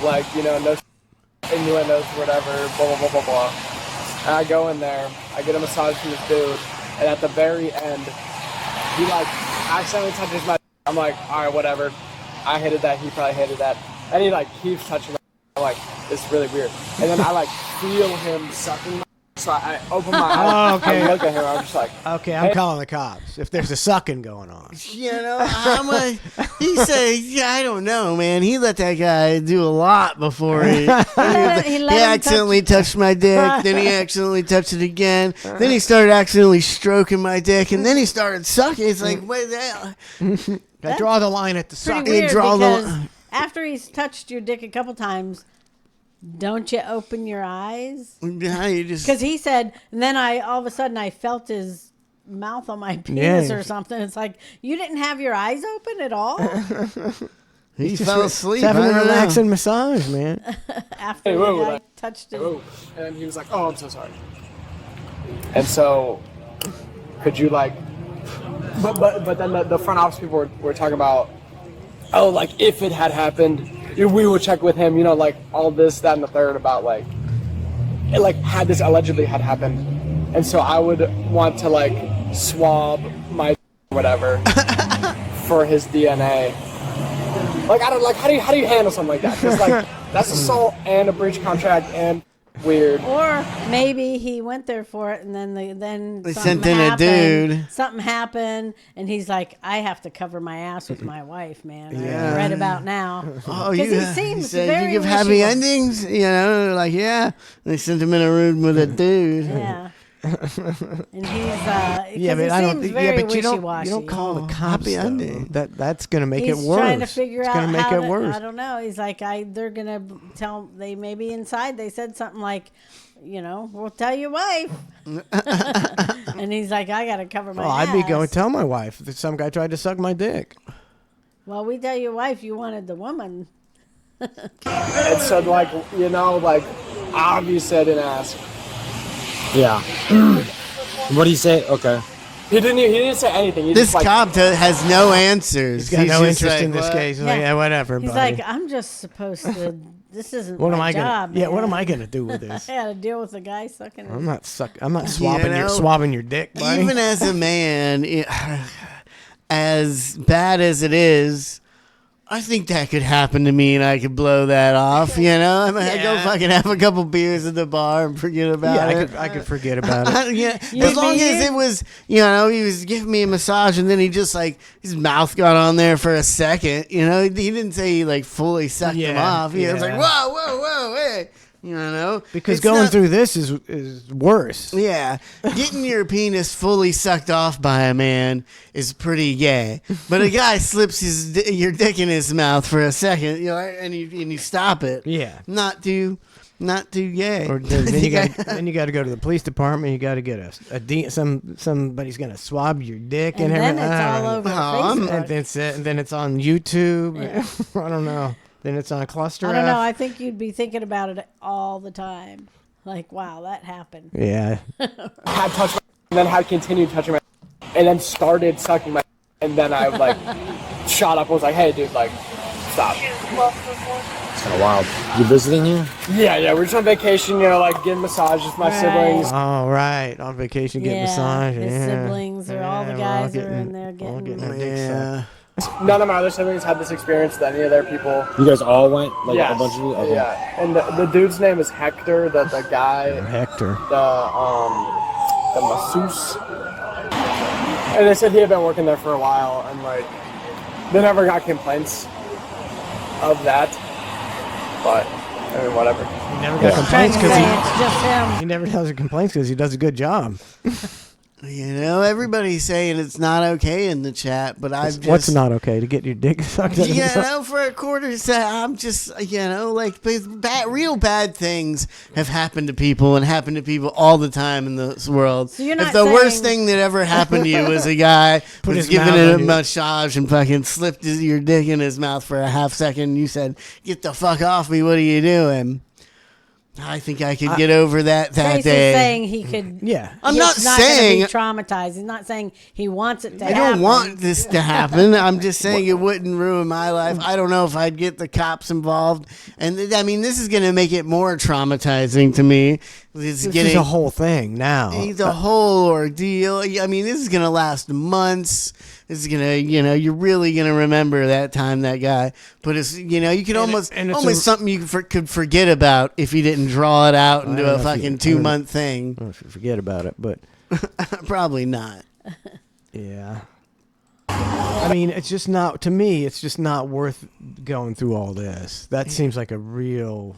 like no innuendos, whatever. Blah blah blah blah blah. And I go in there, I get a massage from this dude, and at the very end, he accidentally touches my. I'm like, all right, whatever. I hated that. He probably hated that, and he keeps touching my. I'm like, this is really weird. And then I feel him sucking my. So I open my eyes. Oh, okay. I look at him. I'm just like, Okay, I'm calling the cops if there's a sucking going on. He said, yeah, I don't know, man. He let that guy do a lot before he let him accidentally touched my dick. Then he accidentally touched it again. Then he started accidentally stroking my dick, and then he started sucking. It's like, what the hell? I draw the line at the Pretty sucking. weird draw the because li- after he's touched your dick a couple times, don't you open your eyes? Yeah, you just Because he said, and then all of a sudden I felt his mouth on my penis Yeah. or something. It's like, you didn't have your eyes open at all he fell asleep. He's having I a don't know. relaxing massage, man. after Hey, the whoa, guy whoa. touched his. And he was like, oh, I'm so sorry. And so, could you but then the front office people were talking about, oh, if it had happened, we would check with him, all this, that, and the third about had this allegedly had happened. And so I would want to swab my whatever for his DNA. I don't how do you handle something like that? Because that's assault and a breach contract and weird. Or maybe he went there for it, and then They something sent in a happened. dude. Something happened, and he's like, "I have to cover my ass with my wife, man." Yeah. Right about now. Oh, Because you he seems said very you give happy wishy-washy. endings, yeah. They sent him in a room with a dude. Yeah. And he's Yeah, but he I don't. seems Yeah, very but you wishy-washy. don't call the cops. happy though. ending. That's gonna make He's it worse. trying to figure it's out gonna make how it to, worse. I don't know. He's like, they're gonna tell. They maybe inside they said something like, we'll tell your wife. And he's like, I gotta cover my ass. I'd be going tell my wife that some guy tried to suck my dick. Well, we tell your wife you wanted the woman. And so, obviously I didn't ask. Yeah. What do you say? Okay. He didn't say anything. He This just, cop has no answers. He's got no just interest like, in this what? case. He's like, yeah, whatever, He's buddy. like, I'm just supposed to. This isn't What my am I job. gonna? Yeah, what man." am I gonna do with this? I had to deal with the guy sucking. I'm not swabbing You know, swabbing your dick, buddy. Even as a man, as bad as it is, I think that could happen to me and I could blow that off, I mean, I go fucking have a couple beers at the bar and forget about it. I could forget about it. Yeah, as long as it was, he was giving me a massage and then he just his mouth got on there for a second, he didn't say he fully sucked him off. He was like, whoa, hey. You know, Because It's going not- through this is worse. Yeah, getting your penis fully sucked off by a man is pretty gay. But a guy slips your dick in his mouth for a second, you know, and you stop it. Yeah. Not too gay. Or then you got to go to the police department. You got to get somebody's gonna swab your dick and then everything. it's all over Facebook. And that's it. And then it's on YouTube. I don't know. Then it's on ClusterF. I don't know. I think you'd be thinking about it all the time. Like, wow, that happened. Yeah. Had touched my and then had continued touching my and then started sucking my and then I like shot up and was like, hey dude, like stop. It's kind of wild. You visiting here? Yeah, we're just on vacation, you know, like getting massages with my siblings. Oh, right. On vacation, getting massage. His Yeah. siblings or all the guys are in there getting their dicks sucked. None of my other siblings had this experience with any of their people. You guys all went? Like Yes. a bunch of you? Okay. Yeah. And the dude's name is Hector, the guy Hector. The masseuse. And they said he had been working there for a while and like they never got complaints of that. But I mean whatever. He never got complaints because it's just him. he never has complaints because he does a good job. You know, everybody's saying it's not okay in the chat, but I've just... What's not okay? To get your dick sucked? You know, for a quarter set, I'm just, you know, like, real bad things have happened to people and happen to people all the time in this world. So you're if not the worst saying- thing that ever happened to you was a guy Put was his giving mouth it a on you. massage and fucking slipped your dick in his mouth for a half second, and you said, get the fuck off me, what are you doing? I think I could get over that Tracy's day. saying he could. Yeah. I'm he's not gonna saying- be traumatized. He's not saying he wants it to I happen. don't want this to happen. I'm just saying it wouldn't ruin my life. I don't know if I'd get the cops involved. And I mean, this is going to make it more traumatizing to me. This is a whole thing now. It's a whole ordeal. I mean, this is going to last months. This is going to, you know, you're really going to remember that time that guy put his, you know, you could almost something you could forget about if you didn't draw it out into a fucking 2-month thing. I don't know if you forget about it, but probably not. Yeah. I mean, it's just not, to me, it's just not worth going through all this. That seems like a real,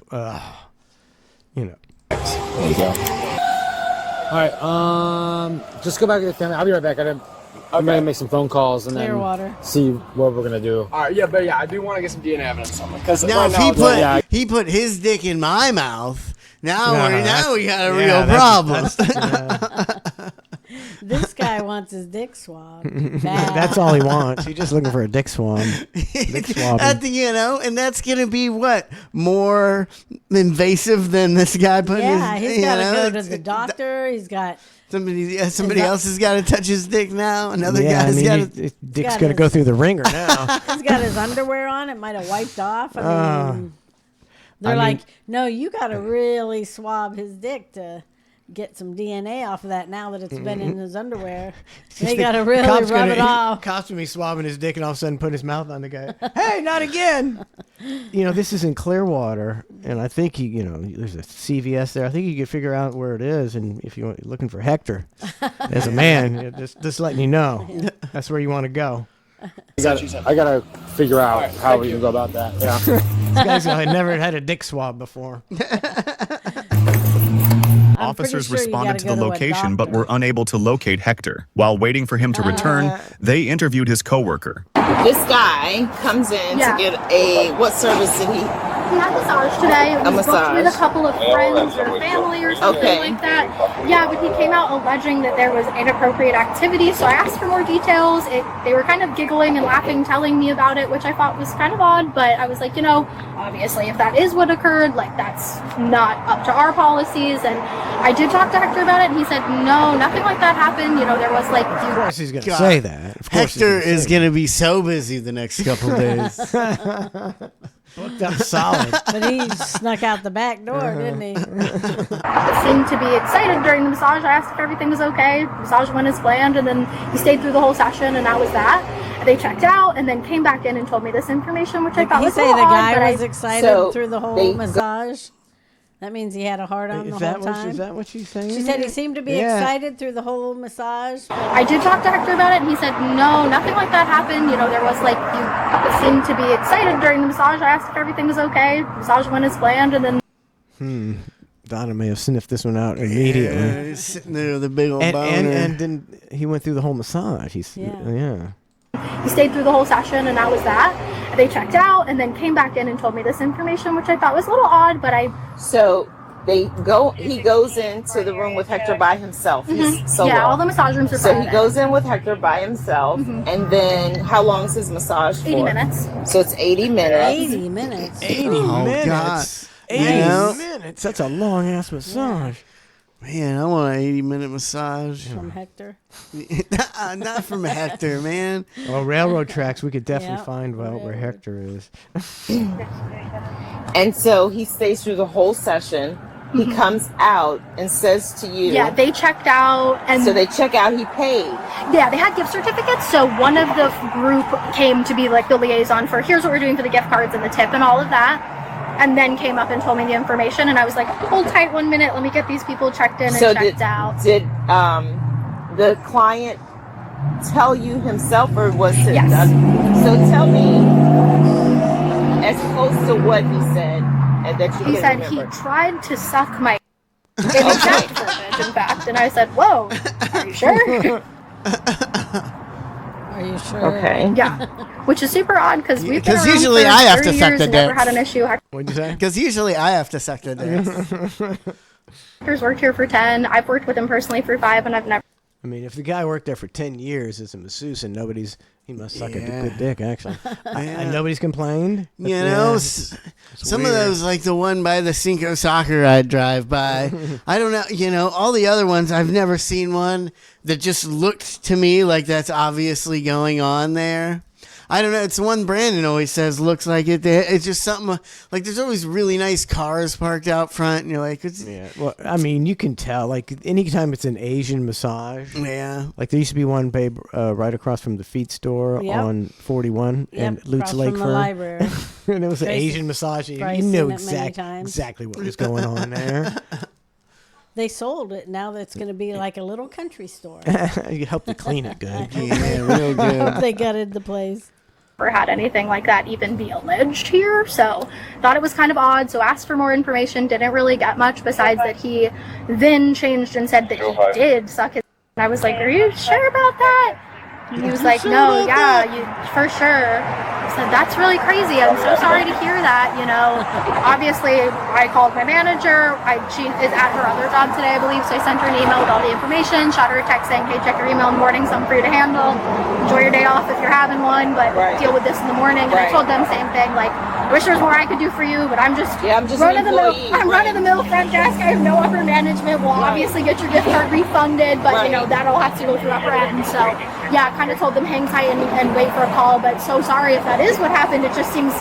you know. There you go. All right, just go back to the family. I'll be right back. I'm gonna make some phone calls and Clearwater. then see what we're gonna do. Alright, yeah, but yeah, I do want to get some DNA evidence on it. Because Now, right if now, he put his dick in my mouth, now we got a real that's- problem. This guy wants his dick swabbed. Bad. That's all he wants. He's just looking for a dick swab. Dick swabbing. At the, you know, and that's gonna be what, more invasive than this guy putting Yeah, his. he's got to go to the doctor. He's got. Somebody else has got to touch his dick now. Another guy's got to. His dick's got got to his- go through the ringer now. He's got his underwear on. It might have wiped off. I mean, they're like, no, you got to really swab his dick to get some DNA off of that now that it's been in his underwear. They got to really rub it off. Cops would be swabbing his dick and all of a sudden put his mouth on the guy. Hey, not again! You know, this is in Clearwater, and I think there's a CVS there. I think you could figure out where it is, and if you're looking for Hector as a man, just letting you know, that's where you want to go. I gotta figure out how we can go about that. Yeah. This guy's never had a dick swab before. Officers pretty sure you responded gotta to the go to a location but were unable to locate Hector. While waiting for him to return, they interviewed his coworker. This guy comes in to get what service did he? He had a massage today. It A was booked with a massage. couple of friends or family or something Okay. like that. Yeah, but he came out alleging that there was inappropriate activity, so I asked for more details. They were kind of giggling and laughing, telling me about it, which I thought was kind of odd, but I was like, obviously if that is what occurred, like that's not up to our policies, and I did talk to Hector about it, and he said, no, nothing like that happened. There was like... Of course he's going to say that. Of course Hector is going to be so busy the next couple days. Booked up solid. But he snuck out the back door, didn't he? Seemed to be excited during the massage. I asked if everything was okay. Massage went as planned, and then he stayed through the whole session, and that was that. They checked out, and then came back in and told me this information, which I Did thought he was say a little the odd, but guy I- was excited So through the whole they- massage? That means he had a hard on the whole time? Is that what she's saying? She said he seemed to be Yeah. excited through the whole massage. I did talk to Hector about it, and he said, no, nothing like that happened. There was like, you seemed to be excited during the massage. I asked if everything was okay. Massage went as planned, and then... Donna may have sniffed this one out immediately. Yeah, he's sitting there with a big old boner. And then he went through the whole massage. Yeah. He stayed through the whole session, and that was that. They checked out and then came back in and told me this information, which I thought was a little odd, but So he goes into the room with Hector by himself. He's solo. Yeah, all the massage rooms are So he private. goes in with Hector by himself, and then how long is his massage for? 80 minutes. So it's 80 minutes. 80 minutes. 80 minutes. God. 80 minutes. That's a long ass massage. Man, I want an 80-minute massage. From Hector? Not from Hector, man. Well, railroad tracks, we could definitely Yep. find out where Hector is. And so he stays through the whole session. He comes out and says to you. Yeah, they checked out. And so they check out, he paid. Yeah, they had gift certificates. So one of the group came to be like the liaison for here's what we're doing for the gift cards and the tip and all of that. And then came up and told me the information. And I was like, hold tight 1 minute. Let me get these people checked in and checked out. Did the client tell you himself, or was it? Yes. So tell me, as close to what he said, and that you He can said remember. he tried to suck my in exact verbiage, in fact. And I said, whoa, are you sure? Are you sure? Okay. Yeah. Which is super odd because we've been around usually for I have 30 to suck years the and never dick. had an issue. What'd you say? Because usually I have to suck the dick. Hector's worked here for 10. I've worked with him personally for 5, and I've never. I mean, if the guy worked there for 10 years as a masseuse and he must suck a good dick, actually. And nobody's complained. You know, it's some of weird. those, like the one by the Cinco Soccer I'd drive by. I don't know, all the other ones, I've never seen one that just looked to me like that's obviously going on there. I don't know. It's the one Brandon always says looks like it. It's just something like there's always really nice cars parked out front, and you're like, yeah. Well, I mean, you can tell. Like anytime it's an Asian massage. Yeah. Like there used to be one, babe, right across from the feet store Yep. on 41 in Lutz across Lake from the Fur. library. And it was an Tracy's Asian massage. You probably knew seen it many times. exactly what was going on there. They sold it. Now that's going to be like a little country store. You helped to clean it good. Yeah, real I good. hope they gutted the place. Never had anything like that even be alleged here, so thought it was kind of odd. So asked for more information. Didn't really get much besides that he then changed and said that he did suck his. And I was like, "Are you sure about that?" And he was like, "No, yeah, you for sure." I said, "That's really crazy. I'm so sorry to hear that. Obviously, I called my manager. She is at her other job today, I believe. So I sent her an email with all the information. Shot her a text saying, "Hey, check your email in the morning. Something for you to handle. Enjoy your day off if you're having one, but deal with this in the morning." And I told them same thing. Like, I wish there was more I could do for you, but I'm just an run of the mill. employee, I'm run of the mill front desk. I have no upper management. We'll obviously get your gift card refunded, but that all has to go through upper end. So yeah, kind of told them hang tight and wait for a call. But so sorry if that is what happened. It just seems,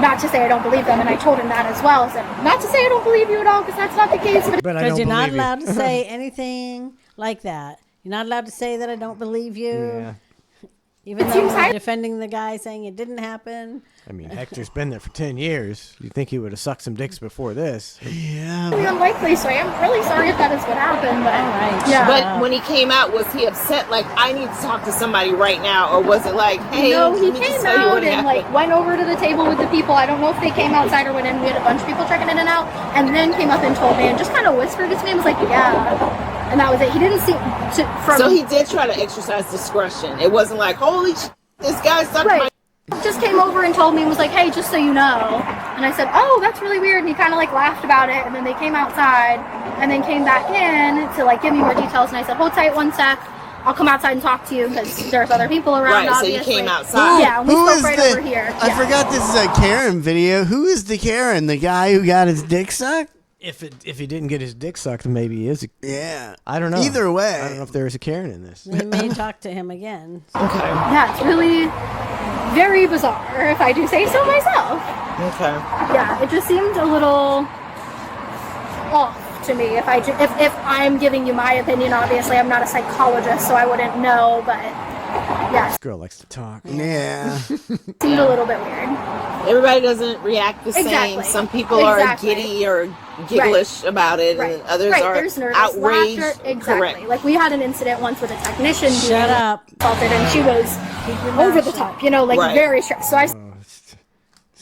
not to say I don't believe them, and I told him that as well. I said, not to say I don't believe you at all, because that's not the case. But Because you're not allowed to say anything like that. You're not allowed to say that I don't believe you. Yeah. It Even though seems you're high- defending the guy saying it didn't happen. I mean, Hector's been there for 10 years. You'd think he would have sucked some dicks before this. Yeah. Really unlikely, so I am really sorry if that is what happened. But yeah. But when he came out, was he upset? Like, I need to talk to somebody right now, or was it like, hey, no, he let me just came tell you out what and happened? went over to the table with the people. I don't know if they came outside or went in. We had a bunch of people checking in and out, and then came up and told me and just kind of whispered it to me. I was like, yeah, and that was it. He didn't seem to. So he did try to exercise discretion. It wasn't like, holy shit, this guy sucked my. Just came over and told me and was like, hey, just so you know. And I said, oh, that's really weird. And he kind of laughed about it. And then they came outside and then came back in to give me more details. And I said, hold tight 1 sec. I'll come outside and talk to you because there's other people around. Right, so obviously. you came outside. Yeah, and we Who spoke is right the- over here. I Yeah. forgot this is a Karen video. Who is the Karen? The guy who got his dick sucked? If he didn't get his dick sucked, then maybe he is. Yeah. I don't know. Either way. I don't know if there is a Karen in this. We may talk to him again. Okay. Yeah, it's really very bizarre, if I do say so myself. Okay. Yeah, it just seemed a little off to me. If I'm giving you my opinion, obviously I'm not a psychologist, so I wouldn't know. But yeah, This girl likes to talk. Yeah. seemed a little bit weird. Everybody doesn't react the same. Exactly. Some people Exactly. are giddy or gigglish about it, and others are There's nervous outraged. laughter. Exactly. Correct. Like we had an incident once with a technician. Shut being up. Assaulted, and she was over the top. Right. Very stressed. So I.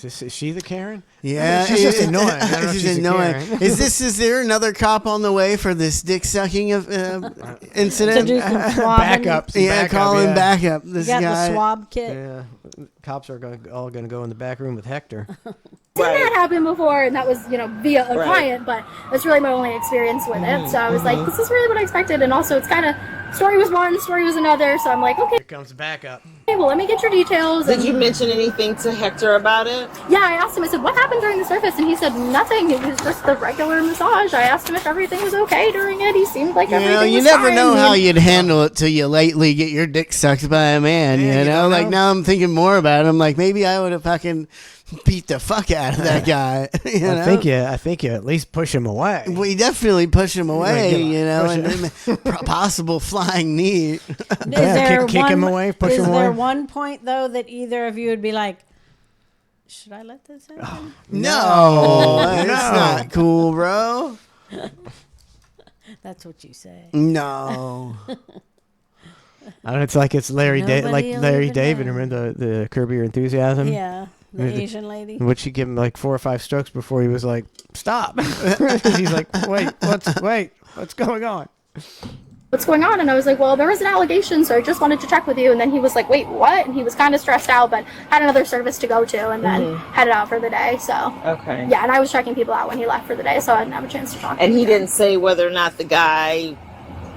Is she the Karen? Yeah, She's just annoying. I don't know if She's she's a annoying. Karen. Is there another cop on the way for this dick sucking incident? To do some swabbing. Yeah, call him backup. This You got guy. the swab kit. Yeah, cops are all going to go in the back room with Hector. Seen that happen before, and that was, via a client, but that's really my only experience with it. So I was like, this is really what I expected, and also it's kind of, story was one, story was another, so I'm like, okay. Here comes backup. Okay, well, let me get your details. Did you mention anything to Hector about it? Yeah, I asked him, I said, what happened during the service? And he said, nothing, it was just the regular massage. I asked him if everything was okay during it. He seemed like everything was You never fine. know how you'd handle it till you lately get your dick sucked by a man, you know? Like, now I'm thinking more about it. I'm like, maybe I would have fucking beat the fuck out of that guy. I think you at least push him away. We definitely push him away, Push and possible flying knee. Kick him away, push him away. Is there one point, though, that either of you would be like, should I let this happen? No, that's not cool, bro. That's what you say. No. It's like it's Larry Nobody will Larry even David. know. Remember the Curb Your Enthusiasm? Yeah, the Asian lady. Would she give him like 4 or 5 strokes before he was like, stop? He's like, what's going on? What's going on? And I was like, well, there was an allegation, so I just wanted to check with you. And then he was like, wait, what? And he was kind of stressed out, but had another service to go to, and then headed out for the day. So Okay. yeah, and I was checking people out when he left for the day, so I didn't have a chance to talk. And he didn't say whether or not the guy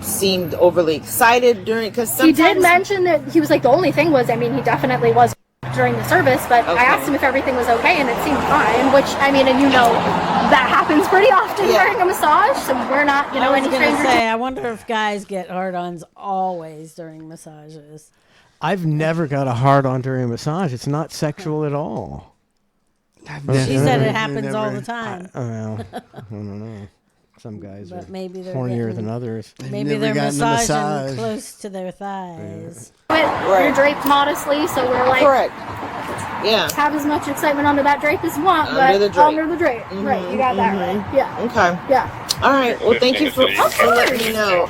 seemed overly excited during, because He did mention that he was like, the only thing was, I mean, he definitely was during the service, but I asked him if everything was okay, and it seemed fine, which, I mean, and that happens pretty often during a massage, so we're not, I was any gonna strangers. say, I wonder if guys get hard-ons always during massages. I've never got a hard on during a massage. It's not sexual at all. She said it happens all the time. I don't know. Some guys But are maybe they're hornier getting- than others. Maybe they're massaging close to their thighs. You're draped modestly, so we're like, correct. Yeah. Have as much excitement under that drape as you want, Under the but drape. under the drape. Right, you got that right. Yeah. Okay. Yeah. All right. Well, thank you for letting me know.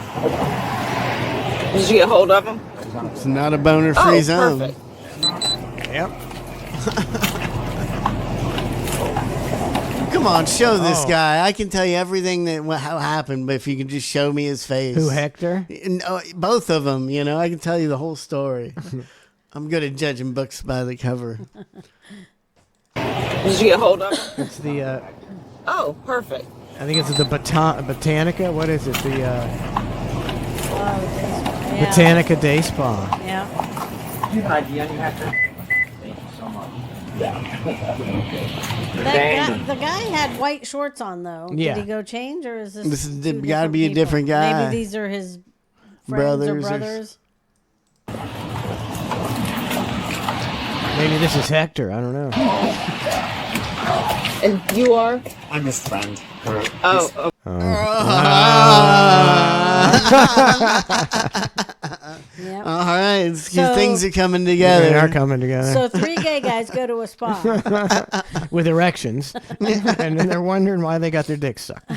Did you get hold of him? It's not a boner-free zone. Perfect. Yep. Come on, show this guy. I can tell you everything that how happened, but if you can just show me his face. Who, Hector? No, both of them. I can tell you the whole story. I'm good at judging books by the cover. Did you get hold of him? It's the. Oh, perfect. I think it's the Botanica. What is it? The Botanica Day Spa. Yeah. You have an ID on you, Hector? Thank you so much. The guy had white shorts on, though. Yeah. Did he go change, or is this? This is two got to different be a people? different guy. Maybe these are his friends or brothers. Maybe this is Hector. I don't know. And you are? I'm his friend. Oh. Yep. All right, So- things are coming together. They are coming together. So 3 gay guys go to a spa. With erections. And then they're wondering why they got their dicks sucked.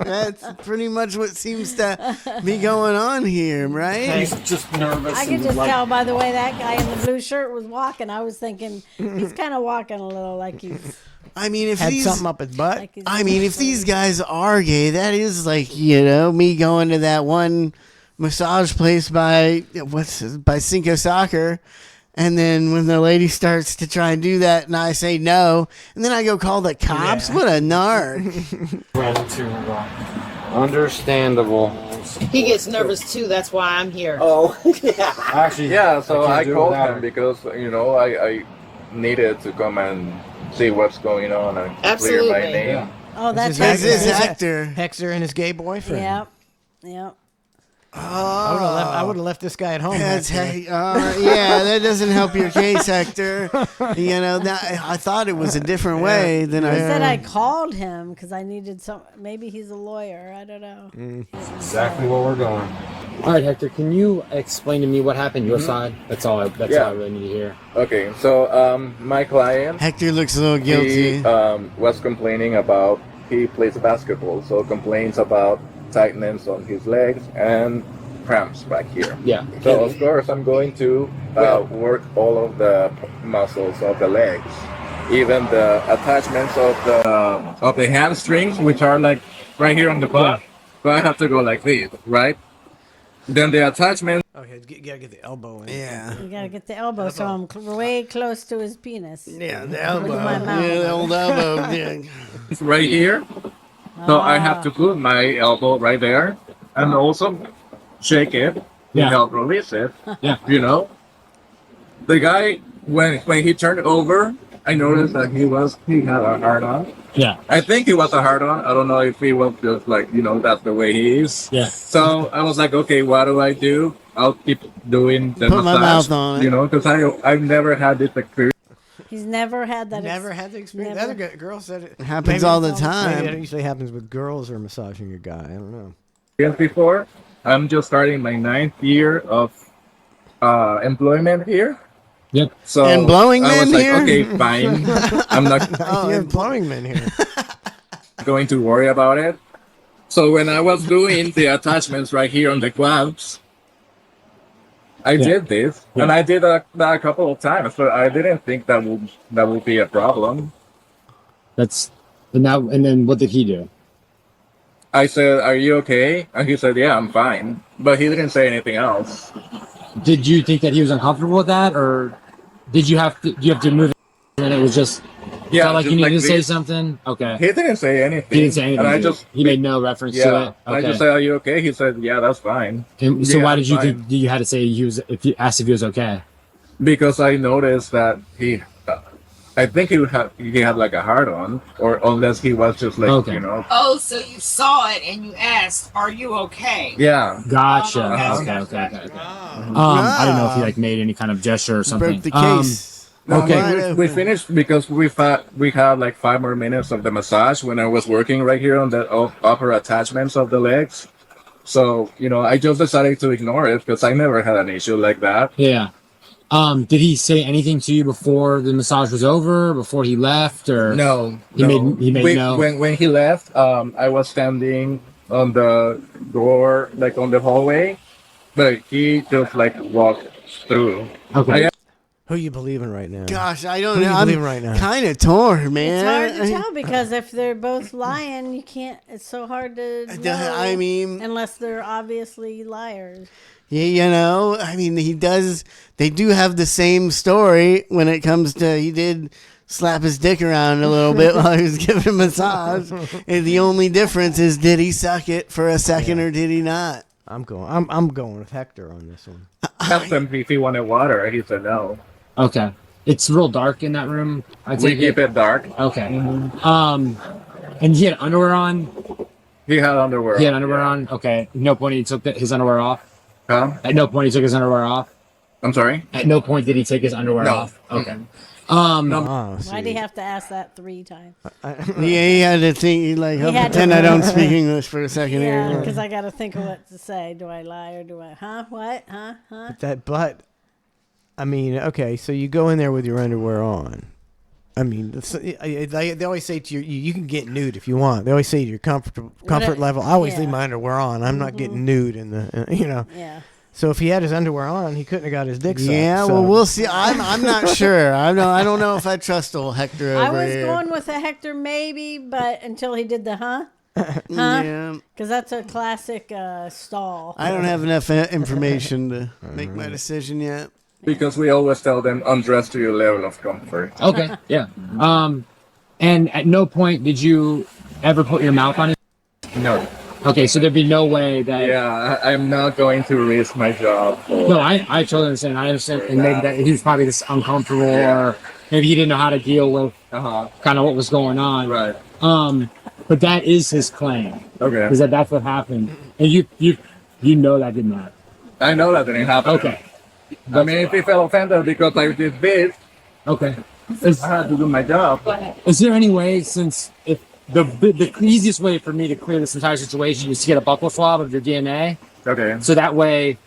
That's pretty much what seems to be going on here, right? He's just nervous. I could just tell by the way that guy in the blue shirt was walking. I was thinking he's kind of walking a little like he's. I mean, if Had these, something up his butt. Like he's I mean, if these guys are gay, that is like me going to that one massage place by Cinco Soccer, and then when the lady starts to try and do that, and I say no, and then I go call the cops. Yeah. What a narc! Understandable. He gets nervous too. That's why I'm here. Oh, yeah. Actually, yeah. So I do called without him because I needed to come and see what's going on and clear my Absolutely. name. Yeah. Oh, that's This is Hector. Hector. Hector and his gay boyfriend. Yep. Yep. I would have left this guy at home. That's Hector. yeah, that doesn't help your case, Hector. I thought it was a different way than He I said I called him because I needed some. Maybe he's a lawyer. I don't know. Exactly where we're going. All right, Hector, can you explain to me what happened your side? That's all I really need to hear. Okay, so my client, Hector looks a little guilty. he was complaining about he plays basketball, so complains about tightness on his legs and cramps back here. Yeah. So of course I'm going to work all of the muscles of the legs. even the attachments of the hamstrings, which are like right here on the butt. So I have to go like this, right? Then the attachment. Okay, you gotta get the elbow in. Yeah. You gotta get the elbow, so I'm way close to his penis. Yeah, the elbow. With my mouth. Yeah, the old elbow. Yeah. It's right here. So I have to put my elbow right there and also shake it to help release it. Yeah. You know? The guy, when he turned over, I noticed that he had a hard on. Yeah. I think he was a hard on. I don't know if he was just like, that's the way he is. Yeah. So I was like, okay, what do I do? I'll keep doing the Put massage. my mouth on it. Because I've never had this experience. He's never had that. Never had the experience. The other girl said it happens all the time. Maybe it usually happens with girls who are massaging a guy. I don't know. Before, I'm just starting my 9th year of employment here. Yep. So and blowing I was men like, here? okay, fine. I'm not You're blowing men here. going to worry about it. So when I was doing the attachments right here on the quads, I did this, and I did that a couple of times, but I didn't think that would be a problem. And then what did he do? I said, "Are you okay?" And he said, "Yeah, I'm fine," but he didn't say anything else. Did you think that he was uncomfortable with that, or did you have to move it and it was just felt like just you needed to say this. something? Okay. He didn't say anything. He didn't say anything. And I to you. just He made no reference to it. I Okay. just said, "Are you okay?" He said, "Yeah, that's fine." And so Yeah, why did you fine. think you had to say if you asked if he was okay? Because I noticed that I think he had like a hard on, or unless he was just like, Oh, so you saw it and you asked, "Are you okay?" Yeah. Gotcha. Uh-huh. Okay. I don't know if he like made any kind of gesture or something. Broke the case. Okay. We finished because we had like 5 more minutes of the massage when I was working right here on the upper attachments of the legs. So, I just decided to ignore it because I never had an issue like that. Yeah. Did he say anything to you before the massage was over, before he left, or No. He made no. When he left, I was standing on the door, like on the hallway, but he just like walked through. Okay. Who you believing right now? Gosh, I don't Who know. you I'm believing right now? kind of torn, man. It's hard to tell because if they're both lying, you can't. It's so hard to know. I mean, unless they're obviously liars. Yeah, I mean, they do have the same story when it comes to he did slap his dick around a little bit while he was giving a massage. And the only difference is, did he suck it for a second or did he not? I'm going with Hector on this one. Asked him if he wanted water. He said no. Okay. It's real dark in that room. We keep it dark. Okay. And he had underwear on. He had underwear. He had underwear on. Okay. No point he took his underwear off. Huh? At no point he took his underwear off. I'm sorry. At no point did he take his underwear No. off. Okay. Why do you have to ask that 3 times? He had to think, like, I'll pretend I don't speak English for a second Yeah, here. because I got to think of what to say. Do I lie or do I? Huh? What? Huh? But I mean, okay, so you go in there with your underwear on. I mean, they always say to you can get nude if you want. They always say to your comfort level. I always leave my underwear on. I'm not getting nude in the, Yeah. So if he had his underwear on, he couldn't have got his dick sucked. Yeah, so. well, we'll see. I'm not sure. I don't know if I trust old Hector over I was here. going with a Hector maybe, but until he did the huh? Yeah. Because that's a classic stall. I don't have enough information to make my decision yet. Because we always tell them undress to your level of comfort. Okay. Yeah. And at no point did you ever put your mouth on it? No. Okay, so there'd be no way that. Yeah, I'm not going to risk my job. No, I totally understand. I understand, and maybe that he was probably just uncomfortable, or maybe he didn't know how to deal with kind of what was going on. Right. But that is his claim. Okay. Because that's what happened, and you know that didn't happen. I know that didn't happen. Okay. I mean, if he felt offended because I did this, okay, I had to do my job. Is there any way, since if the easiest way for me to clear this entire situation is to get a buccal swab of your DNA? Okay. So that way,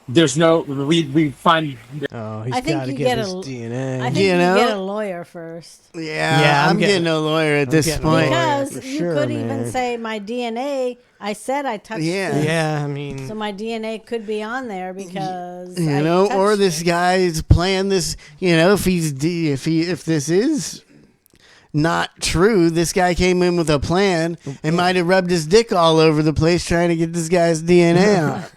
there's no we find. Oh, I he's think got to you get get his a DNA. I think You you know? get a lawyer first. Yeah, I'm getting a lawyer at this point. Because you sure, could man. even say my DNA. I said I touched Yeah. this. Yeah, I mean, So my DNA could be on there because You I know, or touched this guy's playing this. You know, if this is not true, this guy came in with a plan and might have rubbed his dick all over the place trying to get this guy's DNA out.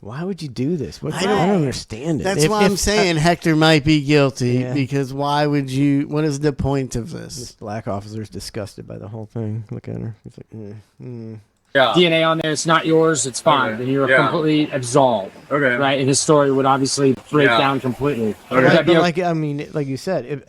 why would you do this? What, I I don't- don't understand it. That's why I'm saying Hector might be guilty because why would you? What is the point of this? This black officer's disgusted by the whole thing. Look at her. He's like, DNA on there. It's not yours. It's fine. Okay. And you're Yeah. completely absolved. Okay. Right, and his story would obviously break down completely. Would Right, that be but okay? like I mean, like you said, if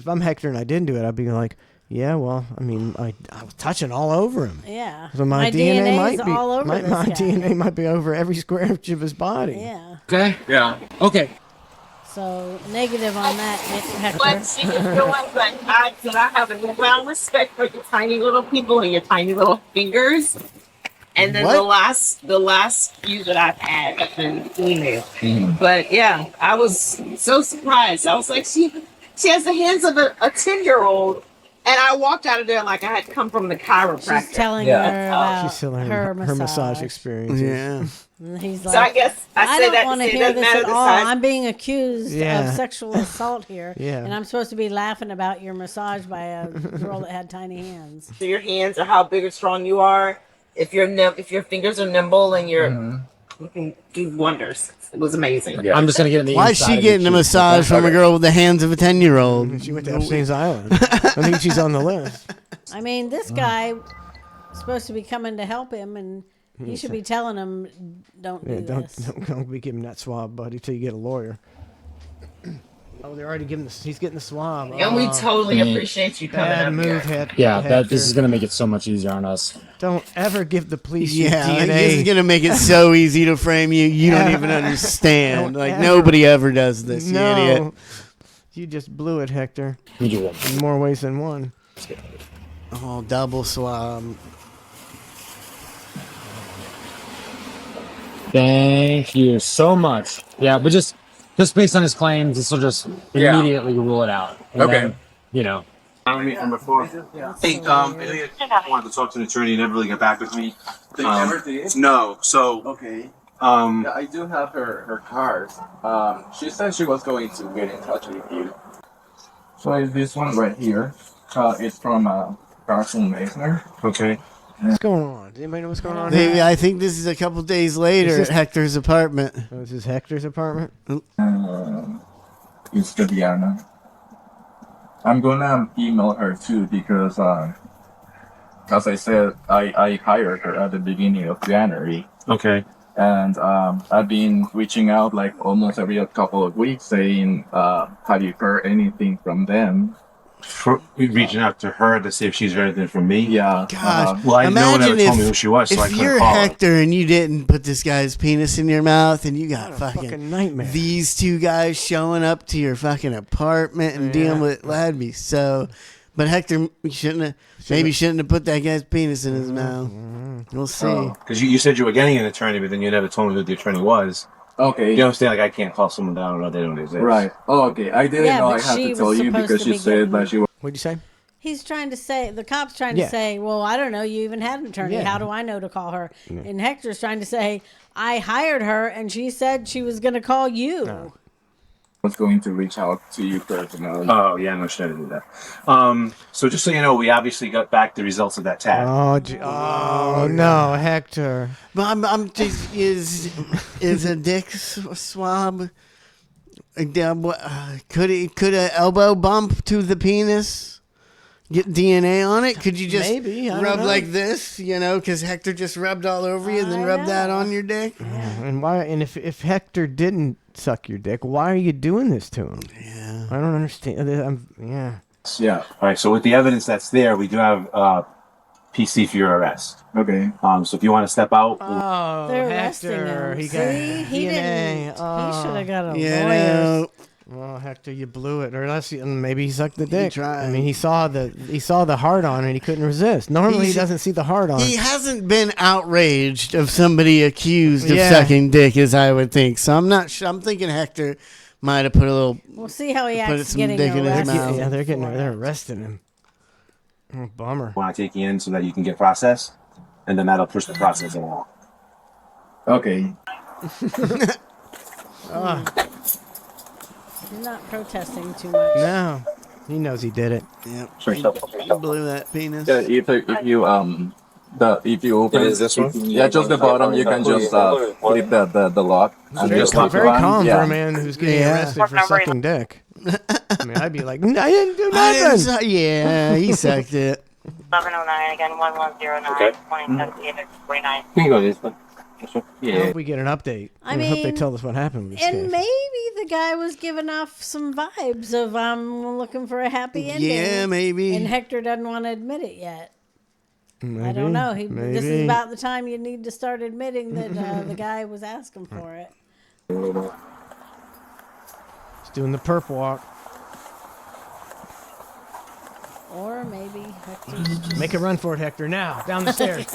I'm Hector and I didn't do it, I'd be like, yeah, well, I mean, I was touching all over him. Yeah. So my My DNA DNA might is be all over my this guy. DNA might be over every square inch of his body. Yeah. Okay. Yeah. Okay. So negative on that, Hector. What she is doing, but I have a profound respect for your tiny little people and your tiny little fingers. And then the last few that I've had have been female. But yeah, I was so surprised. I was like, she has the hands of a 10-year-old. And I walked out of there like I had come from the chiropractor. She's telling her about She's telling her her massage experiences. Yeah. And he's So like, I guess I say don't that want to to say it hear doesn't this matter at the all. size. I'm being accused Yeah. of sexual assault here. Yeah. And I'm supposed to be laughing about your massage by a girl that had tiny hands. So your hands or how big or strong you are. If your fingers are nimble and you can do wonders. It was amazing. I'm just gonna get in the Why is inside she of getting the a cheek. massage from a girl with the hands of a 10-year-old? She went to Epstein's Island. I think she's on the list. I mean, this guy is supposed to be coming to help him, and you should be telling him, don't do this. Don't be giving that swab, buddy, till you get a lawyer. Oh, they're already giving he's getting the swab. And we totally appreciate you coming bad up move, here. Hector. This is gonna make it so much easier on us. Don't ever give the police your Yeah, DNA. this is gonna make it so easy to frame you. You don't even understand. Don't Like ever. nobody ever does this. You No. idiot. You just blew it, Hector. You do In more ways than one. Oh, double swab. Thank you so much. Yeah, but just based on his claims, this will just immediately rule it out. And Okay. then, you know. Number 4. Hey, Elliot wanted to talk to an attorney. Never really got back with me. They never did? No. So. Okay. Yeah, I do have her card. She said she was going to get in touch with you. So it's this one right here. It's from Carson Mason. Okay. What's going on? Does anybody know what's going on? Maybe here? I think this is a couple days later Is this- at Hector's apartment. Oh, this is Hector's apartment? It's Diana. I'm gonna email her too because, as I said, I hired her at the beginning of January. Okay. And I've been reaching out like almost every couple of weeks saying, have you heard anything from them? Reaching out to her to see if she's heard anything from me. Yeah. Gosh, well, no one ever imagine told me who she was, so I if couldn't you're call her. Hector and you didn't put this guy's penis in your mouth, and you got fucking nightmare. these two guys showing up to your fucking apartment and dealing with it. That'd be so. But Hector shouldn't have put that guy's penis in his mouth. We'll see. Because you said you were getting an attorney, but then you never told me who the attorney was. Okay. You understand? Like, I can't call someone down or they don't exist. Right. Oh, okay. I didn't know I had to tell you because you said that she was. What'd you say? He's trying to say, the cop's trying Yeah. to say, well, I don't know, you even had an attorney. Yeah. How do I know to call her? Yeah. And Hector's trying to say, I hired her and she said she was going to call you. Was going to reach out to you personally. Oh, yeah, no shit, I did that. So just so you know, we obviously got back the results of that tag. Oh, no, Hector. But I'm just is a dick swab? Could an elbow bump to the penis get DNA on it? Could you just Maybe, I don't rub know. like this? You know, because Hector just rubbed all over you, and then rub that on your dick. And why? And if Hector didn't suck your dick, why are you doing this to him? Yeah, I don't understand. Yeah. Yeah. All right. So with the evidence that's there, we do have PC for your arrest. Okay. So if you want to step out, Oh, They're arresting him. He See, got he DNA. didn't. He should have got a You lawyer. know, Well, Hector, you blew it, or unless maybe he sucked the dick. tried. I mean, he saw the hard on and he couldn't resist. Normally, he doesn't see the hard on. He hasn't been outraged of somebody accused of sucking dick, as I would think. So I'm not sure. I'm thinking Hector might have put a little. We'll see how he put acts some getting dick in his arrested. mouth. Yeah, they're arresting him. Oh, bummer. Want to take you in so that you can get processed, and then that'll push the process along. Okay. You're not protesting too much. No, he knows he did it. Yep. Sure. He blew that penis. Yeah, if you open It is this one? yeah, just the bottom, you can just flip the lock and Very, just very calm yeah. for a man who's getting arrested for sucking dick. I mean, I'd be like, I didn't do nothing. Yeah, he sucked it. 1109 again, 1109, Okay. 2078, You can go this one. I hope we get an update. I hope they mean, tell us what happened with this And case. maybe the guy was giving off some vibes of I'm looking for a happy ending. Yeah, maybe. And Hector doesn't want to admit it yet. Maybe, I don't know. This is maybe. about the time you need to start admitting that the guy was asking for it. He's doing the perp walk. Or maybe Hector's just... Make a run for it, Hector, now. Down the stairs.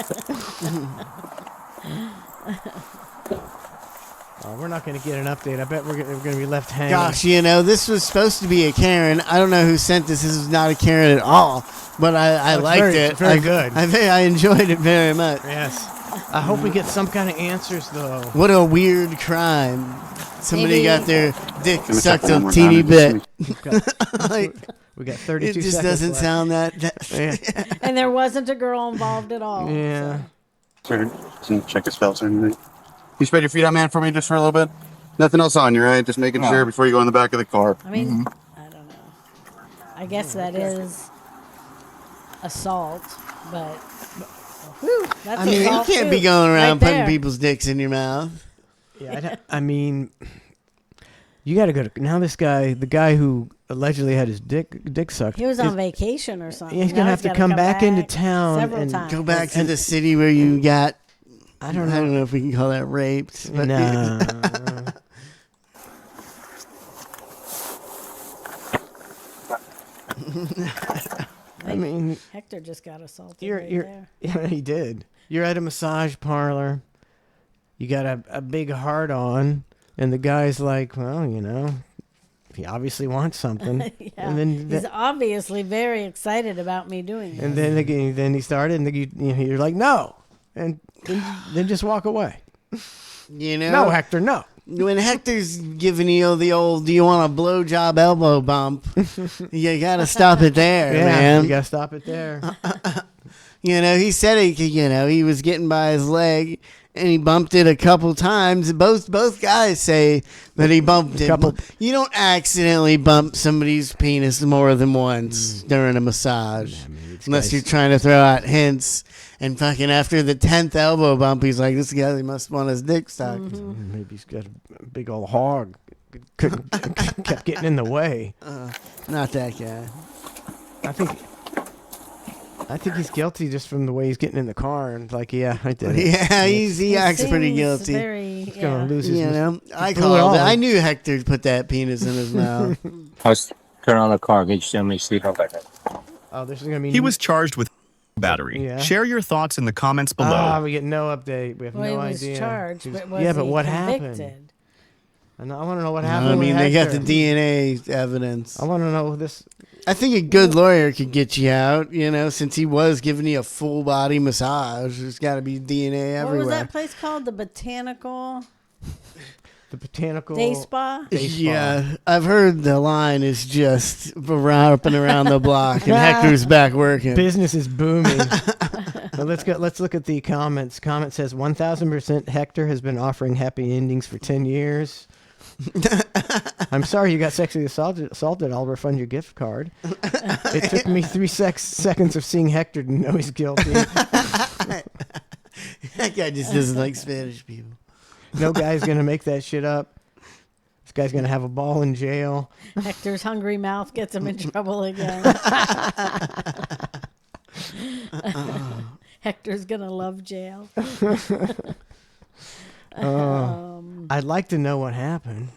Oh, we're not going to get an update. I bet we're going to be left hanging. Gosh, this was supposed to be a Karen. I don't know who sent this. This was not a Karen at all. But I liked it. It's very good. I enjoyed it very much. Yes. I hope we get some kind of answers, though. What a weird crime. Somebody Maybe- got their dick Let me check sucked one a more teeny time. bit. Like, We got 32 it just seconds doesn't left. sound that. Yeah. And there wasn't a girl involved at all. Yeah. Sir, didn't check his spells or anything. You spread your feet out, man, for me just for a little bit? Nothing else on you, right? Just making sure before you go in the back of the car. I mean, I don't know. I guess that is assault, but whew, that's I mean, you assault can't too, be going around right putting there. people's dicks in your mouth. Yeah, I mean, you got to go to now. This guy, the guy who allegedly had his dick sucked, He was on vacation or something. he's Now gonna have to gotta come back into town several and times. Go back to the city where you got. I don't know if we can call that raped. But No. I mean, Hector just got assaulted you're right you're there. yeah, he did. You're at a massage parlor. You got a big heart on, and the guy's like, well, he obviously wants something. Yeah. And then He's obviously very excited about me doing this. and then he started, and you're like, no, and then just walk away. No, Hector, no. When Hector's giving you the old, do you want a blowjob elbow bump? You gotta stop it there, Yeah, man. you gotta stop it there. He said he was getting by his leg and he bumped it a couple times. Both guys say that he bumped it. You don't accidentally bump somebody's penis more than once during a massage, unless you're trying to throw out hints. And fucking after the 10th elbow bump, he's like, "This guy, he must want his dick sucked." Maybe he's got a big old hog. Kept getting in the way. Not that guy. I think he's guilty just from the way he's getting in the car and like, yeah, I did it. Yeah, he acts pretty seems guilty. He's gonna lose his. I blew it called all. it. I knew Hector put that penis in his mouth. Let's turn on the car. Get you some sleep out back there. Oh, there's gonna be. He was charged with battery. Yeah. Share your thoughts in the comments below. We get no update. We have Well, no he was idea. charged, but was yeah, but he what convicted? happened? I want to know what happened. I mean, with they got the Hector. DNA evidence. I want to know this. I think a good lawyer could get you out, since he was giving you a full body massage. There's got to be DNA everywhere. What was that place called? The Botanical The botanical Day Spa? Yeah, I've heard the line is just up and around the block, and Hector's back working. Business is booming. Well, let's look at the comments. Comment says 1,000% Hector has been offering happy endings for 10 years. I'm sorry you got sexually assaulted. I'll refund your gift card. It took me 3 seconds of seeing Hector to know he's guilty. That guy just doesn't like Spanish people. No guy's going to make that shit up. This guy's going to have a ball in jail. Hector's hungry mouth gets him in trouble again. Hector's going to love jail. I'd like to know what happened.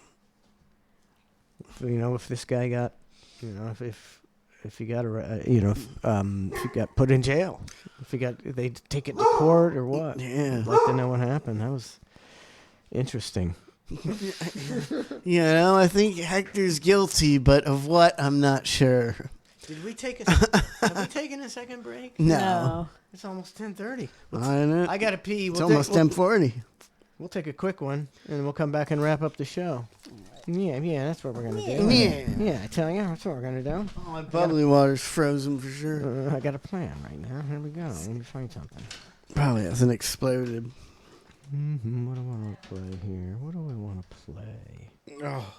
if this guy got, if he got if he got put in jail, if they take it to court or what. Yeah. I'd like to know what happened. That was interesting. I think Hector's guilty, but of what, I'm not sure. Did we take have we taken a second break? No. It's almost 10:30. I know. I gotta pee. It's almost 10:40. We'll take a quick one, and we'll come back and wrap up the show. Yeah, that's what we're gonna do. Yeah, I tell you, that's what we're gonna do. Oh, my bubbly water's frozen for sure. I got a plan right now. Here we go. Let me find something. Probably hasn't exploded. What do I want to play here? What do I want to play? Oh,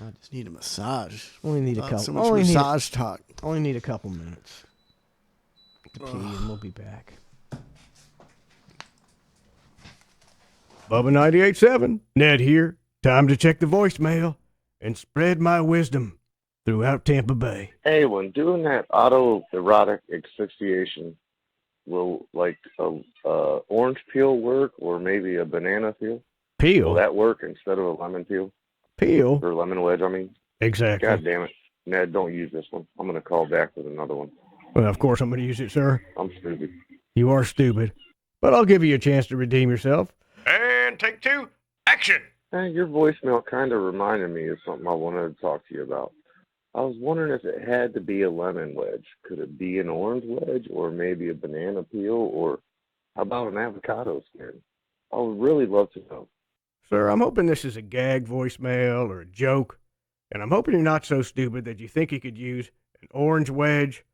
I just need a massage. Only need a couple. So much massage talk. Only need a couple minutes to pee, and we'll be back. Bubba 98.7, Ned here. Time to check the voicemail and spread my wisdom throughout Tampa Bay. Hey, when doing that autoerotic asphyxiation, will like a orange peel work or maybe a banana peel? Peel? Will that work instead of a lemon peel? Peel? Or lemon wedge, I mean. Exactly. God damn it. Ned, don't use this one. I'm going to call back with another one. Well, of course I'm going to use it, sir. I'm stupid. You are stupid. But I'll give you a chance to redeem yourself. And take two, action! Hey, your voicemail kind of reminded me of something I wanted to talk to you about. I was wondering if it had to be a lemon wedge. Could it be an orange wedge or maybe a banana peel, or how about an avocado skin? I would really love to know. Sir, I'm hoping this is a gag voicemail or a joke, and I'm hoping you're not so stupid that you think you could use an orange wedge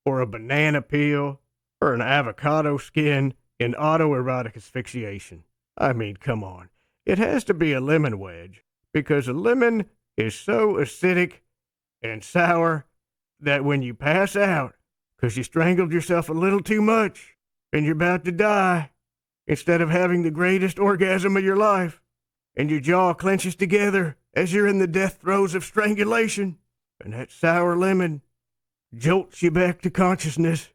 or a banana peel or an avocado skin in autoerotic asphyxiation. I mean, come on. It has to be a lemon wedge because a lemon is so acidic and sour that when you pass out because you strangled yourself a little too much and you're about to die, instead of having the greatest orgasm of your life and your jaw clenches together as you're in the death throes of strangulation, and that sour lemon jolts you back to consciousness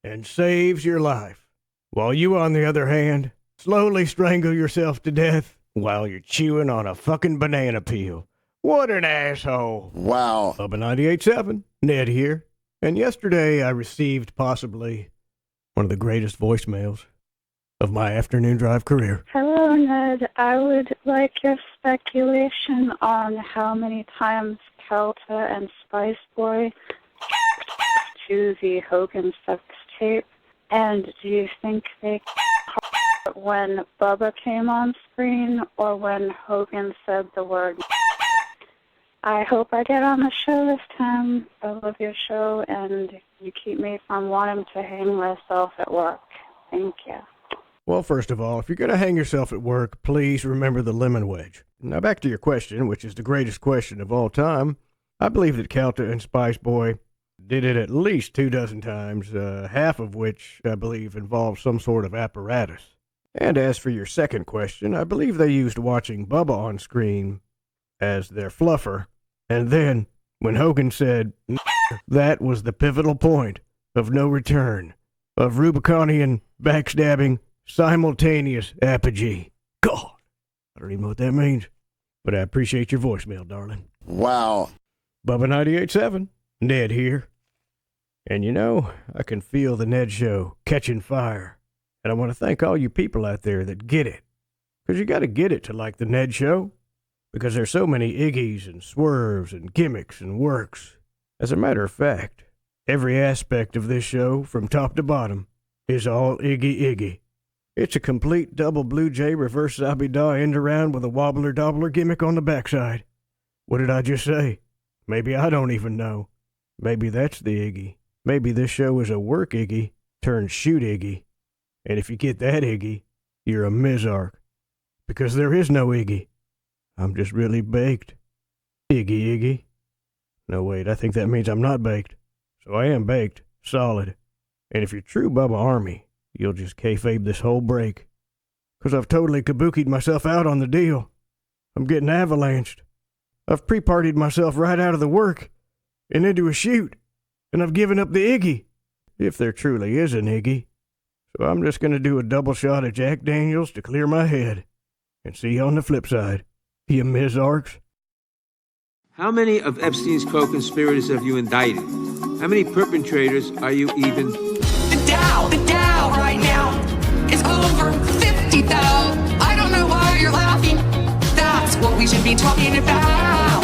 and saves your life, while you, on the other hand, slowly strangle yourself to death while you're chewing on a fucking banana peel. What an asshole. Wow. Bubba 98.7, Ned here. And yesterday I received possibly one of the greatest voicemails of my afternoon drive career. Hello, Ned. I would like your speculation on how many times Kelta and Spice Boy to the Hogan sex tape. And do you think they when Bubba came on screen or when Hogan said the word? I hope I get on the show this time. I love your show, and you keep me from wanting to hang myself at work. Thank you. Well, first of all, if you're going to hang yourself at work, please remember the lemon wedge. Now, back to your question, which is the greatest question of all time. I believe that Kelta and Spice Boy did it at least 24 times, half of which I believe involved some sort of apparatus. And as for your second question, I believe they used watching Bubba on screen as their fluffer. And then, when Hogan said, that was the pivotal point of no return, of Rubiconian backstabbing simultaneous apogee. God, I don't even know what that means. But I appreciate your voicemail, darling. Wow. Bubba 98.7, Ned here. And you know, I can feel the Ned Show catching fire. And I want to thank all you people out there that get it. Because you got to get it to like the Ned Show. Because there's so many Iggies and swerves and gimmicks and works. As a matter of fact, every aspect of this show, from top to bottom, is all Iggy. It's a complete double Blue Jay reverse Zabidah end around with a wobbler dobbler gimmick on the backside. What did I just say? Maybe I don't even know. Maybe that's the Iggy. Maybe this show is a work Iggy turned shoot Iggy. And if you get that Iggy, you're a Mizark. Because there is no Iggy. I'm just really baked. Iggy. No, wait, I think that means I'm not baked. So I am baked, solid. And if you're true Bubba Army, you'll just kayfabe this whole break. 'Cause I've totally kabukied myself out on the deal. I'm getting avalanched. I've pre-partied myself right out of the work and into a shoot. And I've given up the Iggy. If there truly is an Iggy. So I'm just going to do a double shot of Jack Daniels to clear my head. And see you on the flip side. You Mizarks. How many of Epstein's co-conspirators have you indicted? How many perpetrators are you even? The Dow right now is over 50,000. I don't know why you're laughing. That's what we should be talking about.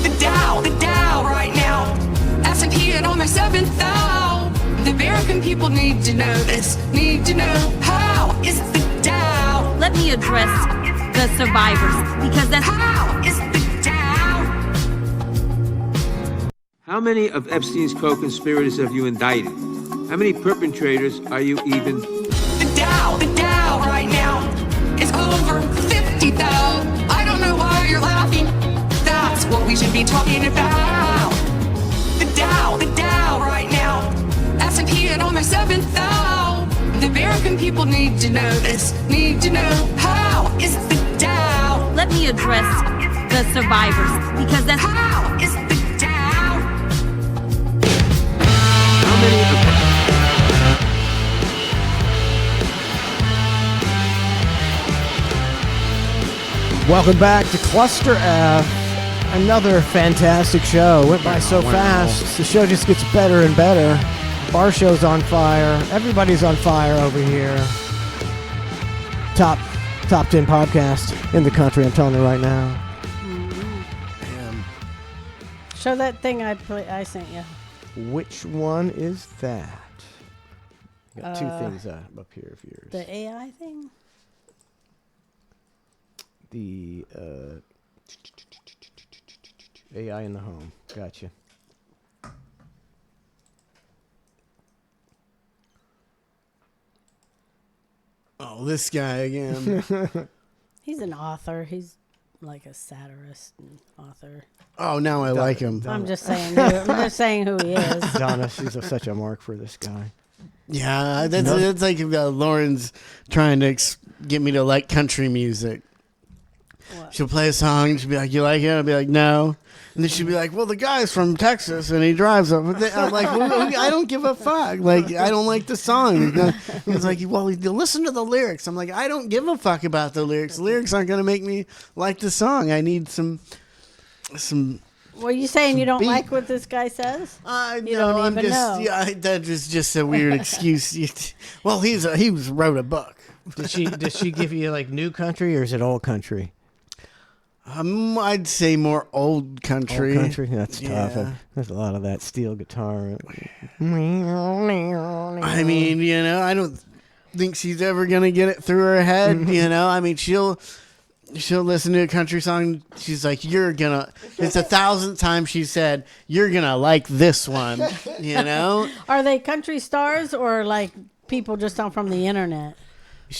The Dow right now. S&P at almost 7,000. The American people need to know this. Need to know how is the Dow. Let me address the survivors because that's how is the Dow. How many of Epstein's co-conspirators have you indicted? How many perpetrators are you even? The Dow right now is over 50,000. I don't know why you're laughing. That's what we should be talking about. The Dow right now. S&P at almost 7,000. The American people need to know this. Need to know how is the Dow. Let me address the survivors because that's how is the Dow. How many of Welcome back to ClusterF. Another fantastic show. Went by so fast. The show just gets better and better. Bar show's on fire. Everybody's on fire over here. Top 10 podcast in the country. I'm telling you right now. Show that thing I sent you. Which one is that? Got two things up here of yours. The AI thing. The AI in the home. Gotcha. Oh, this guy again. He's an author. He's like a satirist and author. Oh, now I like him. I'm just saying. I'm just saying who he is. Donna, she's such a mark for this guy. Yeah, that's like Lauren's trying to get me to like country music. What? She'll play a song and she'll be like, "You like it?" I'll be like, "No." And then she'll be like, "Well, the guy's from Texas and he drives up." I'm like, well, I don't give a fuck. Like, I don't like the song. He's like, "Well, listen to the lyrics." I'm like, I don't give a fuck about the lyrics. The lyrics aren't going to make me like the song. I need some. Well, you saying you don't like what this guy says? You don't even know. Yeah, that is just a weird excuse. Well, he wrote a book. Did she give you like new country or is it old country? I'd say more old country. Old country? That's tough. There's a lot of that steel guitar. I mean, I don't think she's ever going to get it through her head, I mean, she'll listen to a country song. She's like, it's 1,000th time she said, "You're going to like this one," Are they country stars or like people just from the internet?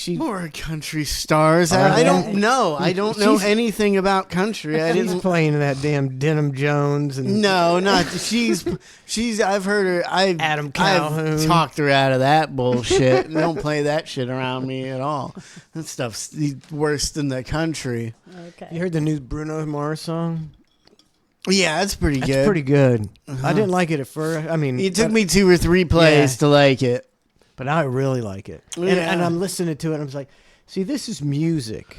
More country stars. I don't know. I don't know anything about country. She's playing that damn Denim Jones and no, not she's. I've heard her. Adam Calhoun. I've talked her out of that bullshit. Don't play that shit around me at all. That stuff's worse than the country. Okay. You heard the new Bruno Mars song? Yeah, it's pretty good. It's pretty good. I didn't like it at first. I mean, it took me 2 or 3 plays to like it. But I really like it. And I'm listening to it and I was like, see, this is music.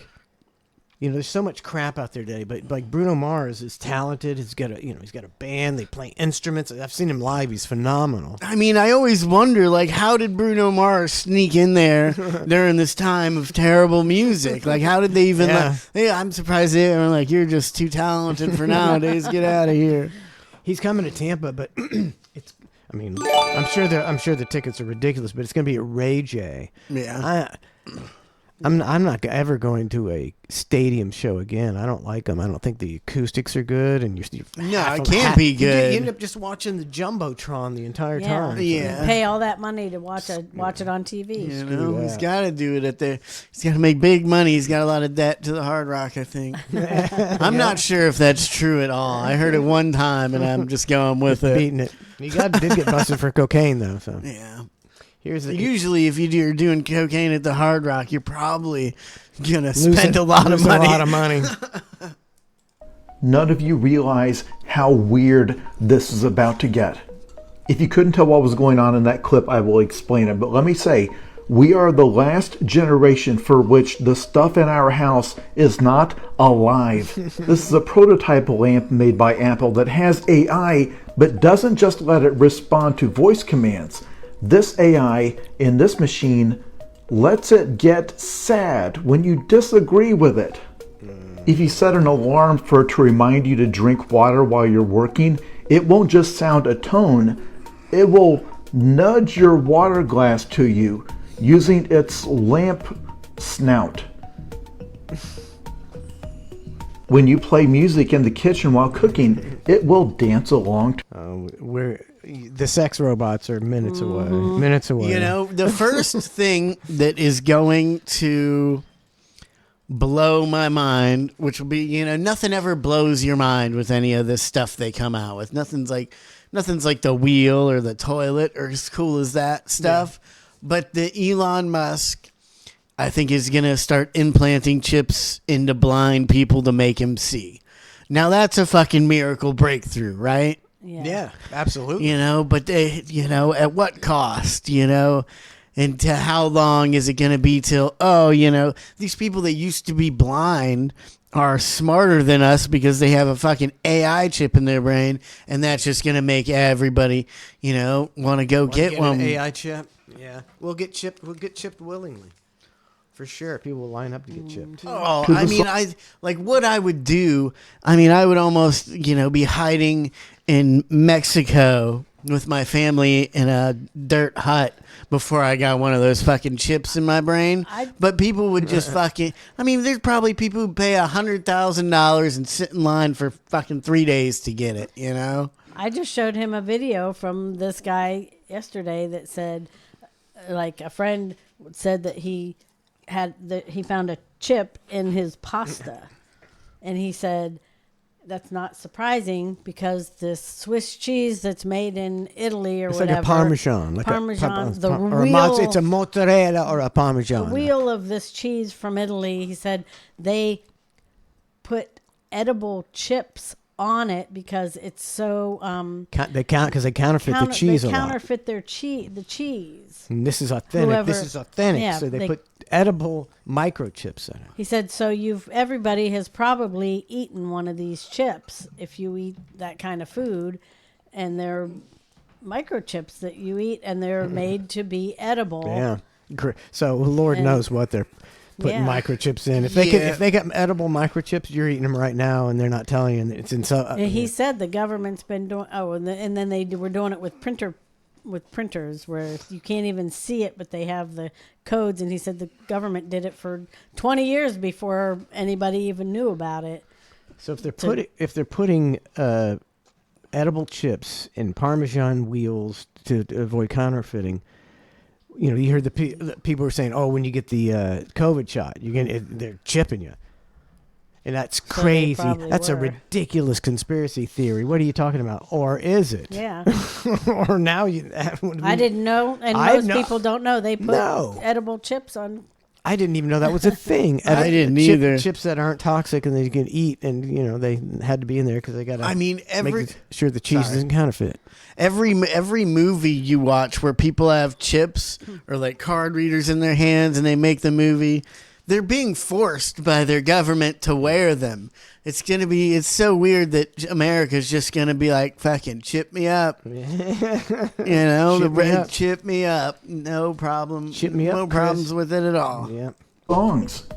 There's so much crap out there today, but like Bruno Mars is talented. He's got a band. They play instruments. I've seen him live. He's phenomenal. I mean, I always wonder, like, how did Bruno Mars sneak in there during this time of terrible music? Like, how did they even I'm surprised they were like, "You're just too talented for nowadays. Get out of here." He's coming to Tampa, but I mean, I'm sure the tickets are ridiculous, but it's going to be at Ray J. Yeah. I'm not ever going to a stadium show again. I don't like them. I don't think the acoustics are good, and you're no, it can't be good. You end up just watching the jumbotron the entire time. Yeah, you pay all that money to watch it on TV. He's got to do it at there. He's got to make big money. He's got a lot of debt to the Hard Rock, I think. I'm not sure if that's true at all. I heard it one time, and I'm just going with it. Beating it. He did get busted for cocaine, though. So yeah. Usually, if you're doing cocaine at the Hard Rock, you're probably gonna spend a lot of money. None of you realize how weird this is about to get. If you couldn't tell what was going on in that clip, I will explain it. But let me say, We are the last generation for which the stuff in our house is not alive. This is a prototype lamp made by Apple that has AI, but doesn't just let it respond to voice commands. This AI in this machine lets it get sad when you disagree with it. If you set an alarm for it to remind you to drink water while you're working, it won't just sound a tone, it will nudge your water glass to you using its lamp snout. When you play music in the kitchen while cooking, it will dance along. The sex robots are minutes away. Minutes away. You know, the first thing that is going to blow my mind, which will be, you know, nothing ever blows your mind with any of this stuff they come out with. Nothing's like the wheel or the toilet or as cool as that stuff. Yeah. But the Elon Musk, I think, is going to start implanting chips into blind people to make him see. Now that's a fucking miracle breakthrough, right? Yeah, absolutely. You know, but you know, at what cost, you know? And to how long is it going to be till, you know, these people that used to be blind are smarter than us because they have a fucking AI chip in their brain, and that's just going to make everybody, you know, want to go get one. An AI chip? Yeah. We'll get chipped willingly. For sure. People will line up to get chipped. Oh, I mean, what I would do, I mean, I would almost, you know, be hiding in Mexico with my family in a dirt hut before I got one of those fucking chips in my brain. But people would just fucking, I mean, there's probably people who pay $100,000 and sit in line for fucking 3 days to get it, you know? I just showed him a video from this guy yesterday that said, like, a friend said that he found a chip in his pasta. And he said, that's not surprising because this Swiss cheese that's made in Italy or it's whatever. It's like a Parmesan. It's a mozzarella or a Parmesan. The wheel of this cheese from Italy, he said, they put edible chips on it because it's so... they counterfeit the cheese a lot. They counterfeit the cheese. And this is authentic. This is authentic. Yeah, so they put edible microchips in it. He said, so everybody has probably eaten one of these chips if you eat that kind of food, and they're microchips that you eat, and they're made to be edible. Yeah. So Lord knows what they're putting microchips in. If they got edible microchips, you're eating them right now, and they're not telling you. It's in so. He said the government's been doing. Oh, and then they were doing it with printers where you can't even see it, but they have the codes. And he said the government did it for 20 years before anybody even knew about it. So if they're putting edible chips in Parmesan wheels to avoid counterfeiting. You know, you heard the people were saying, "Oh, when you get the COVID shot, they're chipping you," and that's crazy. That's a ridiculous conspiracy theory. What are you talking about? Or is it? Yeah. Or now you? I didn't know, and most people don't know. They put edible chips on. I didn't even know that was a thing. I didn't either. Chips that aren't toxic and they can eat, and you know they had to be in there because they got to. I mean, make sure the cheese isn't counterfeit. Every movie you watch where people have chips or like card readers in their hands and they make the movie, they're being forced by their government to wear them. It's so weird that America's just gonna be like, fucking chip me up. You know, chip me up. No problem. Chip me up. No problems with it at all. Yeah. Songs.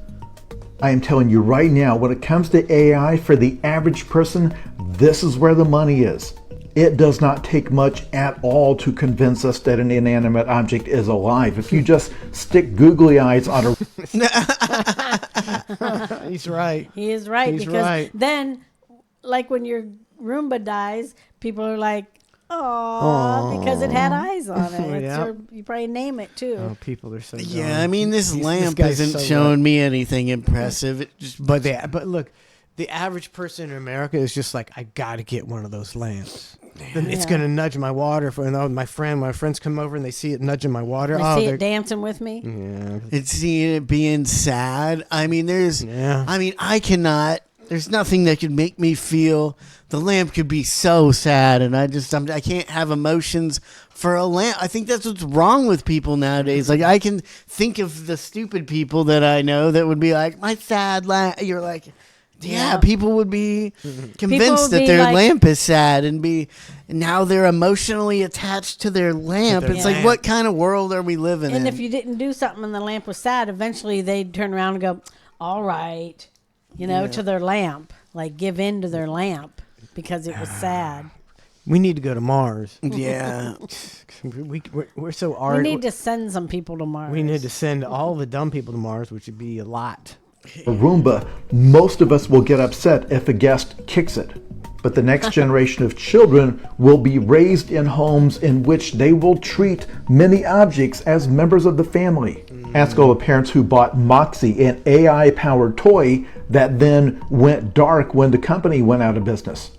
I am telling you right now, when it comes to AI for the average person, this is where the money is. It does not take much at all to convince us that an inanimate object is alive. If you just stick googly eyes on a... He's right. He is right. Because then, like when your Roomba dies, people are like, oh, because it had eyes on it. You probably name it too. Oh, people are so dumb. Yeah, I mean, this lamp isn't showing me anything impressive. But look, the average person in America is just like, I got to get one of those lamps. It's going to nudge my water. My friends come over and they see it nudging my water. They see it dancing with me. Yeah. It's seeing it being sad. I mean, I cannot There's nothing that could make me feel the lamp could be so sad, and I can't have emotions for a lamp. I think that's what's wrong with people nowadays. Like, I can think of the stupid people that I know that would be like, my sad lamp. You're like, yeah, people would be convinced that their lamp is sad and now they're emotionally attached to their lamp. It's like, what kind of world are we living in? And if you didn't do something and the lamp was sad, eventually they'd turn around and go, all right, to their lamp, like give in to their lamp because it was sad. We need to go to Mars. Yeah. We're so ardent. We need to send some people to Mars. We need to send all the dumb people to Mars, which would be a lot. A Roomba, most of us will get upset if a guest kicks it. But the next generation of children will be raised in homes in which they will treat many objects as members of the family. Ask all the parents who bought Moxie, an AI-powered toy that then went dark when the company went out of business,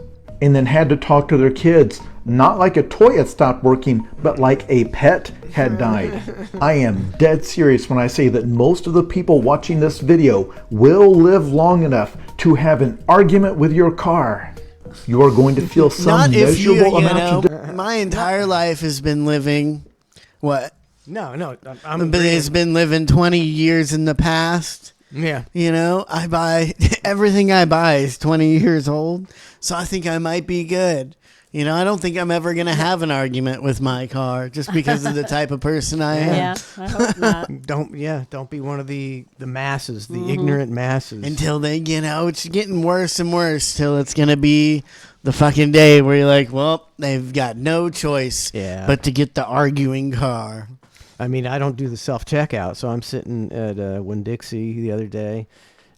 and then had to talk to their kids, not like a toy had stopped working, but like a pet had died. I am dead serious when I say that most of the people watching this video will live long enough to have an argument with your car. You are going to feel some measurable amount of... My entire life has been living... What? No. But it's been living 20 years in the past. Yeah. I buy... Everything I buy is 20 years old. So I think I might be good. I don't think I'm ever going to have an argument with my car just because of the type of person I am. Yeah, I hope not. Don't be one of the masses, the ignorant masses. Until they, it's getting worse and worse till it's going to be the fucking day where you're like, well, they've got no choice but to get the arguing car. I mean, I don't do the self-checkout, so I'm sitting at Winn-Dixie the other day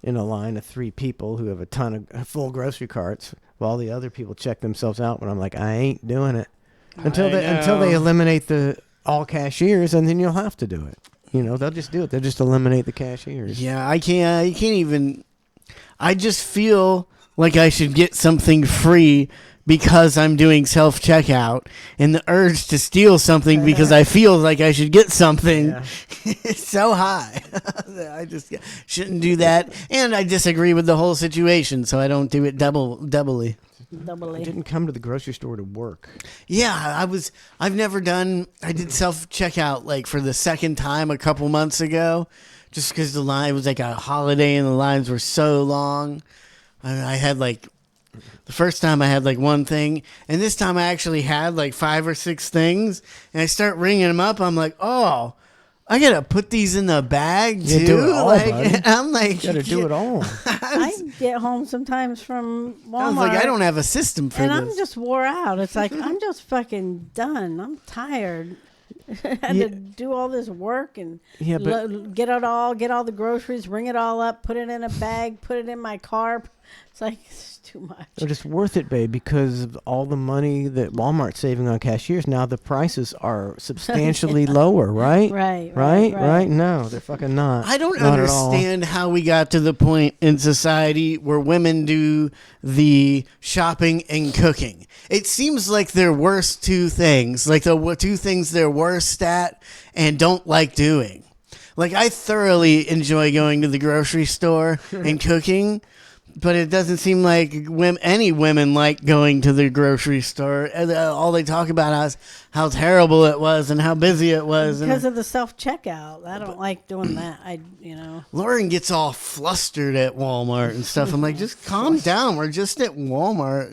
in a line of 3 people who have a ton of full grocery carts while the other people check themselves out, when I'm like, I ain't doing it until they eliminate the all cashiers, and then you'll have to do it. They'll just do it. They'll just eliminate the cashiers. Yeah, I can't even. I just feel like I should get something free because I'm doing self-checkout, and the urge to steal something because I feel like I should get something is so high. I just shouldn't do that, and I disagree with the whole situation, so I don't do it doubly. I didn't come to the grocery store to work. Yeah, I did self-checkout like for the second time a couple months ago, just because the line was like a holiday and the lines were so long. I had like... The first time I had like one thing, and this time I actually had like 5 or 6 things, and I start ringing them up. I'm like, oh, I gotta put these in the bag too. Do it all, buddy. I'm like, you gotta do it all. I get home sometimes from Walmart. I was like, I don't have a system for and this. I'm just wore out. It's like, I'm just fucking done. I'm tired. I had to do all this work and get all the groceries, ring it all up, put it in a bag, put it in my car. It's like, it's too much. But it's worth it, babe, because of all the money that Walmart's saving on cashiers. Now the prices are substantially lower, right? Right. No, they're fucking not. I don't understand how we got to the point in society where women do the shopping and cooking. It seems like they're worst 2 things, like the 2 things they're worst at and don't like doing. Like, I thoroughly enjoy going to the grocery store and cooking, but it doesn't seem like any women like going to the grocery store. All they talk about is how terrible it was and how busy it was. Because of the self-checkout. I don't like doing that. Lauren gets all flustered at Walmart and stuff. I'm like, just calm down. We're just at Walmart,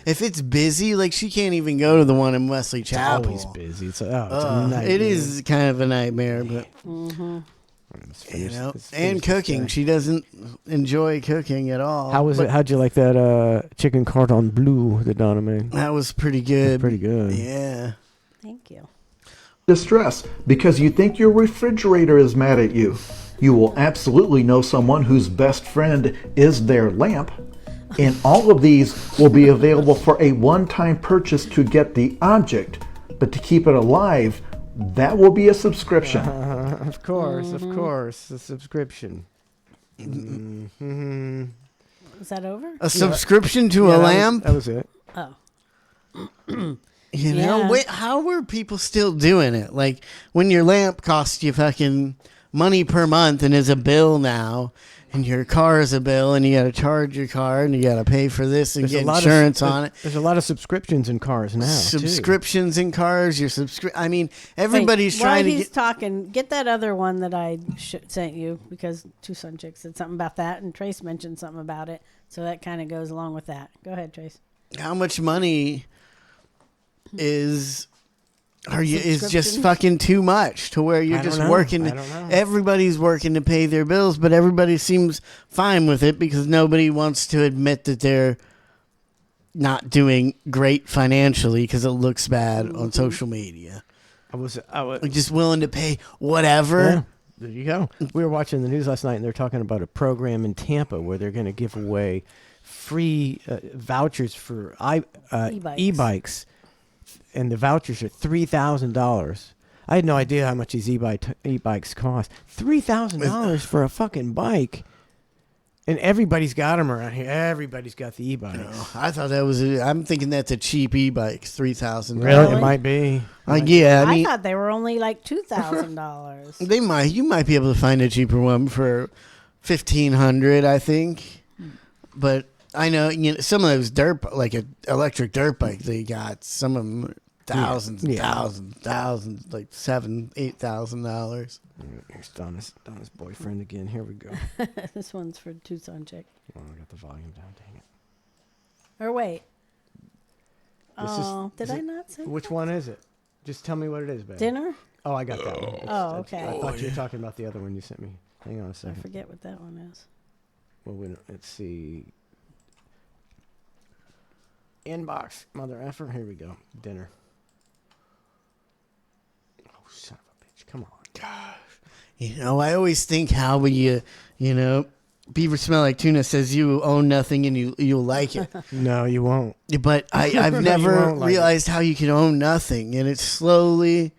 If it's busy, like she can't even go to the one in Wesley Chapel. It's always busy. It's a nightmare. It is kind of a nightmare, but... And cooking. She doesn't enjoy cooking at all. How was it? How'd you like that chicken cordon bleu that Donna made? That was pretty good. Pretty good. Yeah. Thank you. Distress because you think your refrigerator is mad at you. You will absolutely know someone whose best friend is their lamp. And all of these will be available for a one-time purchase to get the object, but to keep it alive, that will be a subscription. Of course, a subscription. Mm-hmm. Is that over? A subscription to a lamp? That was it. Oh. How were people still doing it? Like, when your lamp costs you fucking money per month and is a bill now. And your car is a bill, and you got to charge your car, and you got to pay for this and get insurance on it. There's a lot of subscriptions in cars now. Subscriptions in cars. I mean, everybody's trying to get. While he's talking, get that other one that I sent you, because Tucson Chick said something about that, and Trace mentioned something about it. So that kind of goes along with that. Go ahead, Trace. How much money is just fucking too much to where you're just working. Everybody's working to pay their bills, but everybody seems fine with it because nobody wants to admit that they're not doing great financially because it looks bad on social media. I was just willing to pay whatever. Yeah, there you go. We were watching the news last night, and they're talking about a program in Tampa where they're going to give away free vouchers for e-bikes. And the vouchers are $3,000. I had no idea how much these e-bikes cost. $3,000 for a fucking bike. And everybody's got them around here. Everybody's got the e-bikes. No, I thought that was. I'm thinking that's a cheap e-bike, $3,000. Really? It might be. Yeah, I mean, thought they were only like $2,000. They might. You might be able to find a cheaper one for $1,500, I think. But I know, some of those like an electric dirt bike they got. Some of them are thousands, like $7,000-$8,000. Here's Donna's boyfriend again. Here we go. This one's for Tucson Chick. Oh, I got the volume down. Dang it. Or wait. Did I not say which one is it? Just tell me what it is, babe. Dinner? Oh, I got that one. Okay. I thought you were talking about the other one you sent me. Hang on a second. I forget what that one is. Well, let's see. Inbox, mother effer. Here we go. Dinner. Oh, son of a bitch. Come on. Gosh. I always think how will Beaver Smell Like Tuna says you own nothing and you'll like it. No, you won't. But I've never realized how you can own nothing, and it's slowly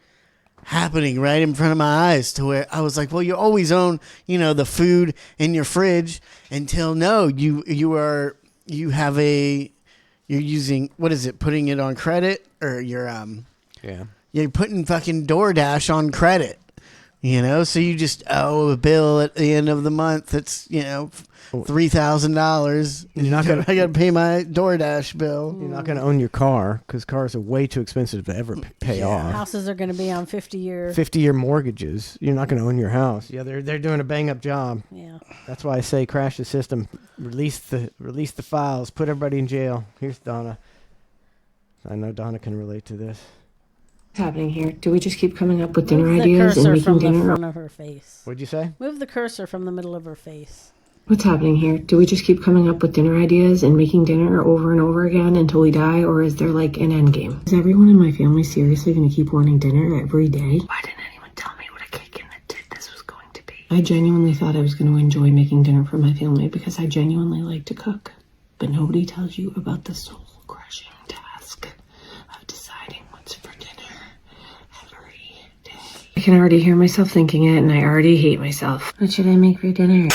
happening right in front of my eyes to where I was like, well, you always own, the food in your fridge until you're using, what is it, putting it on credit, or you're putting fucking DoorDash on credit, so you just owe a bill at the end of the month that's, $3,000. I got to pay my DoorDash bill. You're not going to own your car because cars are way too expensive to ever pay off. Houses are going to be on 50-year mortgages. You're not going to own your house. Yeah, they're doing a bang up job. Yeah. That's why I say crash the system, release the files, put everybody in jail. Here's Donna. I know Donna can relate to this. What's happening here? Do we just keep coming up with dinner Move ideas and the making cursor from dinner? the front of her face. What'd you say? Move the cursor from the middle of her face. What's happening here? Do we just keep coming up with dinner ideas and making dinner over and over again until we die, or is there like an end game? Is everyone in my family seriously going to keep wanting dinner every day? Why didn't anyone tell me what a cake in the tit this was going to be? I genuinely thought I was going to enjoy making dinner for my family because I genuinely like to cook. But nobody tells you about the soul-crushing task of deciding what's for dinner every day. I can already hear myself thinking it, and I already hate myself. What should I make for dinner?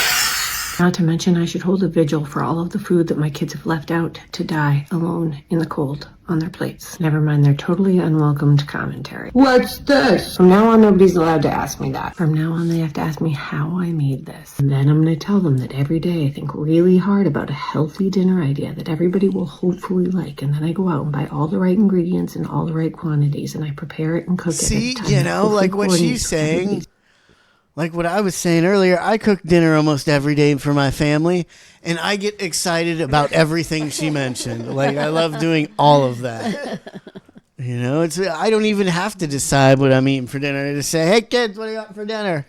Not to mention, I should hold a vigil for all of the food that my kids have left out to die alone in the cold on their plates. Never mind their totally unwelcomed commentary. What's this? From now on, nobody's allowed to ask me that. From now on, they have to ask me how I made this. And then I'm going to tell them that every day I think really hard about a healthy dinner idea that everybody will hopefully like. And then I go out and buy all the right ingredients in all the right quantities, and I prepare it and cook it. See, like what she's saying. Like what I was saying earlier, I cook dinner almost every day for my family, and I get excited about everything she mentioned. Like, I love doing all of that. I don't even have to decide what I'm eating for dinner. I just say, hey, kids, what do you got for dinner?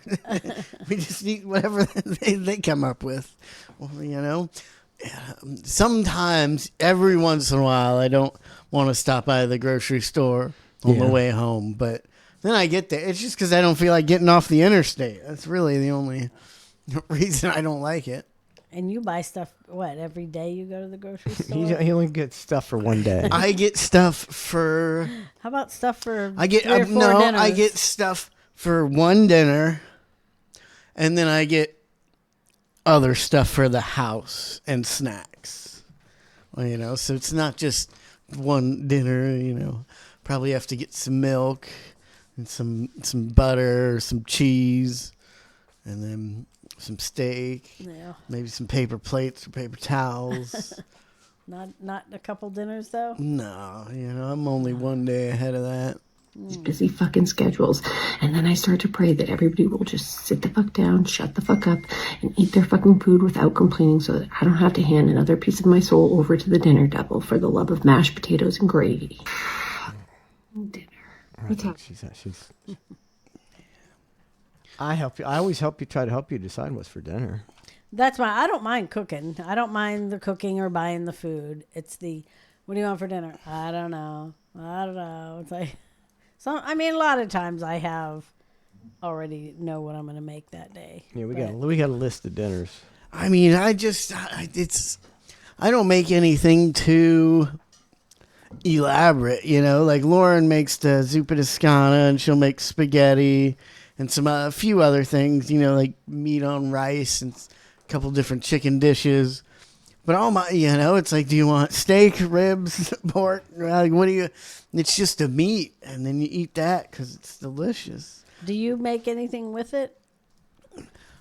We just eat whatever they come up with. Well, sometimes, every once in a while, I don't want to stop by the grocery store on the way home, but then I get there. It's just because I don't feel like getting off the interstate. That's really the only reason I don't like it. And you buy stuff, every day you go to the grocery store? He only gets stuff for one day. I get stuff for... How about stuff for I get 3 or 4 dinners? I get stuff for one dinner, and then I get other stuff for the house and snacks. So it's not just one dinner, Probably have to get some milk and some butter or some cheese, and then some steak. Yeah. Maybe some paper plates or paper towels. Not a couple dinners though. No, I'm only one day ahead of that. Busy fucking schedules. And then I start to pray that everybody will just sit the fuck down, shut the fuck up, and eat their fucking food without complaining so that I don't have to hand another piece of my soul over to the dinner devil for the love of mashed potatoes and gravy. Dinner. I help you. I always help you. Try to help you decide what's for dinner. That's why I don't mind cooking. I don't mind the cooking or buying the food. It's the, what do you want for dinner? I don't know. It's like, a lot of times I have already know what I'm going to make that day. Yeah, we got a list of dinners. I mean, I don't make anything too elaborate, like Lauren makes the zuppa toscana and she'll make spaghetti and a few other things, like meat on rice and a couple different chicken dishes. But all my, it's like, do you want steak, ribs, pork? Like, what do you? It's just a meat, and then you eat that because it's delicious. Do you make anything with it?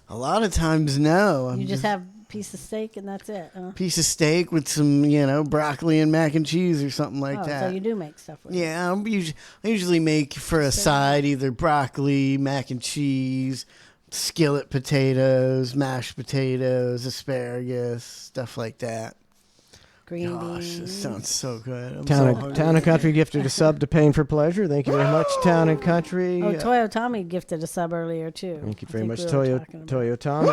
A lot of times, no. You just have a piece of steak and that's it. Piece of steak with some, broccoli and mac and cheese or something like that. So you do make stuff with it. Yeah, I usually make for a side either broccoli, mac and cheese, skillet potatoes, mashed potatoes, asparagus, stuff like that. Green beans. This sounds so good. Town and Country gifted a sub to Pain for Pleasure. Thank you very much, Town and Country. Oh, Toyo Tommy gifted a sub earlier too. Thank you very much, Toyo Tommy.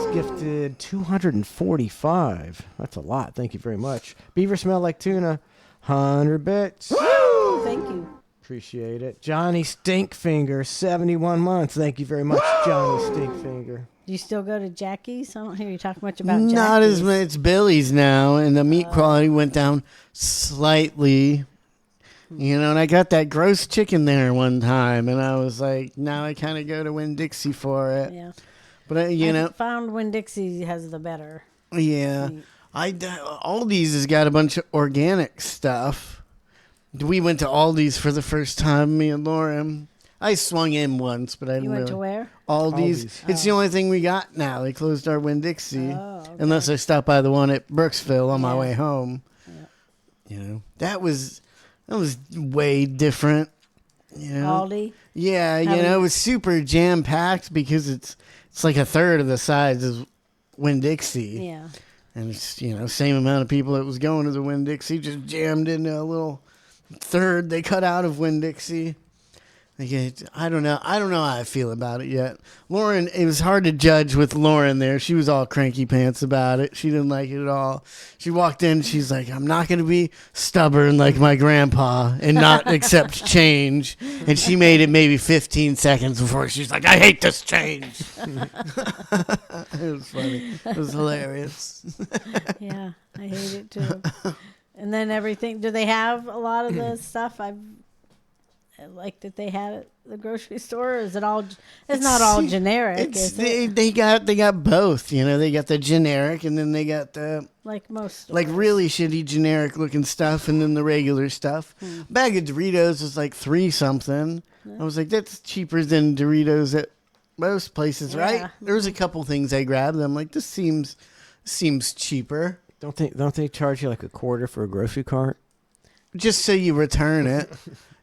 He's gifted 245. That's a lot. Thank you very much. Beaver Smell Like Tuna, 100 bits. Woo! Thank you. Appreciate it. Johnny Stinkfinger, 71 months. Thank you very much, Johnny Stinkfinger. Do you still go to Jackie's? I don't hear you talk much about Jackie's. Not as much. It's Billy's now, and the meat quality went down slightly. And I got that gross chicken there one time, and I was like, now I kind of go to Winn-Dixie for it. Yeah. But, I found Winn-Dixie has the better. Yeah. meat. Aldi's has got a bunch of organic stuff. We went to Aldi's for the first time, me and Lauren. I swung in once, but I didn't You went really. to where? Aldi's. It's the only thing we got now. They closed our Winn-Dixie. Unless I stop by the one at Brooksville on my way home. Yeah. That was way different. Aldi? Yeah, it was super jam-packed because it's like a third of the size as Winn-Dixie. Yeah. And it's, same amount of people that was going to the Winn-Dixie just jammed into a little third they cut out of Winn-Dixie. I don't know how I feel about it yet. Lauren, it was hard to judge with Lauren there. She was all cranky pants about it. She didn't like it at all. She walked in, she's like, I'm not going to be stubborn like my grandpa and not accept change. And she made it maybe 15 seconds before she's like, I hate this change. It was funny. It was hilarious. Yeah, I hate it too. And then everything, do they have a lot of the stuff that they had at the grocery store? Or is it all? It's not all generic. They got both. They got the generic, and then they got the like most stores. like really shitty generic looking stuff, and then the regular stuff. Bag of Doritos was like $3 something. I was like, that's cheaper than Doritos at most places, right? There was a couple things I grabbed. I'm like, this seems cheaper. Don't they charge you like a quarter for a grocery cart? Just so you return it.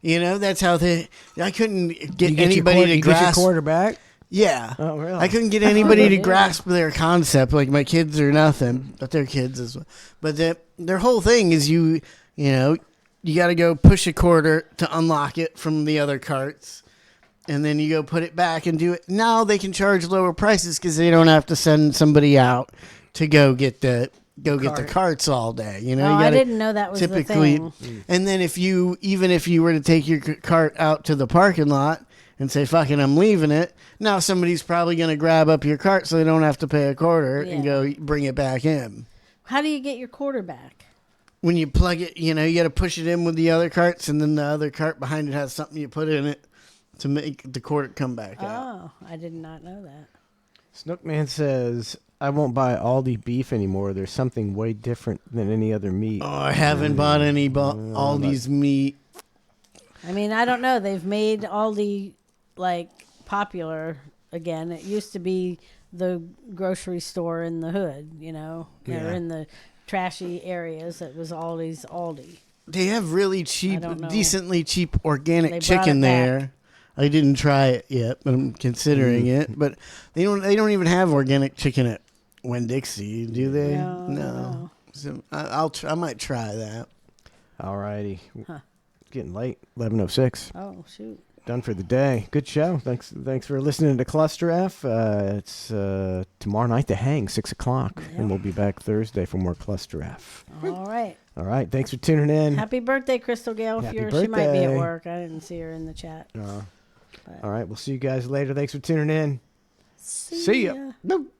That's how I couldn't get anybody to grasp. Get your quarter back? Yeah. Oh, really? I couldn't get anybody to grasp their concept, like my kids or nothing, but their kids as well. But their whole thing is you got to go push a quarter to unlock it from the other carts, and then you go put it back and do it. Now they can charge lower prices because they don't have to send somebody out to go get the carts all day. You gotta I didn't know that was typically the thing. And then if you were to take your cart out to the parking lot and say, fuck it, I'm leaving it, now somebody's probably going to grab up your cart so they don't have to pay a quarter and go bring it back in. How do you get your quarter back? When you plug it, you got to push it in with the other carts, and then the other cart behind it has something you put in it to make the quarter come back out. Oh, I did not know that. Snookman says, I won't buy Aldi beef anymore. There's something way different than any other meat. Oh, I haven't bought any Aldi's meat. I mean, I don't know. They've made Aldi like popular again. It used to be the grocery store in the hood, you know, or Yeah. in the trashy areas. It was Aldi's Aldi. They have really cheap, don't know. decently cheap organic They brought chicken it back. there. I didn't try it yet, but I'm considering it. But they don't even have organic chicken at Winn-Dixie, do they? No. So I might try that. All righty. Huh. It's getting late. 11:06. Oh, shoot. Done for the day. Good show. Thanks for listening to Cluster F. It's tomorrow night, The Hang, 6 o'clock. And we'll be back Thursday for more Cluster F. All right. All right. Thanks for tuning in. Happy birthday, Crystal Gale. Happy She might be at birthday. work. I didn't see her in the chat. All right. We'll see you guys later. Thanks for tuning in. See ya. Nope.